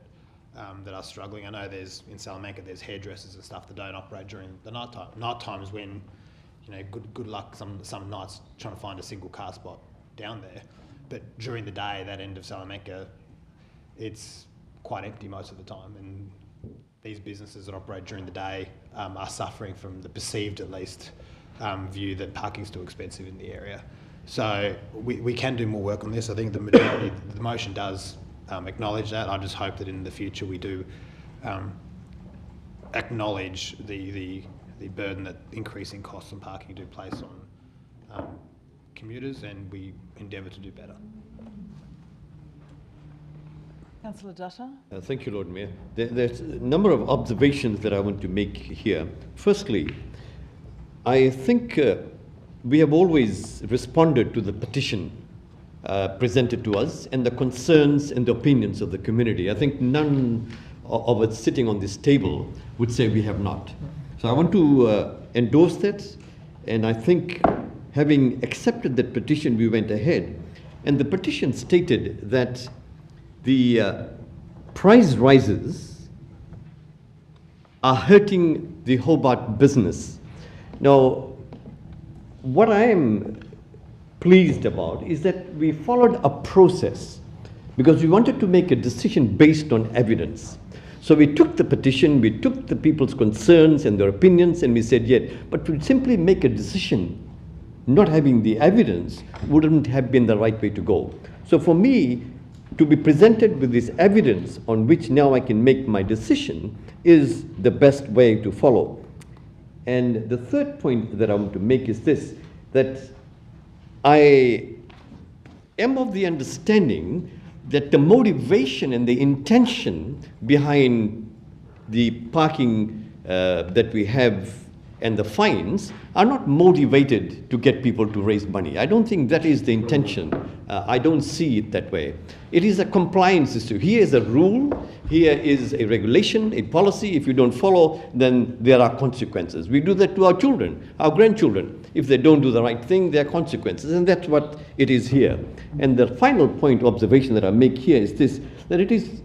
are struggling. I know in Salamanca there's hairdressers and stuff that don't operate during the night time. Night time is when, you know, good luck some nights trying to find a single car spot down there. But during the day, that end of Salamanca, it's quite empty most of the time, and these businesses that operate during the day are suffering from the perceived, at least, view that parking's too expensive in the area. So we can do more work on this. I think the majority, the motion does acknowledge that. I just hope that in the future we do acknowledge the burden that increasing costs on parking do place on commuters, and we endeavour to do better. Councillor Dutta. Thank you, Lord Mayor. There's a number of observations that I want to make here. Firstly, I think we have always responded to the petition presented to us and the concerns and the opinions of the community. I think none of us sitting on this table would say we have not. So I want to endorse that, and I think having accepted that petition, we went ahead. And the petition stated that the price rises are hurting the Hobart business. Now, what I am pleased about is that we followed a process because we wanted to make a decision based on evidence. So we took the petition, we took the people's concerns and their opinions, and we said, yeah, but to simply make a decision not having the evidence wouldn't have been the right way to go. So for me, to be presented with this evidence on which now I can make my decision is the best way to follow. And the third point that I want to make is this, that I am of the understanding that the motivation and the intention behind the parking that we have and the fines are not motivated to get people to raise money. I don't think that is the intention. I don't see it that way. It is a compliance issue. Here is a rule, here is a regulation, a policy. If you don't follow, then there are consequences. We do that to our children, our grandchildren. If they don't do the right thing, there are consequences, and that's what it is here. And the final point observation that I make here is this, that it is,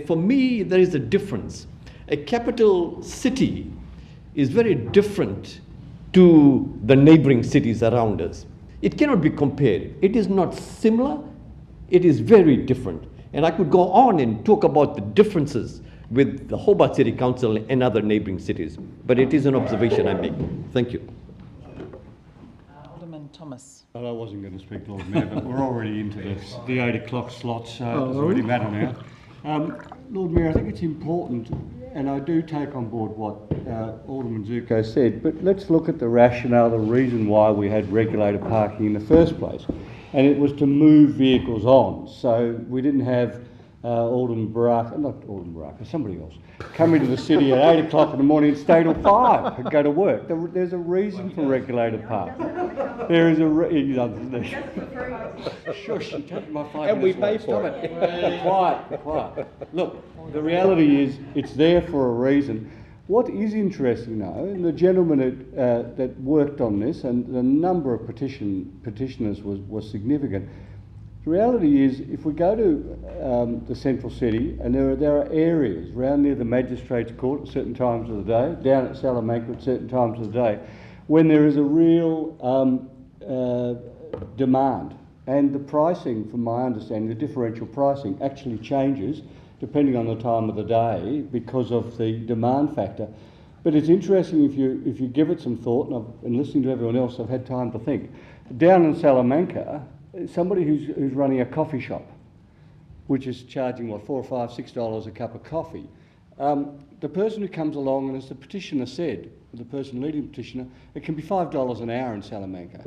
for me, there is a difference. A capital city is very different to the neighboring cities around us. It cannot be compared. It is not similar, it is very different. And I could go on and talk about the differences with the Hobart City Council and other neighboring cities, but it is an observation I make. Thank you. Alderman Thomas. Well, I wasn't going to speak, Lord Mayor, but we're already into the 8 o'clock slot, so it doesn't really matter now. Lord Mayor, I think it's important, and I do take on board what Alderman Zuko said, but let's look at the rationale, the reason why we had regulated parking in the first place. And it was to move vehicles on, so we didn't have Alderman Baraka, not Alderman Baraka, somebody else, come into the city at 8 o'clock in the morning and stay till 5 and go to work. There's a reason for regulated parking. There is a Shush, you're taking my 5 minutes. And we pay for it. Quiet. Look, the reality is it's there for a reason. What is interesting though, and the gentleman that worked on this, and the number of petitioners was significant. The reality is, if we go to the central city, and there are areas around near the Magistrates Court at certain times of the day, down at Salamanca at certain times of the day, when there is a real demand, and the pricing, from my understanding, the differential pricing actually changes depending on the time of the day because of the demand factor. But it's interesting if you give it some thought, and I've been listening to everyone else, I've had time to think. Down in Salamanca, somebody who's running a coffee shop, which is charging, what, $4 or $5, $6 a cup of coffee. The person who comes along, and as the petitioner said, the person leading the petitioner, it can be $5 an hour in Salamanca.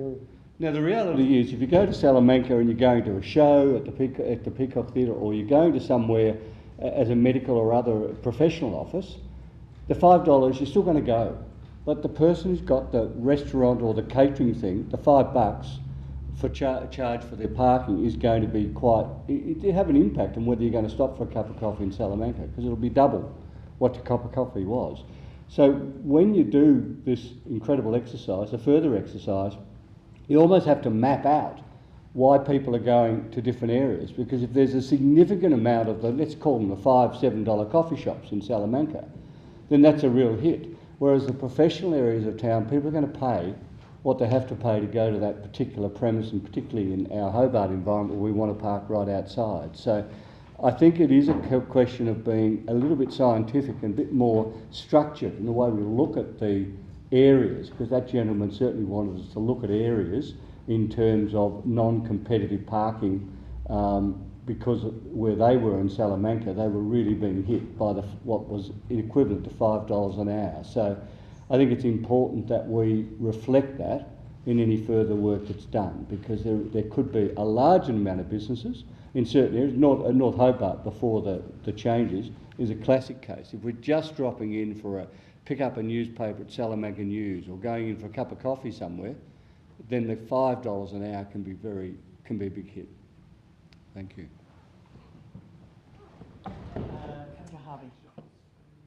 Now the reality is, if you go to Salamanca and you're going to a show at the Peacock Theatre, or you're going to somewhere as a medical or other professional office, the $5 you're still going to go. But the person who's got the restaurant or the catering thing, the $5 for charge for their parking is going to be it have an impact on whether you're going to stop for a cup of coffee in Salamanca, because it'll be double what the cup of coffee was. So when you do this incredible exercise, a further exercise, you almost have to map out why people are going to different areas, because if there's a significant amount of let's call them the $5, $7 coffee shops in Salamanca, then that's a real hit. Whereas the professional areas of town, people are going to pay what they have to pay to go to that particular premise, and particularly in our Hobart environment where we want to park right outside. So I think it is a question of being a little bit scientific and a bit more structured in the way we look at the areas, because that gentleman certainly wanted us to look at areas in terms of non-competitive parking, because where they were in Salamanca, they were really being hit by what was equivalent to $5 an hour. So I think it's important that we reflect that in any further work that's done, because there could be a large amount of businesses in certain areas. North Hobart, before the changes, is a classic case. If we're just dropping in for pick up a newspaper at Salamanca News, or going in for a cup of coffee somewhere, then the $5 an hour can be a big hit. Thank you. Councillor Harvey.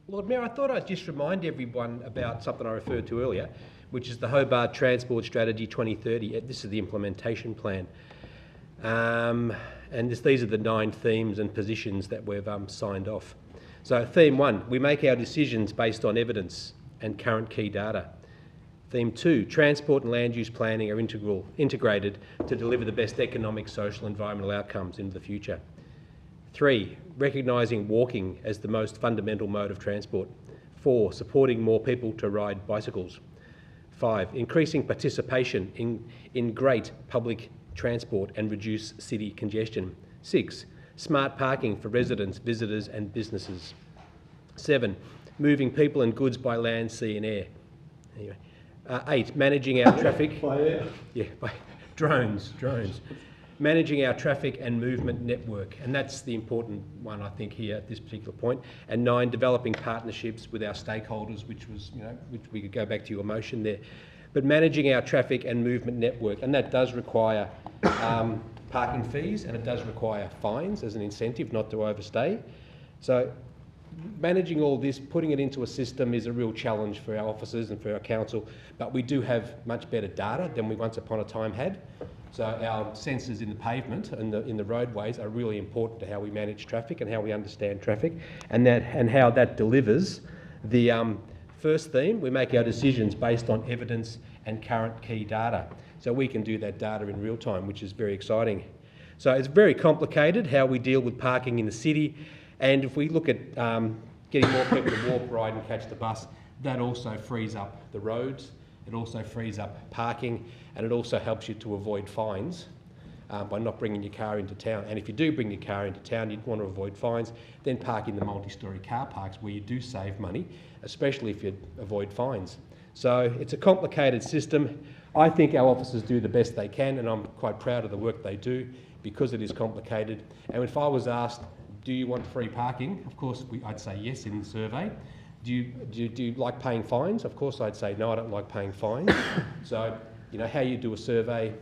Lord Mayor, I thought I'd just remind everyone about something I referred to earlier, which is the Hobart Transport Strategy 2030. This is the implementation plan. And these are the 9 themes and positions that we've signed off. So theme 1, we make our decisions based on evidence and current key data. Theme 2, transport and land use planning are integrated to deliver the best economic, social, environmental outcomes into the future. 3, recognising walking as the most fundamental mode of transport. 4, supporting more people to ride bicycles. 5, increasing participation in great public transport and reduce city congestion. 6, smart parking for residents, visitors and businesses. 7, moving people and goods by land, sea and air. Anyway. 8, managing our traffic... By air? Yeah, by drones. Managing our traffic and movement network, and that's the important one, I think, here at this particular point. And 9, developing partnerships with our stakeholders, which we could go back to your motion there. But managing our traffic and movement network, and that does require parking fees, and it does require fines as an incentive not to overstay. So managing all this, putting it into a system, is a real challenge for our officers and for our council, but we do have much better data than we once upon a time had. So our sensors in the pavement and in the roadways are really important to how we manage traffic and how we understand traffic, and how that delivers the first theme. We make our decisions based on evidence and current key data. So we can do that data in real time, which is very exciting. So it's very complicated how we deal with parking in the city. And if we look at getting more people to walk, ride and catch the bus, that also frees up the roads, it also frees up parking, and it also helps you to avoid fines by not bringing your car into town. And if you do bring your car into town, you'd want to avoid fines, then park in the multi-storey car parks where you do save money, especially if you avoid fines. So it's a complicated system. I think our officers do the best they can, and I'm quite proud of the work they do because it is complicated. And if I was asked, do you want free parking? Of course, I'd say yes in the survey. Do you like paying fines? Of course, I'd say no, I don't like paying fines. So, you know, how you do a survey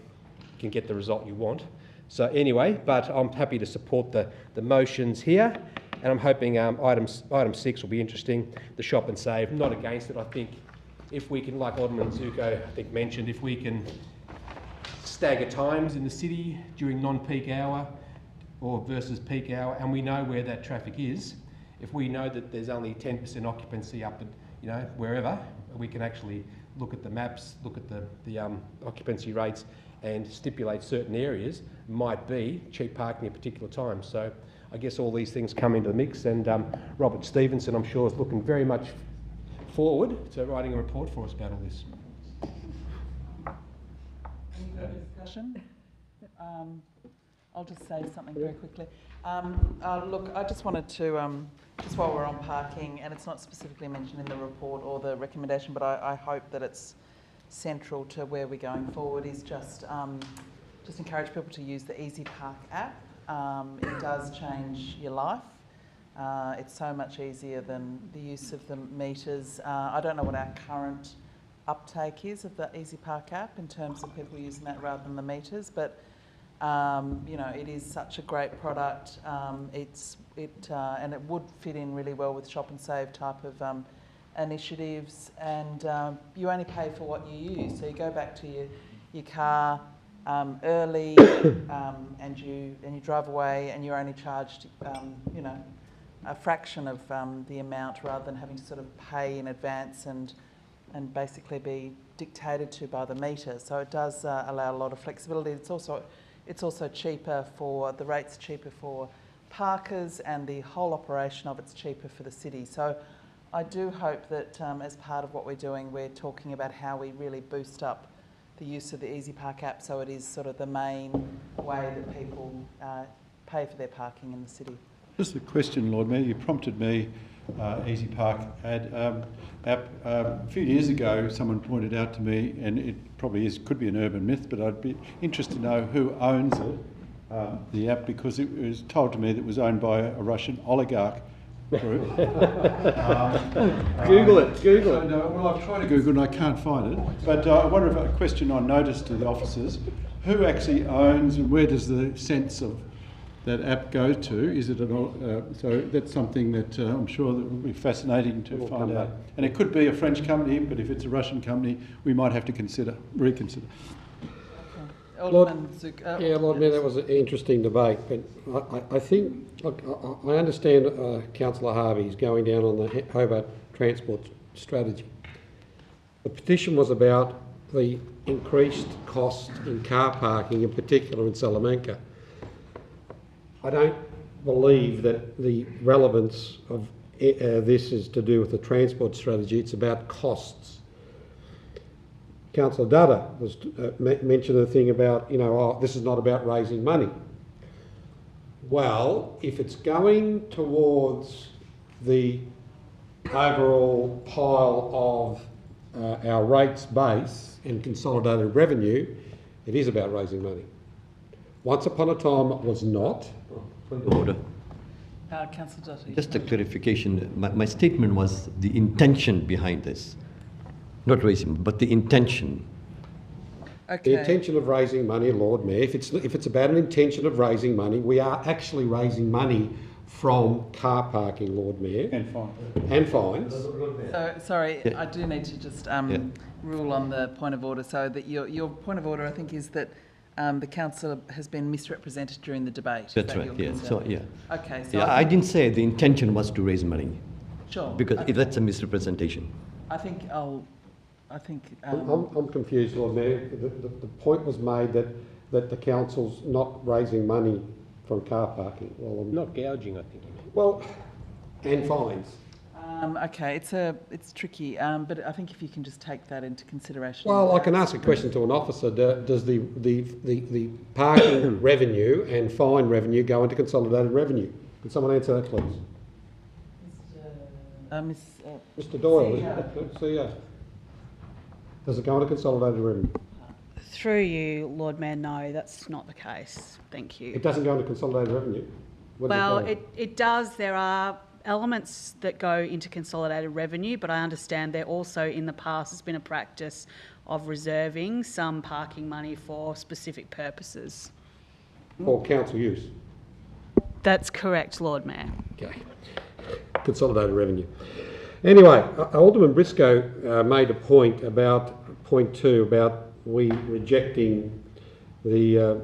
can get the result you want. So anyway, but I'm happy to support the motions here, and I'm hoping item 6 will be interesting, the shop and save. Not against it. I think if we can, like Alderman Zuko I think mentioned, if we can stagger times in the city during non-peak hour or versus peak hour, and we know where that traffic is, if we know that there's only 10% occupancy up at, you know, wherever, we can actually look at the maps, look at the occupancy rates, and stipulate certain areas might be cheap parking at particular times. So I guess all these things come into the mix, and Robert Stevenson, I'm sure, is looking very much forward to writing a report for us about all this. Any further discussion? I'll just say something very quickly. Look, I just wanted to, just while we're on parking, and it's not specifically mentioned in the report or the recommendation, but I hope that it's central to where we're going forward, is just encourage people to use the Easy Park app. It does change your life. It's so much easier than the use of the meters. I don't know what our current uptake is of the Easy Park app in terms of people using that rather than the meters, but you know, it is such a great product. And it would fit in really well with shop and save type of initiatives, and you only pay for what you use. So you go back to your car early, and you drive away, and you're only charged, you know, a fraction of the amount, rather than having to sort of pay in advance and basically be dictated to by the meter. So it does allow a lot of flexibility. It's also cheaper for, the rate's cheaper for parkers, and the whole operation of it's cheaper for the city. So I do hope that as part of what we're doing, we're talking about how we really boost up the use of the Easy Park app, so it is sort of the main way that people pay for their parking in the city. Just a question, Lord Mayor. You prompted me, Easy Park app. A few years ago, someone pointed out to me, and it probably could be an urban myth, but I'd be interested to know who owns it, the app, because it was told to me that it was owned by a Russian oligarch group. Google it. Well, I've tried to Google and I can't find it. But I wonder if a question on notice to the officers: who actually owns, and where does the sense of that app go to? Is it so that's something that I'm sure that will be fascinating to find out. And it could be a French company, but if it's a Russian company, we might have to reconsider. Lord Mayor, that was an interesting debate, but I think, look, I understand Councillor Harvey's going down on the Hobart transport strategy. The petition was about the increased cost in car parking, in particular in Salamanca. I don't believe that the relevance of this is to do with the transport strategy. It's about costs. Councillor Dudder was mentioned a thing about, you know, oh, this is not about raising money. Well, if it's going towards the overall pile of our rates base and consolidated revenue, it is about raising money. Once upon a time it was not. Order. Councillor Dutty. Just a clarification. My statement was the intention behind this. Not raising, but the intention. Okay. The intention of raising money, Lord Mayor, if it's about an intention of raising money, we are actually raising money from car parking, Lord Mayor. And fines. And fines. So, sorry, yeah. I do need to just rule on the point of order. So that your point of order, I think, is that the councillor has been misrepresented during the debate. That's right, yeah. So, yeah. Okay. So yeah, I didn't say the intention was to raise money. Sure. Because that's a misrepresentation. I'm confused, Lord Mayor. The point was made that the council's not raising money from car parking. Well, not gouging, I think you mean. Well, and fines. Okay, it's tricky, but I think if you can just take that into consideration. Well, I can ask a question to an officer. Does the parking revenue and fine revenue go into consolidated revenue? Can someone answer that, please? Mr. Doyle, CEO. Does it go into consolidated revenue? Through you, Lord Mayor, no, that's not the case. Thank you. It doesn't go into consolidated revenue? What Well, does it it does. There are elements that go into consolidated revenue, but I understand there also in the past has been a practice of reserving some parking money for specific purposes. for council use? That's correct, Lord Mayor. Okay. Consolidated revenue. Anyway, Alderman Briscoe made a point about point 2 about we rejecting the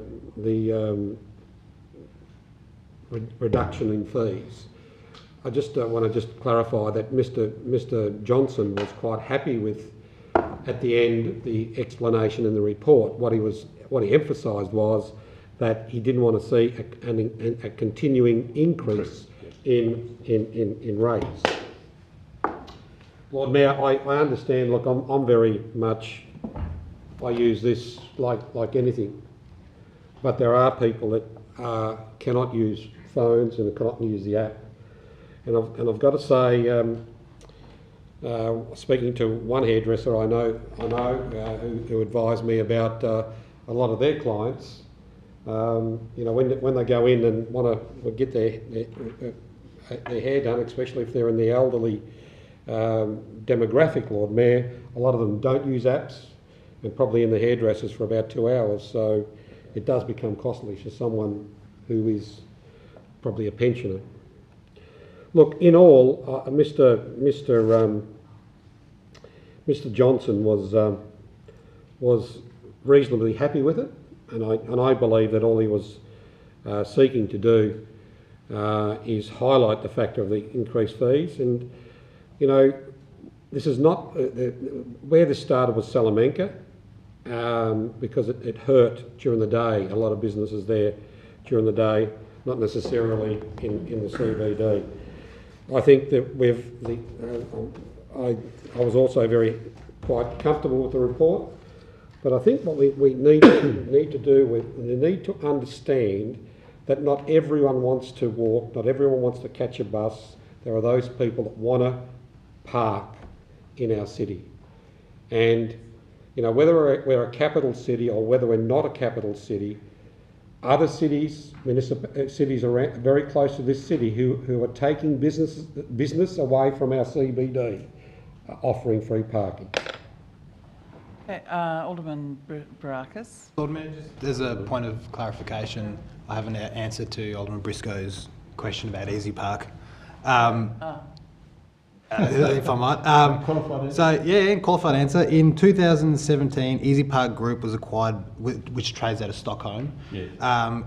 reduction in fees. I just want to just clarify that Mr. Johnson was quite happy with, at the end, the explanation in the report. What he emphasised was that he didn't want to see a continuing increase in rates. Lord Mayor, I understand. Look, I'm very much. I use this like anything, but there are people that cannot use phones and cannot use the app. And I've got to say, speaking to one hairdresser I know who advised me about a lot of their clients, you know, when they go in and want to get their hair done, especially if they're in the elderly demographic, Lord Mayor, a lot of them don't use apps and probably in the hairdressers for about 2 hours. So it does become costly for someone who is probably a pensioner. Look, in all, Mr. Johnson was reasonably happy with it, and I believe that all he was seeking to do is highlight the factor of the increased fees. And you know, this is not where this started was Salamanca, because it hurt during the day. A lot of businesses there during the day, not necessarily in the CBD. I think that I was also quite comfortable with the report, but I think what we need to do, we need to understand that not everyone wants to walk, not everyone wants to catch a bus. There are those people that want to park in our city, and you know, whether we're a capital city or whether we're not a capital city, other cities, cities around, very close to this city who are taking business away from our CBD, offering free parking. Okay, Alderman Barakis. Lord Mayor, there's a point of clarification. I have an answer to Alderman Briscoe's question about Easy Park. If I might. Qualified answer. In 2017, Easy Park Group was acquired, which trades out of Stockholm,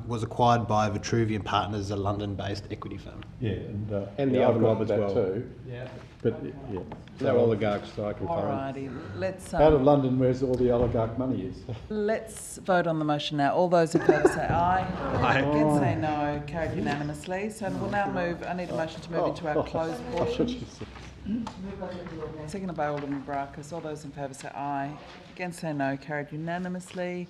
was acquired by Vitruvian Partners, a London-based equity firm. Yeah, And the other mob as well. Too. Yeah. But yeah, They're oligarchs, so I can find. Alrighty, let's out of London, where's all the oligarch money is? let's vote on the motion now. All those in favour say aye. Aye. Against say no. Carried unanimously. So we'll now move. I need a motion to move into our closed portion. Seconded by Alderman Barakis. All those in favour say aye. Against say no. Carried unanimously.